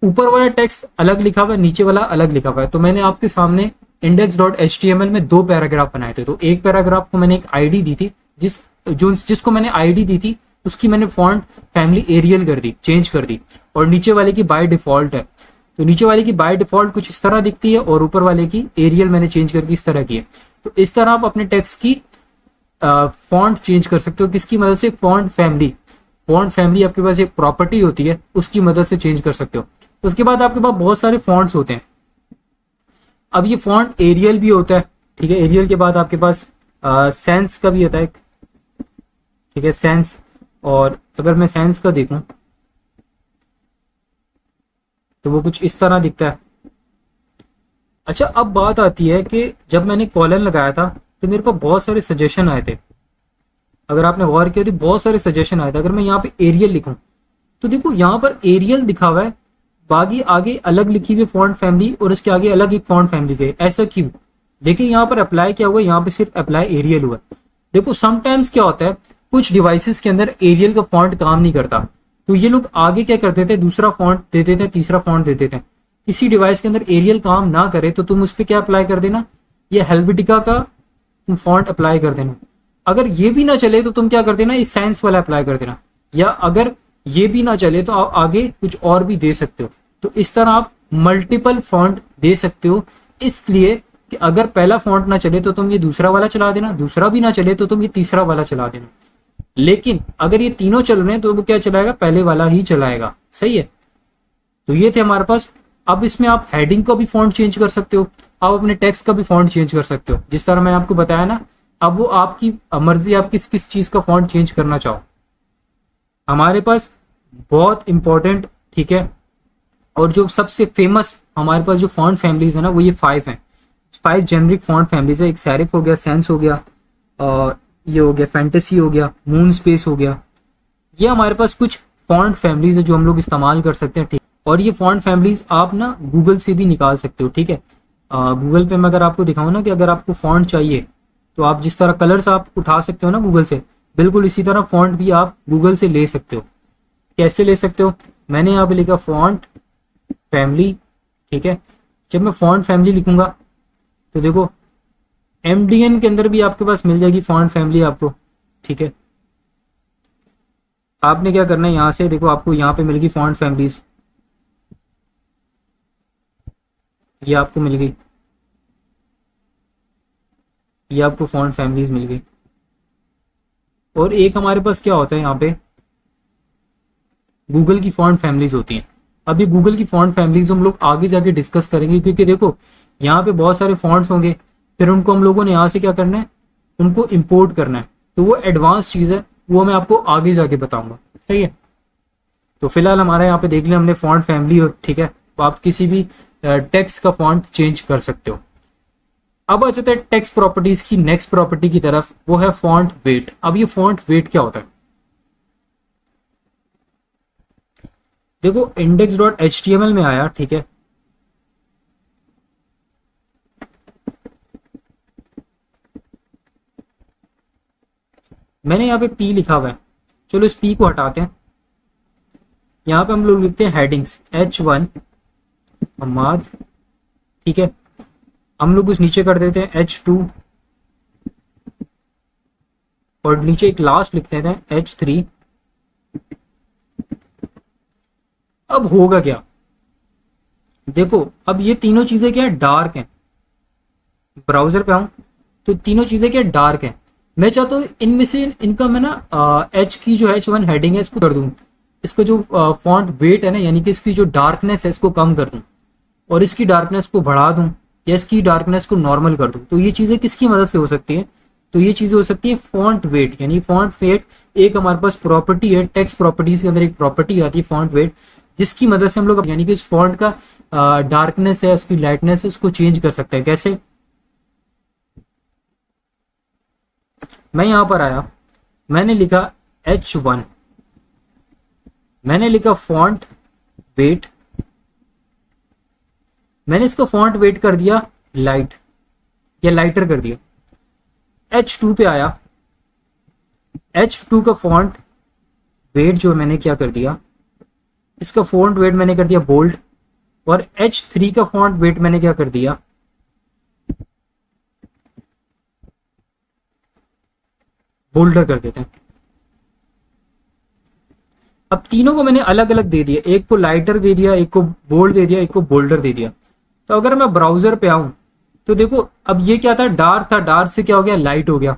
ऊपर वाला टेक्स्ट अलग लिखा हुआ है, नीचे वाला अलग लिखा हुआ है। तो मैंने आपके सामने index.html में 2 पैराग्राफ बनाए थे। तो एक पैराग्राफ को मैंने एक आईडी दी थी, जिसको मैंने आईडी दी थी उसकी मैंने फॉन्ट फैमिली एरियल कर दी, चेंज कर दी, और नीचे वाले की बाय डिफॉल्ट है। तो नीचे वाले की बाय डिफॉल्ट कुछ इस तरह दिखती है और ऊपर वाले की एरियल मैंने चेंज करके इस तरह की है। तो इस तरह आप अपने टेक्स्ट की फॉन्ट चेंज कर सकते हो, किसकी मदद से? Font family. फॉन्ट फैमिली आपके पास एक प्रॉपर्टी होती है, उसकी मदद से चेंज कर सकते हो। उसके बाद आपके पास बहुत सारे फॉन्ट्स होते हैं। अब ये फॉन्ट एरियल भी होता है, ठीक है। एरियल के बाद आपके पास सेंस का भी होता है, ठीक है, सेंस। और अगर मैं सेंस का देखूं तो वो कुछ इस तरह दिखता है। अच्छा, अब बात आती है कि जब मैंने कॉलन लगाया था तो मेरे पास बहुत सारे सजेशन आए थे, अगर आपने गौर किया तो बहुत सारे सजेशन आए थे। अगर मैं यहाँ पे एरियल लिखूं तो देखो यहाँ पर एरियल दिखा हुआ है, बाकी आगे अलग लिखी हुई फॉन्ट फैमिली और इसके आगे अलग एक फॉन्ट फैमिली के, ऐसा क्यों? देखिए यहाँ पर अप्लाई क्या हुआ, यहाँ पे सिर्फ अप्लाई एरियल हुआ। देखो समटाइम्स क्या होता है, कुछ डिवाइसेस के अंदर एरियल का फॉन्ट काम नहीं करता, तो ये लोग आगे क्या करते थे, दूसरा फॉन्ट दे देते, तीसरा फॉन्ट दे देते हैं। किसी डिवाइस के अंदर एरियल काम ना करे तो तुम उस पर क्या अप्लाई कर देना, ये हेल्वेटिका का तुम फॉन्ट अप्लाई कर देना। अगर ये भी ना चले तो तुम क्या कर देना, इस साइंस वाला अप्लाई कर देना। या अगर ये भी ना चले तो आप आगे कुछ और भी दे सकते हो। तो इस तरह आप मल्टीपल फॉन्ट दे सकते हो, इसलिए कि अगर पहला फॉन्ट ना चले तो तुम ये दूसरा वाला चला देना, दूसरा भी ना चले तो तुम ये तीसरा वाला चला देना। लेकिन अगर ये तीनों चल रहे हैं तो वो क्या चलाएगा, पहले वाला ही चलाएगा, सही है। तो ये थे हमारे पास। अब इसमें आप हेडिंग का भी फॉन्ट चेंज कर सकते हो, आप अपने टेक्स्ट का भी फॉन्ट चेंज कर सकते हो, जिस तरह मैंने आपको बताया ना। अब वो आपकी मर्जी, आप किस किस चीज का फॉन्ट चेंज करना चाहो। हमारे पास बहुत इंपॉर्टेंट, ठीक है, और जो सबसे फेमस हमारे पास जो फॉन्ट फैमिलीज है ना, वो ये 5 हैं। 5 जेनरिक फॉन्ट फैमिलीज है। एक सेरिफ हो गया, सेंस हो गया, और ये हो गया फैंटेसी हो गया, मून स्पेस हो गया। ये हमारे पास कुछ फॉन्ट फैमिलीज है जो हम लोग इस्तेमाल कर सकते हैं, ठीक। और ये फॉन्ट फैमिलीज आप ना गूगल से भी निकाल सकते हो, ठीक है। गूगल पे मैं अगर आपको दिखाऊं ना कि अगर आपको फॉन्ट चाहिए तो आप जिस तरह कलर्स आप उठा सकते हो ना गूगल से, बिल्कुल इसी तरह फॉन्ट भी आप गूगल से ले सकते हो। कैसे ले सकते हो? मैंने यहाँ पे लिखा फॉन्ट फैमिली, ठीक है। जब मैं फॉन्ट फैमिली लिखूंगा तो देखो MDN के अंदर भी आपके पास मिल जाएगी फॉन्ट फैमिली आपको, ठीक है। आपने क्या करना है, यहां से देखो आपको यहाँ पे मिल गई फॉन्ट फैमिलीज, ये आपको मिल गई, ये आपको फॉन्ट फैमिलीज मिल गई। और एक हमारे पास क्या होता है, यहाँ पे गूगल की फॉन्ट फैमिलीज होती हैं। अभी गूगल की फॉन्ट फैमिलीज हम लोग आगे जाके डिस्कस करेंगे, क्योंकि देखो यहाँ पे बहुत सारे फॉन्ट्स होंगे, फिर उनको हम लोगों ने यहाँ से क्या करना है, उनको इंपोर्ट करना है। तो वो एडवांस चीज़ है, वो मैं आपको आगे जाके बताऊंगा। सही है। तो फिलहाल हमारे यहाँ पे देख लिया हमने फॉन्ट फैमिली, और ठीक है, तो आप किसी भी टेक्स्ट का फॉन्ट चेंज कर सकते हो। अब आ जाता है टेक्स्ट प्रॉपर्टीज की नेक्स्ट प्रॉपर्टी की तरफ, वो है फॉन्ट वेट। अब ये फॉन्ट वेट क्या होता है, देखो index.html में आया, ठीक है, मैंने यहाँ पे p लिखा हुआ है, चलो इस p को हटाते हैं। यहाँ पे हम लोग लिखते हैं हेडिंग्स h1 हमाद, ठीक है, हम लोग उस नीचे कर देते हैं h2 और नीचे एक लास्ट लिखते हैं h3। अब होगा क्या, देखो अब ये तीनों चीजें क्या है, डार्क हैं। ब्राउजर पे आऊं तो तीनों चीजें क्या डार्क हैं। मैं चाहता हूँ इनमें से इनका मैं ना h की जो h1 हेडिंग है इसको कर दूं, इसका जो फॉन्ट वेट है ना, यानी कि इसकी जो डार्कनेस है इसको कम कर दूं, और इसकी डार्कनेस को बढ़ा दूं, या इसकी डार्कनेस को नॉर्मल कर दूं। तो ये चीजें किसकी मदद से हो सकती हैं, तो ये चीजें हो सकती है फॉन्ट वेट। यानी फॉन्ट वेट एक हमारे पास प्रॉपर्टी है, टेक्स्ट प्रॉपर्टीज के अंदर एक प्रॉपर्टी आती है फॉन्ट वेट, जिसकी मदद से हम लोग यानी कि इस फॉन्ट का डार्कनेस है, उसकी लाइटनेस है, उसको चेंज कर सकते हैं। कैसे, मैं यहां पर आया, मैंने लिखा h1, मैंने लिखा फॉन्ट वेट, मैंने इसका फॉन्ट वेट कर दिया लाइट या लाइटर कर दिया। h2 पे आया, h2 का फॉन्ट वेट जो मैंने क्या कर दिया, इसका फॉन्ट वेट मैंने कर दिया बोल्ड, और h3 का फॉन्ट वेट मैंने क्या कर दिया, बोल्डर कर देते हैं। अब तीनों को मैंने अलग अलग दे दिया, एक को लाइटर दे दिया, एक को बोल्ड दे दिया, एक को बोल्डर दे दिया। तो अगर मैं ब्राउजर पे आऊं तो देखो अब ये क्या था, डार्क था, डार्क से क्या हो गया, लाइट हो गया।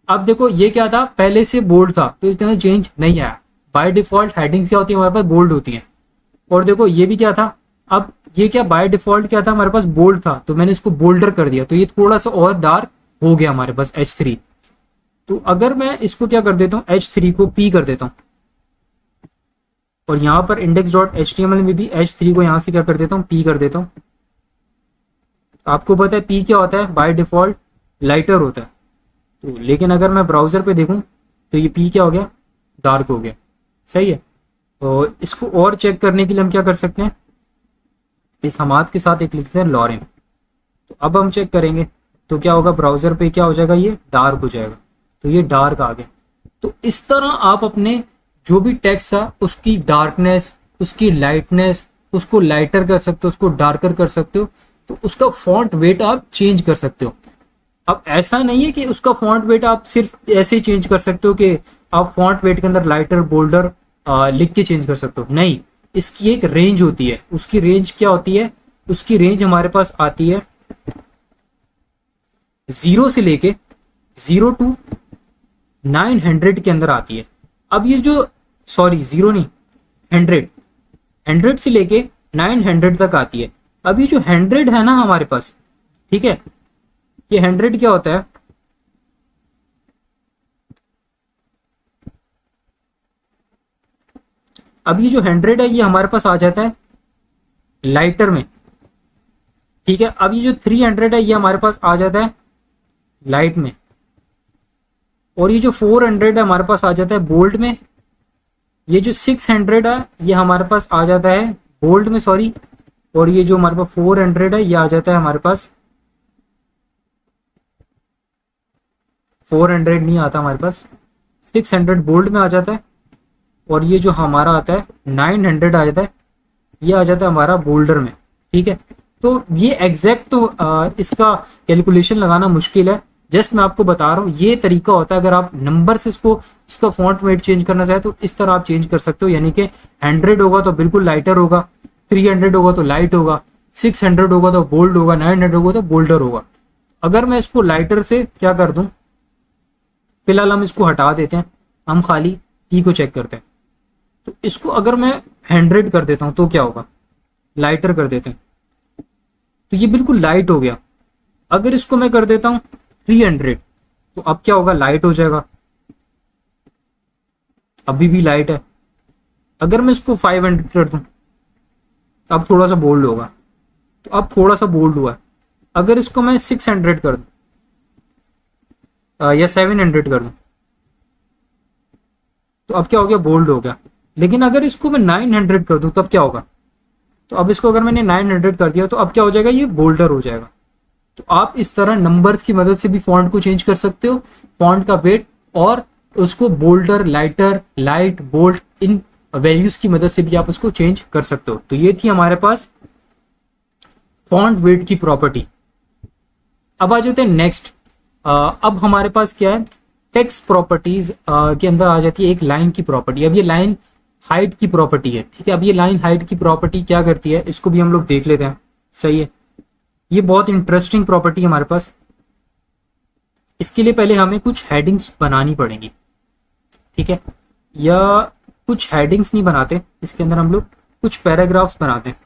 अब देखो ये क्या था, पहले से बोल्ड था, तो इसके अंदर चेंज नहीं आया। बाय डिफॉल्ट हेडिंग क्या होती है हमारे पास, बोल्ड होती है। और देखो ये भी क्या था, अब ये क्या बाय डिफॉल्ट क्या था हमारे पास, बोल्ड था, तो मैंने इसको बोल्डर कर दिया, तो ये थोड़ा सा और डार्क हो गया हमारे पास h3। तो अगर मैं इसको क्या कर देता हूं, h3 को p कर देता हूं, और यहां पर index.html में भी h3 को यहां से क्या कर देता हूं, p कर देता हूं। आपको पता है p क्या होता है, बाय डिफॉल्ट लाइटर होता है। तो लेकिन अगर मैं ब्राउजर पे देखूं तो ये p क्या हो गया, डार्क हो गया। सही है। तो इसको और चेक करने के लिए हम क्या कर सकते हैं, इस हमाद के साथ एक लिखते हैं लॉरेन। तो अब हम चेक करेंगे तो क्या होगा, ब्राउजर पे क्या हो जाएगा, ये डार्क हो जाएगा। तो ये डार्क आ गया। तो इस तरह आप अपने जो भी टेक्स्ट है उसकी डार्कनेस, उसकी लाइटनेस, उसको लाइटर कर सकते हो, उसको डार्कर कर सकते हो। तो उसका फॉन्ट वेट आप चेंज कर सकते हो। अब ऐसा नहीं है कि उसका फॉन्ट वेट आप सिर्फ ऐसे ही चेंज कर सकते हो कि आप फॉन्ट वेट के अंदर लाइटर बोल्डर लिख के चेंज कर सकते हो, नहीं। इसकी एक रेंज होती है। उसकी रेंज क्या होती है, उसकी रेंज हमारे पास आती है 0 से लेके 0 to 900 के अंदर आती है। अब ये जो 0 नहीं 100 से लेके 900 तक आती है। अब ये जो 100 है ना हमारे पास, ठीक है, ये 100 क्या होता है, अब ये जो 100 है ये हमारे पास आ जाता है लाइटर में, ठीक है। अब ये जो 300 है ये हमारे पास आ जाता है लाइट में, और ये जो 400 है हमारे पास आ जाता है बोल्ड में। ये जो 600 है ये हमारे पास आ जाता है बोल्ड में, सॉरी। और ये जो हमारे पास 400 है ये आ जाता है हमारे पास, 400 नहीं आता हमारे पास, 600 बोल्ड में आ जाता है। और ये जो हमारा आता है 900 आ जाता है, ये आ जाता है हमारा बोल्डर में, ठीक है। तो ये एग्जैक्ट तो इसका कैलकुलेशन लगाना मुश्किल है, जस्ट मैं आपको बता रहा हूँ ये तरीका होता है। अगर आप नंबर से इसका फॉन्ट वेट चेंज करना चाहे तो इस तरह आप चेंज कर सकते हो। यानी कि 100 होगा तो बिल्कुल लाइटर होगा, 300 होगा तो लाइट होगा, 600 होगा तो बोल्ड होगा, 900 होगा तो बोल्डर होगा। अगर मैं इसको लाइटर से क्या कर दूं, फिलहाल हम इसको हटा देते हैं, हम खाली p को चेक करते हैं। तो इसको अगर मैं 100 कर देता हूं तो क्या होगा, लाइटर कर देते हैं, तो ये बिल्कुल लाइट हो गया। अगर इसको मैं कर देता हूं 300, तो अब क्या होगा, लाइट हो जाएगा, अभी भी लाइट है। अगर मैं इसको 500 कर दूं, अब थोड़ा सा बोल्ड होगा, तो अब थोड़ा सा बोल्ड हुआ है। अगर इसको मैं 600 कर दूं या 700 कर दूं, तो अब क्या हो गया, बोल्ड हो गया। लेकिन अगर इसको मैं 900 कर दूं तब क्या होगा, तो अब इसको अगर मैंने 900 कर दिया तो अब क्या हो जाएगा, ये बोल्डर हो जाएगा। तो आप इस तरह नंबर्स की मदद से भी फॉन्ट को चेंज कर सकते हो, फॉन्ट का वेट, और उसको बोल्डर, लाइटर, लाइट, बोल्ड, इन वैल्यूज की मदद से भी आप उसको चेंज कर सकते हो। तो ये थी हमारे पास फॉन्ट वेट की प्रॉपर्टी। अब आ जाते हैं नेक्स्ट। अब हमारे पास क्या है, टेक्स्ट प्रॉपर्टीज के अंदर आ जाती है एक लाइन की प्रॉपर्टी। अब ये लाइन हाइट की प्रॉपर्टी है, ठीक है। अब ये लाइन हाइट की प्रॉपर्टी क्या करती है, इसको भी हम लोग देख लेते हैं। सही है, ये बहुत इंटरेस्टिंग प्रॉपर्टी है हमारे पास। इसके लिए पहले हमें कुछ हेडिंग्स बनानी पड़ेंगी, ठीक है, या कुछ हेडिंग्स नहीं बनाते, इसके अंदर हम लोग कुछ पैराग्राफ्स बनाते हैं।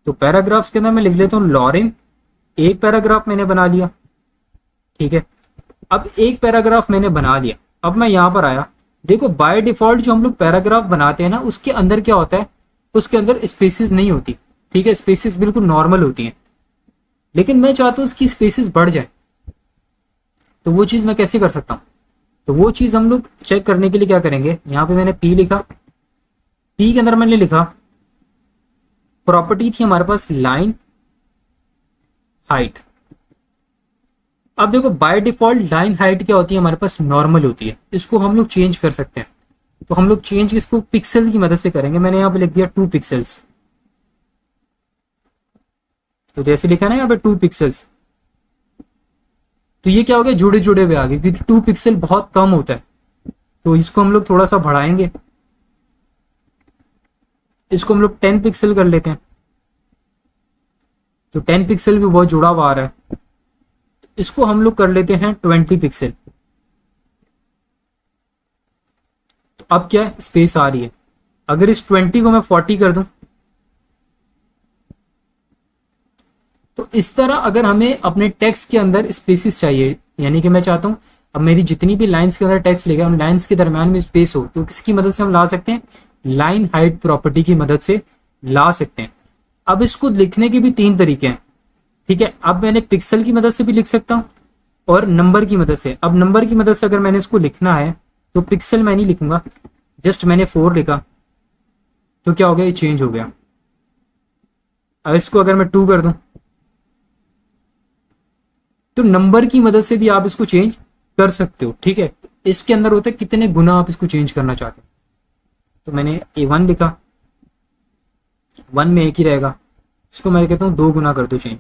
तो पैराग्राफ्स के अंदर मैं लिख लेता हूँ लॉरेन, एक पैराग्राफ मैंने बना लिया, ठीक है। अब एक पैराग्राफ मैंने बना लिया, अब मैं यहां पर आया, देखो बाय डिफॉल्ट जो हम लोग पैराग्राफ बनाते हैं ना, उसके अंदर क्या होता है, उसके अंदर स्पेसिस नहीं होती, ठीक है, स्पेसिस बिल्कुल नॉर्मल होती हैं। लेकिन मैं चाहता हूं उसकी स्पेसिस बढ़ जाए, तो वो चीज मैं कैसे कर सकता हूं, तो वो चीज हम लोग चेक करने के लिए क्या करेंगे, यहां पे मैंने पी लिखा, पी के अंदर मैंने लिखा प्रॉपर्टी थी हमारे पास लाइन हाइट। अब देखो बाय डिफॉल्ट लाइन हाइट क्या होती है हमारे पास, नॉर्मल होती है, इसको हम लोग चेंज कर सकते हैं। तो हम लोग चेंज इसको पिक्सल की मदद से करेंगे। मैंने यहाँ पे लिख दिया 2 पिक्सल्स, तो जैसे लिखा ना यहाँ पे 2 पिक्सल्स, तो ये क्या हो गया, जुड़े जुड़े हुए आ गए, क्योंकि 2 पिक्सल बहुत कम होता है। तो इसको हम लोग थोड़ा सा बढ़ाएंगे, इसको हम लोग 10 पिक्सल कर लेते हैं। तो 10 पिक्सल भी बहुत जुड़ा हुआ आ रहा है, इसको हम लोग कर लेते हैं 20 पिक्सल। तो अब क्या है, स्पेस आ रही है। अगर इस 20 को मैं 40 कर दूं, तो इस तरह अगर हमें अपने टेक्स्ट के अंदर स्पेसिस चाहिए, यानी कि मैं चाहता हूं अब मेरी जितनी भी लाइंस के अंदर टेक्स्ट लिखा है उन लाइंस के दरमियान में स्पेस हो, तो किसकी मदद से हम ला सकते हैं, लाइन हाइट प्रॉपर्टी की मदद से ला सकते हैं। अब इसको लिखने के भी 3 तरीके हैं, ठीक है। अब मैंने पिक्सल की मदद से भी लिख सकता हूं और नंबर की मदद से। अब नंबर की मदद से अगर मैंने इसको लिखना है तो पिक्सल मैं नहीं लिखूंगा, जस्ट मैंने 4 लिखा, तो क्या हो गया, ये चेंज हो गया। अब इसको अगर मैं 2 कर दूं, तो नंबर की मदद से भी आप इसको चेंज कर सकते हो, ठीक है। इसके अंदर होता है कितने गुना आप इसको चेंज करना चाहते हो। तो मैंने A1 लिखा, 1 में एक ही रहेगा, इसको मैं कहता हूँ 2 गुना कर दो चेंज,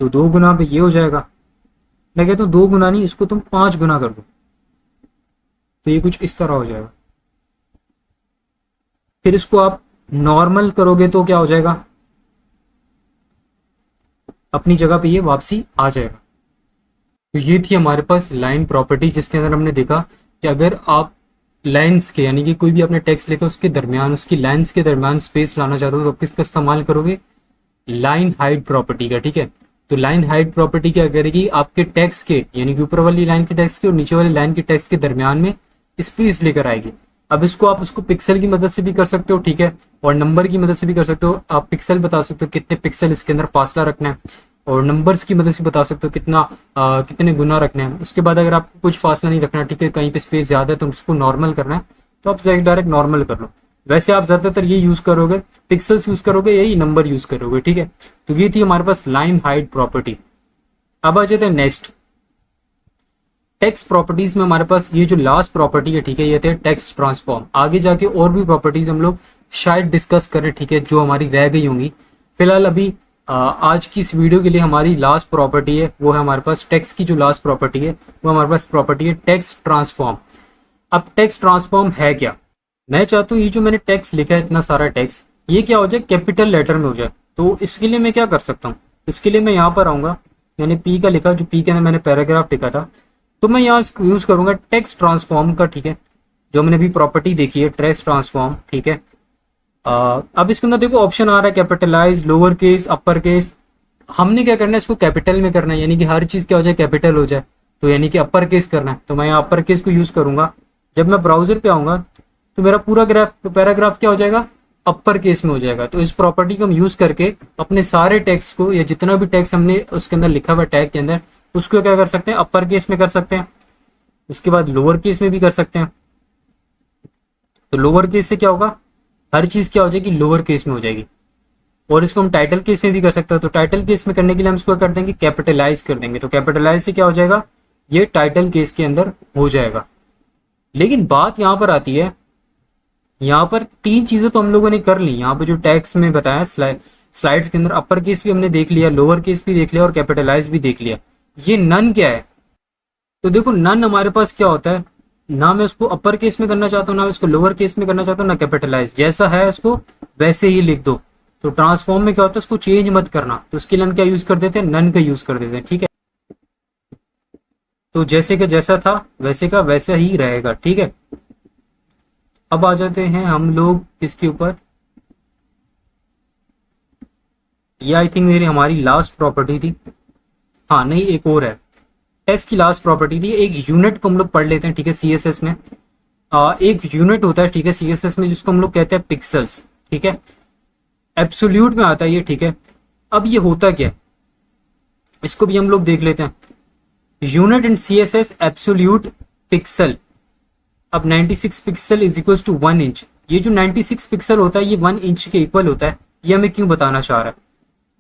तो 2 गुना पे ये हो जाएगा। मैं कहता हूँ 2 गुना नहीं, इसको तुम 5 गुना कर दो, तो ये कुछ इस तरह हो जाएगा। फिर इसको आप नॉर्मल करोगे तो क्या हो जाएगा, अपनी जगह पे ये वापसी आ जाएगा। तो ये थी हमारे पास लाइन प्रॉपर्टी, जिसके अंदर हमने देखा कि अगर आप लाइन्स के, यानी कि कोई भी आपने टेक्स्ट लिखा उसके दरमियान, उसकी लाइन्स के दरमियान स्पेस लाना चाहते हो, तो आप किसका इस्तेमाल करोगे, लाइन हाइट प्रॉपर्टी का, ठीक है। तो लाइन हाइट प्रॉपर्टी क्या करेगी, आपके टेक्स्ट के, यानी कि ऊपर वाली लाइन के टेक्स्ट के और नीचे वाली लाइन के टेक्स्ट के दरमियान में स्पेस लेकर आएगी। अब इसको आप उसको पिक्सल की मदद से भी कर सकते हो, ठीक है, और नंबर की मदद से भी कर सकते हो। आप पिक्सल बता सकते हो कितने पिक्सल इसके अंदर फासला रखना है, और नंबर्स की मदद से बता सकते हो कितने गुना रखना है। उसके बाद अगर आपको कुछ फासला नहीं रखना, ठीक है, कहीं पे स्पेस ज्यादा है तो उसको नॉर्मल करना है, तो आप डायरेक्ट नॉर्मल कर लो। वैसे आप ज्यादातर ये यूज करोगे, पिक्सल्स यूज करोगे, यही नंबर यूज करोगे, ठीक है। तो ये थी हमारे पास लाइन हाइट प्रॉपर्टी। अब आ जाते हैं नेक्स्ट टेक्स्ट प्रॉपर्टीज में। हमारे पास ये जो लास्ट प्रॉपर्टी है, ठीक है, ये थे टेक्स्ट ट्रांसफॉर्म। आगे जाके और भी प्रॉपर्टीज हम लोग शायद डिस्कस करें, ठीक है, जो हमारी रह गई होंगी। फिलहाल अभी आज की इस वीडियो के लिए हमारी लास्ट प्रॉपर्टी है, वो है हमारे पास टेक्स्ट की जो लास्ट प्रॉपर्टी है, वो हमारे पास प्रॉपर्टी है टेक्स्ट ट्रांसफॉर्म। अब टेक्स्ट ट्रांसफॉर्म है क्या, मैं चाहता हूँ ये जो मैंने टेक्स्ट लिखा है, इतना सारा टेक्स्ट, ये क्या हो जाए, कैपिटल लेटर में हो जाए। तो इसके लिए मैं क्या कर सकता हूँ, इसके लिए मैं यहाँ पर आऊंगा, मैंने पी का लिखा, जो पी के अंदर मैंने पैराग्राफ लिखा था, तो मैं यहाँ यूज करूंगा टेक्स्ट ट्रांसफॉर्म का, ठीक है, जो मैंने अभी प्रॉपर्टी देखी है टेक्स्ट ट्रांसफॉर्म, ठीक है। अब इसके अंदर देखो ऑप्शन आ रहा है capitalise, lower case, upper case, हमने क्या करना है, इसको कैपिटल में करना है, यानी कि हर चीज़ क्या हो जाए, कैपिटल हो जाए, तो यानी कि अपर केस करना है। तो मैं यहाँ अपर केस को यूज़ करूंगा। जब मैं ब्राउजर पे आऊँगा तो मेरा पूरा पैराग्राफ क्या हो जाएगा, अपर केस में हो जाएगा। तो इस प्रॉपर्टी को हम यूज़ करके अपने सारे टेक्स्ट को, या जितना भी टेक्स्ट हमने उसके अंदर लिखा हुआ टैग के अंदर, उसको क्या कर सकते हैं, अपर केस में कर सकते हैं। उसके बाद लोअर केस में भी कर सकते हैं। तो लोअर केस से क्या होगा, हर चीज़ क्या हो जाएगी, लोअर केस में हो जाएगी। और इसको हम टाइटल केस में भी कर सकते हैं। तो टाइटल केस में करने के लिए हम इसको कर देंगे, कैपिटलाइज कर देंगे। तो कैपिटलाइज से क्या हो जाएगा, ये टाइटल केस के अंदर हो जाएगा। लेकिन बात यहाँ पर आती है, यहाँ पर तीन चीजें तो हम लोगों ने कर ली। यहाँ पर जो टैक्स में बताया स्लाइड्स के अंदर, अपर केस भी हमने देख लिया, लोअर केस भी देख लिया और कैपिटलाइज भी देख लिया। ये नन क्या है, तो देखो नन हमारे पास क्या होता है, ना मैं उसको अपर केस में करना चाहता हूँ, ना मैं इसको लोअर केस में करना चाहता हूँ, ना कैपिटलाइज। जैसा है इसको वैसे ही लिख दो। तो ट्रांसफॉर्म में क्या होता है, इसको चेंज मत करना। तो उसके लिए हम क्या यूज कर देते हैं, नन का यूज कर देते हैं। ठीक है, तो जैसे का जैसा था वैसे का वैसा ही रहेगा। ठीक है, अब आ जाते हैं हम लोग इसके ऊपर। ये आई थिंक मेरी हमारी लास्ट प्रॉपर्टी थी। हाँ नहीं, एक और है, टेक्स्ट की लास्ट प्रॉपर्टी थी। एक यूनिट को हम लोग पढ़ लेते हैं। ठीक है, सीएसएस में एक यूनिट होता है, ठीक है, सीएसएस में, जिसको हम लोग कहते हैं पिक्सल्स। ठीक है, एब्सोल्यूट में आता है ये। ठीक है, अब ये होता क्या है, इसको भी हम लोग देख लेते हैं। Unit in CSS absolute pixel. अब 96 pixel is equal to 1 inch. ये जो 96 पिक्सल होता है ये 1 इंच के इक्वल होता है। ये हमें क्यों बताना चाह रहा है,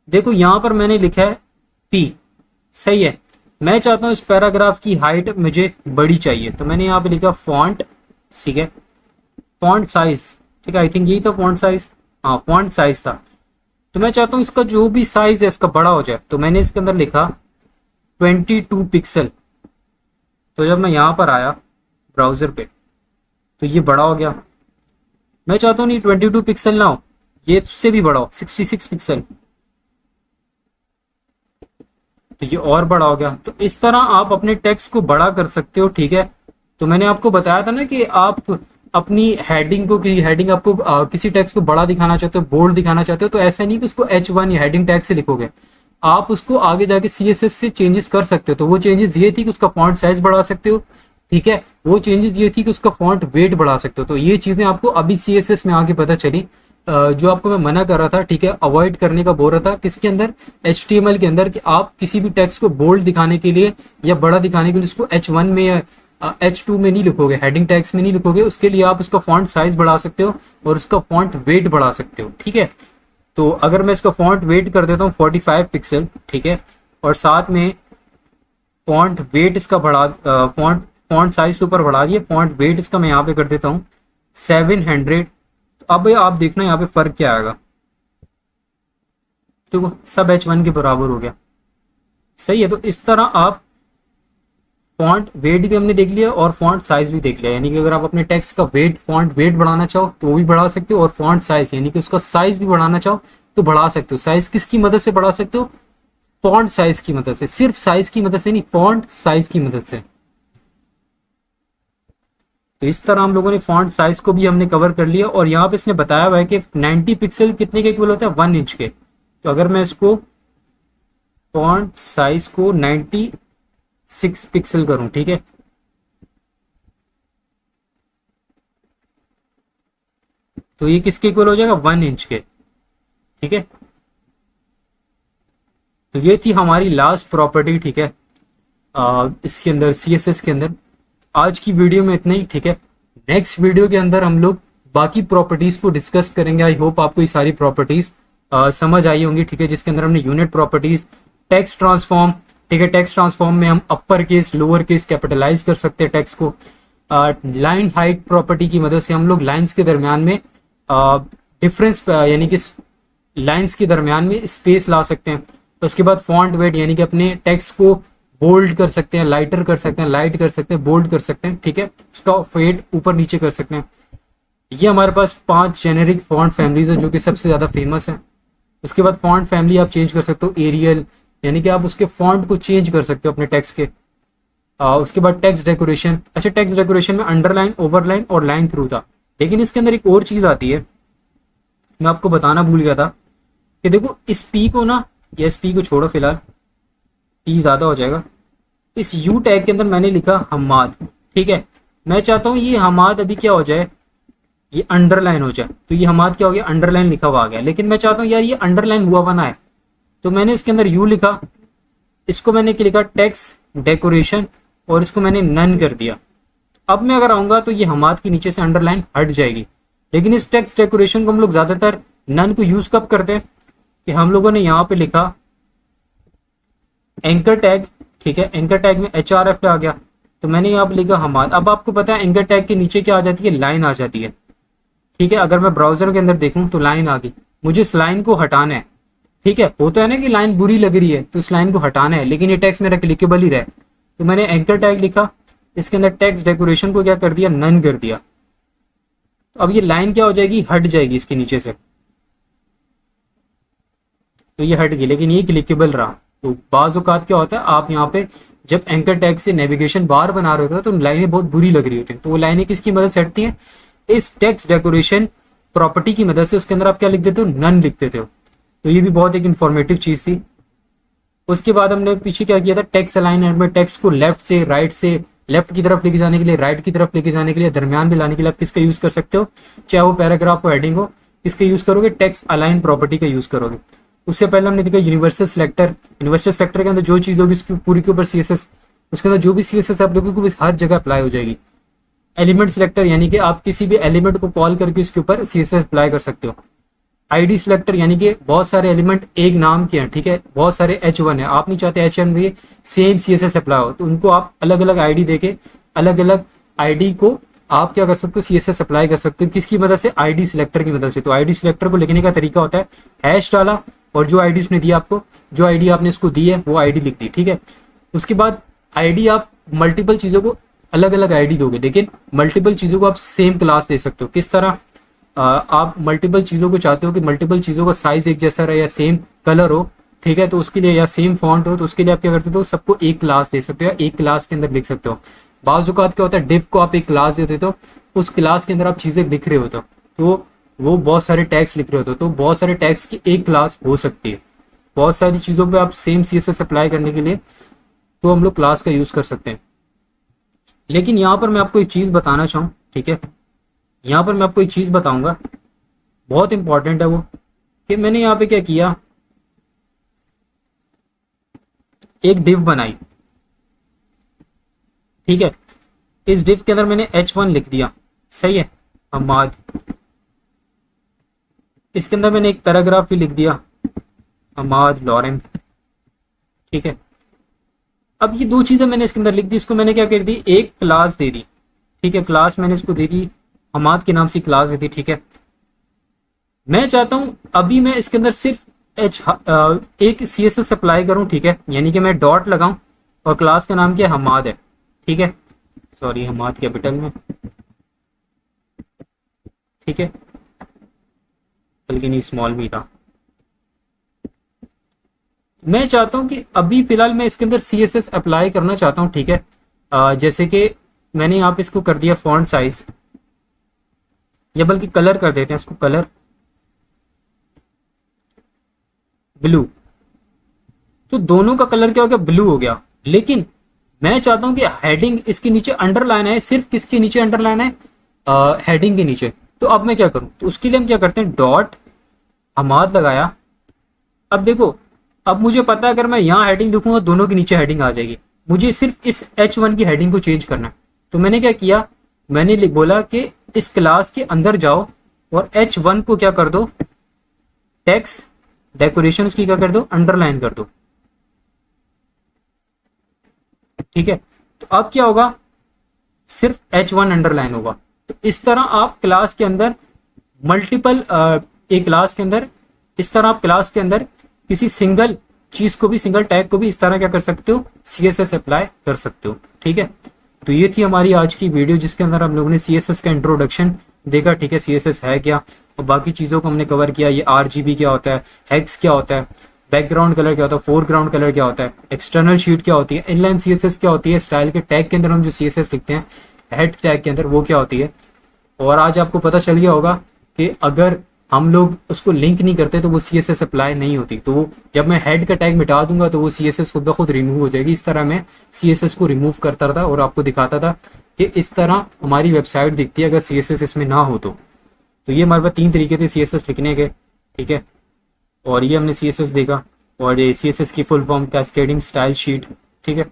देखो यहां पर मैंने लिखा है P, सही है। मैं चाहता हूं इस पैराग्राफ की हाइट मुझे बड़ी चाहिए, तो मैंने यहाँ पे लिखा फॉन्ट। ठीक है, फॉन्ट साइज, ठीक है, आई थिंक यही था फॉन्ट साइज। हाँ, फॉन्ट साइज था। तो मैं चाहता हूं इसका जो भी साइज है इसका बड़ा हो जाए, तो मैंने इसके अंदर लिखा 22 पिक्सल। तो जब मैं यहां पर आया ब्राउजर पे तो ये बड़ा हो गया। मैं चाहता हूं नहीं 22 पिक्सल ना हो, ये उससे भी बड़ा हो, 66 पिक्सल। तो ये और बड़ा हो गया। तो इस तरह आप अपने टेक्स्ट को बड़ा कर सकते हो। ठीक है, तो मैंने आपको बताया था ना कि आप अपनी हेडिंग को, कि हेडिंग आपको किसी टेक्स्ट को बड़ा दिखाना चाहते हो, बोल्ड दिखाना चाहते हो, तो ऐसा नहीं कि उसको H1 या हेडिंग टैग से लिखोगे, आप उसको आगे जाके CSS से चेंजेस कर सकते हो। तो वो चेंजेस ये थी कि उसका फॉन्ट साइज बढ़ा सकते हो। ठीक है, वो चेंजेस ये थी कि उसका फॉन्ट वेट बढ़ा सकते हो। तो ये चीजें आपको अभी CSS में आगे पता चली, जो आपको मैं मना कर रहा था, ठीक है, अवॉइड करने का बोल रहा था, किसके अंदर, HTML के अंदर, कि आप किसी भी टेक्स्ट को बोल्ड दिखाने के लिए या बड़ा दिखाने के लिए उसको H1 में या H2 में नहीं लिखोगे, हेडिंग टैग्स में नहीं लिखोगे। उसके लिए आप उसका फॉन्ट साइज बढ़ा सकते हो और उसका फॉन्ट वेट बढ़ा सकते हो। ठीक है, तो अगर मैं इसका फॉन्ट वेट कर देता हूँ 45 पिक्सल, ठीक है, और साथ में फॉन्ट वेट इसका बढ़ा, फॉन्ट साइज के ऊपर बढ़ा दिया, फॉन्ट वेट इसका मैं यहाँ पे कर देता हूँ 700। तो अब आप देखना यहाँ पे फर्क क्या आएगा, देखो सब H1 के बराबर हो गया। सही है, तो इस तरह आप फॉन्ट वेट भी हमने देख लिया और फॉन्ट साइज भी देख लिया। यानी कि अगर आप अपने टेक्स्ट का वेट, फॉन्ट वेट बढ़ाना चाहो तो वो भी बढ़ा सकते हो, और फॉन्ट साइज यानी कि उसका साइज भी बढ़ाना चाहो तो बढ़ा सकते हो। साइज किसकी मदद से बढ़ा सकते हो, फॉन्ट साइज की मदद से, सिर्फ साइज की मदद से नहीं, फॉन्ट साइज की मदद से। तो इस तरह हम लोगों ने फॉन्ट साइज को भी हमने कवर कर लिया। और यहाँ पे इसने बताया हुआ है कि 90 पिक्सल कितने के इक्वल होता है, 1 इंच के। तो अगर मैं इसको फॉन्ट साइज को 96 पिक्सल करूं, ठीक है, तो ये किसके इक्वल हो जाएगा, 1 इंच के। ठीक है, तो ये थी हमारी लास्ट प्रॉपर्टी। ठीक है, इसके अंदर CSS के अंदर। आज की वीडियो में इतना ही। ठीक है, नेक्स्ट वीडियो के अंदर हम लोग बाकी प्रॉपर्टीज को डिस्कस करेंगे। आई होप आपको ये सारी प्रॉपर्टीज समझ आई होंगी। ठीक है, जिसके अंदर हमने यूनिट प्रॉपर्टीज, टेक्स्ट ट्रांसफॉर्म, ठीक है, टेक्स्ट ट्रांसफॉर्म में हम upper case, lower case, capitalise कर सकते हैं टेक्स्ट को। लाइन हाइट प्रॉपर्टी की मदद से हम लोग लाइंस के दरमियान में डिफरेंस, यानी कि लाइंस के दरमियान में स्पेस ला सकते हैं। उसके बाद फॉन्ट वेट, यानी कि अपने टेक्स्ट को बोल्ड कर सकते हैं, लाइटर कर सकते हैं, लाइट कर सकते हैं, बोल्ड कर सकते हैं। ठीक है, उसका फेड ऊपर नीचे कर सकते हैं। ये हमारे पास 5 जेनेरिक फॉन्ट फैमिलीज है जो कि सबसे ज्यादा फेमस है। उसके बाद फॉन्ट फैमिली आप चेंज कर सकते हो, एरियल, यानी कि आप उसके फॉन्ट को चेंज कर सकते हो अपने टेक्स्ट के। उसके बाद टेक्स्ट डेकोरेशन। अच्छा, टेक्स्ट डेकोरेशन में अंडरलाइन, ओवरलाइन और लाइन थ्रू था, लेकिन इसके अंदर एक और चीज आती है, मैं आपको बताना भूल गया था कि देखो इस P को ना ये एस पी को छोड़ो फिलहाल, पी ज़्यादा हो जाएगा। इस यू टैग के अंदर मैंने लिखा हमाद, ठीक है। मैं चाहता हूँ ये हमाद अभी क्या हो जाए, ये अंडरलाइन हो जाए। तो ये हमाद क्या हो गया, अंडरलाइन लिखा हुआ आ गया। लेकिन मैं चाहता हूँ यार ये अंडरलाइन हुआ बना है, तो मैंने इसके अंदर यू लिखा, इसको मैंने क्या लिखा, टेक्स्ट डेकोरेशन, और इसको मैंने नन कर दिया। अब मैं अगर आऊंगा तो ये हमाद के नीचे से अंडरलाइन हट जाएगी। लेकिन इस टेक्स्ट डेकोरेशन को हम लोग ज्यादातर नन को यूज कब करते हैं कि हम लोगों ने यहाँ पे लिखा एंकर टैग, ठीक है। एंकर टैग में HRF आ गया, तो मैंने यहाँ पे लिखा हमाद। अब आपको पता है एंकर टैग के नीचे क्या आ जाती है, लाइन आ जाती है, ठीक है। अगर मैं ब्राउजर के अंदर देखूं तो लाइन आ गई, मुझे इस लाइन को हटाना है, ठीक है। होता है ना कि लाइन बुरी लग रही है तो इस लाइन को हटाना है, लेकिन ये टेक्स्ट मेरा क्लिकेबल ही रहे, तो मैंने एंकर टैग लिखा, इसके अंदर टेक्स्ट डेकोरेशन को क्या कर दिया, नन कर दिया। तो अब ये लाइन क्या हो जाएगी, हट जाएगी इसके नीचे से, तो ये हट गई, लेकिन ये क्लिकेबल रहा। तो बाज़ औक़ात क्या होता है, आप यहाँ पे जब एंकर टैग से नेविगेशन बार बना रहे होते हो तो लाइनें बहुत बुरी लग रही होती हैं, तो वो लाइनें किसकी मदद से हटती हैं, इस टेक्स्ट डेकोरेशन प्रॉपर्टी की मदद से। उसके अंदर आप क्या लिख देते हो, नन लिख देते हो। तो ये भी बहुत एक इंफॉर्मेटिव चीज थी। उसके बाद हमने पीछे क्या किया था, टेक्स्ट अलाइनमेंट में टेक्स्ट को लेफ्ट से राइट से, लेफ्ट की तरफ लेके जाने के लिए, राइट की तरफ लेके जाने के लिए, दरमियान में लाने के लिए आप किसका यूज कर सकते हो, चाहे वो पैराग्राफ हो, हेडिंग हो, किसका यूज करोगे, टेक्स्ट अलाइन प्रॉपर्टी का यूज करोगे। उससे पहले हमने देखा यूनिवर्सल सिलेक्टर। यूनिवर्सल सिलेक्टर के अंदर जो चीज होगी उसकी पूरी के ऊपर CSS, उसके अंदर जो भी CSS आप लोगों को हर जगह अप्लाई हो जाएगी। एलिमेंट सिलेक्टर यानी कि आप किसी भी एलिमेंट को कॉल करके उसके ऊपर CSS अप्लाई कर सकते हो। ID सिलेक्टर यानी कि बहुत सारे एलिमेंट एक नाम के हैं, ठीक है, बहुत सारे H1 है, आप नहीं चाहते H1 भी सेम CSS अप्लाई हो, तो उनको आप अलग अलग ID देके अलग अलग ID को आप क्या कर सकते हो, CSS अप्लाई कर सकते हो। किसकी मदद से, ID सिलेक्टर की मदद से। तो ID सिलेक्टर को लिखने का तरीका होता है, हैश डाला और जो ID उसने दिया आपको, जो ID आपने उसको दी है वो ID लिख दी, ठीक है। उसके बाद ID आप मल्टीपल चीज़ों को अलग अलग ID दोगे, लेकिन मल्टीपल चीज़ों को आप सेम क्लास दे सकते हो। किस तरह, आप मल्टीपल चीज़ों को चाहते हो कि मल्टीपल चीज़ों का साइज एक जैसा रहे या सेम कलर हो, ठीक है, तो उसके लिए, या सेम फॉन्ट हो, तो उसके लिए आप क्या करते हो, सबको एक क्लास दे सकते हो, एक क्लास के अंदर लिख सकते हो। बाज़ औक़ात क्या होता है, डिव को आप एक क्लास दे देते हो, उस क्लास के अंदर आप चीज़ें लिख रहे होते हो, तो वो बहुत सारे टैग्स लिख रहे होते हो, तो बहुत सारे टैग्स की एक क्लास हो सकती है। बहुत सारी चीज़ों पे आप सेम CSS अप्लाई करने के लिए तो हम लोग क्लास का यूज़ कर सकते हैं। लेकिन यहाँ पर मैं आपको एक चीज़ बताना चाहूँ, ठीक है, यहाँ पर मैं आपको एक चीज़ बताऊँगा, बहुत इंपॉर्टेंट है वो, कि मैंने यहाँ पे क्या किया, एक डिव बनाई, ठीक है। इस डिव के अंदर मैंने H1 लिख दिया, सही है, हमाद। इसके अंदर मैंने एक पैराग्राफ भी लिख दिया, हमाद लॉरेन, ठीक है। अब ये दो चीजें मैंने इसके अंदर लिख दी, इसको मैंने क्या कर दी, एक क्लास दे दी, ठीक है। क्लास मैंने इसको दे दी, हमाद के नाम से क्लास दे दी, ठीक है। मैं चाहता हूं अभी मैं इसके अंदर सिर्फ एक CSS अप्लाई करूं, ठीक है, यानी कि मैं डॉट लगाऊं और क्लास का नाम क्या है, हमाद है, ठीक है। सॉरी, हमाद कैपिटल में, ठीक है, बल्कि नहीं स्मॉल भी था। मैं चाहता हूं कि अभी फिलहाल मैं इसके अंदर CSS अप्लाई करना चाहता हूं, ठीक है। जैसे कि मैंने यहाँ पे इसको कर दिया फॉन्ट साइज, या बल्कि कलर कर देते हैं इसको, कलर ब्लू। तो दोनों का कलर क्या हो गया, ब्लू हो गया। लेकिन मैं चाहता हूं कि हेडिंग इसके नीचे अंडरलाइन है, सिर्फ किसके नीचे अंडरलाइन है, हेडिंग के नीचे। तो अब मैं क्या करूं, तो उसके लिए हम क्या करते हैं, डॉट हमाद लगाया। अब देखो, अब मुझे पता है अगर मैं यहाँ हेडिंग लिखूंगा दोनों के नीचे हेडिंग आ जाएगी, मुझे सिर्फ इस H1 की हेडिंग को चेंज करना है। तो मैंने क्या किया, मैंने बोला कि इस क्लास के अंदर जाओ और H1 को क्या कर दो, टेक्स्ट डेकोरेशन उसकी क्या कर दो, अंडरलाइन कर दो, ठीक है। तो अब क्या होगा, सिर्फ H1 अंडरलाइन होगा। तो इस तरह आप क्लास के अंदर मल्टीपल, एक क्लास के अंदर इस तरह आप क्लास के अंदर किसी सिंगल चीज को भी, सिंगल टैग को भी इस तरह क्या कर सकते हो, CSS अप्लाई कर सकते हो, ठीक है। तो ये थी हमारी आज की वीडियो, जिसके अंदर हम लोगों ने CSS का इंट्रोडक्शन देखा, ठीक है, CSS है क्या, और बाकी चीज़ों को हमने कवर किया। ये RGB क्या होता है, हेक्स क्या होता है, बैकग्राउंड कलर क्या होता है, फोरग्राउंड कलर क्या होता है, एक्सटर्नल शीट क्या होती है, इनलाइन CSS क्या होती है, स्टाइल के टैग के अंदर हम जो CSS लिखते हैं हेड टैग के अंदर वो क्या होती है। और आज आपको पता चल गया होगा कि अगर हम लोग उसको लिंक नहीं करते तो वो CSS अप्लाई नहीं होती। तो जब मैं हेड का टैग मिटा दूंगा तो वो CSS खुद ब खुद रिमूव हो जाएगी। इस तरह मैं CSS को रिमूव करता था और आपको दिखाता था कि इस तरह हमारी वेबसाइट दिखती है अगर CSS इसमें ना हो तो ये हमारे पास 3 तरीके थे CSS लिखने के, ठीक है। और ये हमने CSS देखा, और ये CSS की full form cascading style sheet, ठीक है।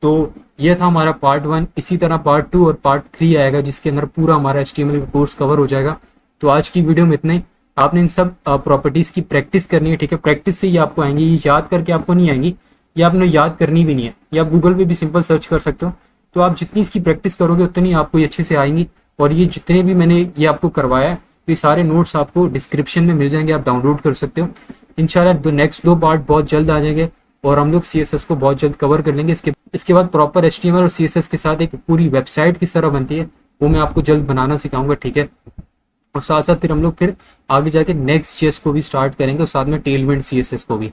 तो ये था हमारा पार्ट 1। इसी तरह पार्ट 2 और पार्ट 3 आएगा जिसके अंदर पूरा हमारा HTML का कोर्स कवर हो जाएगा। तो आज की वीडियो में इतना ही। आपने इन सब प्रॉपर्टीज़ की प्रैक्टिस करनी है, ठीक है। प्रैक्टिस से ही आपको आएंगी, ये याद करके आपको नहीं आएंगी, ये आपने याद करनी भी नहीं है। ये आप गूगल पे भी सिंपल सर्च कर सकते हो। तो आप जितनी इसकी प्रैक्टिस करोगे उतनी आपको ये अच्छे से आएंगी। और ये जितने भी मैंने ये आपको करवाया है तो ये सारे नोट्स आपको डिस्क्रिप्शन में मिल जाएंगे, आप डाउनलोड कर सकते हो। इंशाल्लाह नेक्स्ट 2 पार्ट बहुत जल्द आ जाएंगे और हम लोग CSS को बहुत जल्द कवर कर लेंगे। इसके बाद प्रॉपर HTML और CSS के साथ एक पूरी वेबसाइट किस तरह बनती है वो मैं आपको जल्द बनाना सिखाऊंगा, ठीक है। और साथ साथ फिर हम लोग फिर आगे जाके नेक्स्ट JS को भी स्टार्ट करेंगे और साथ में टेलविंड CSS को भी।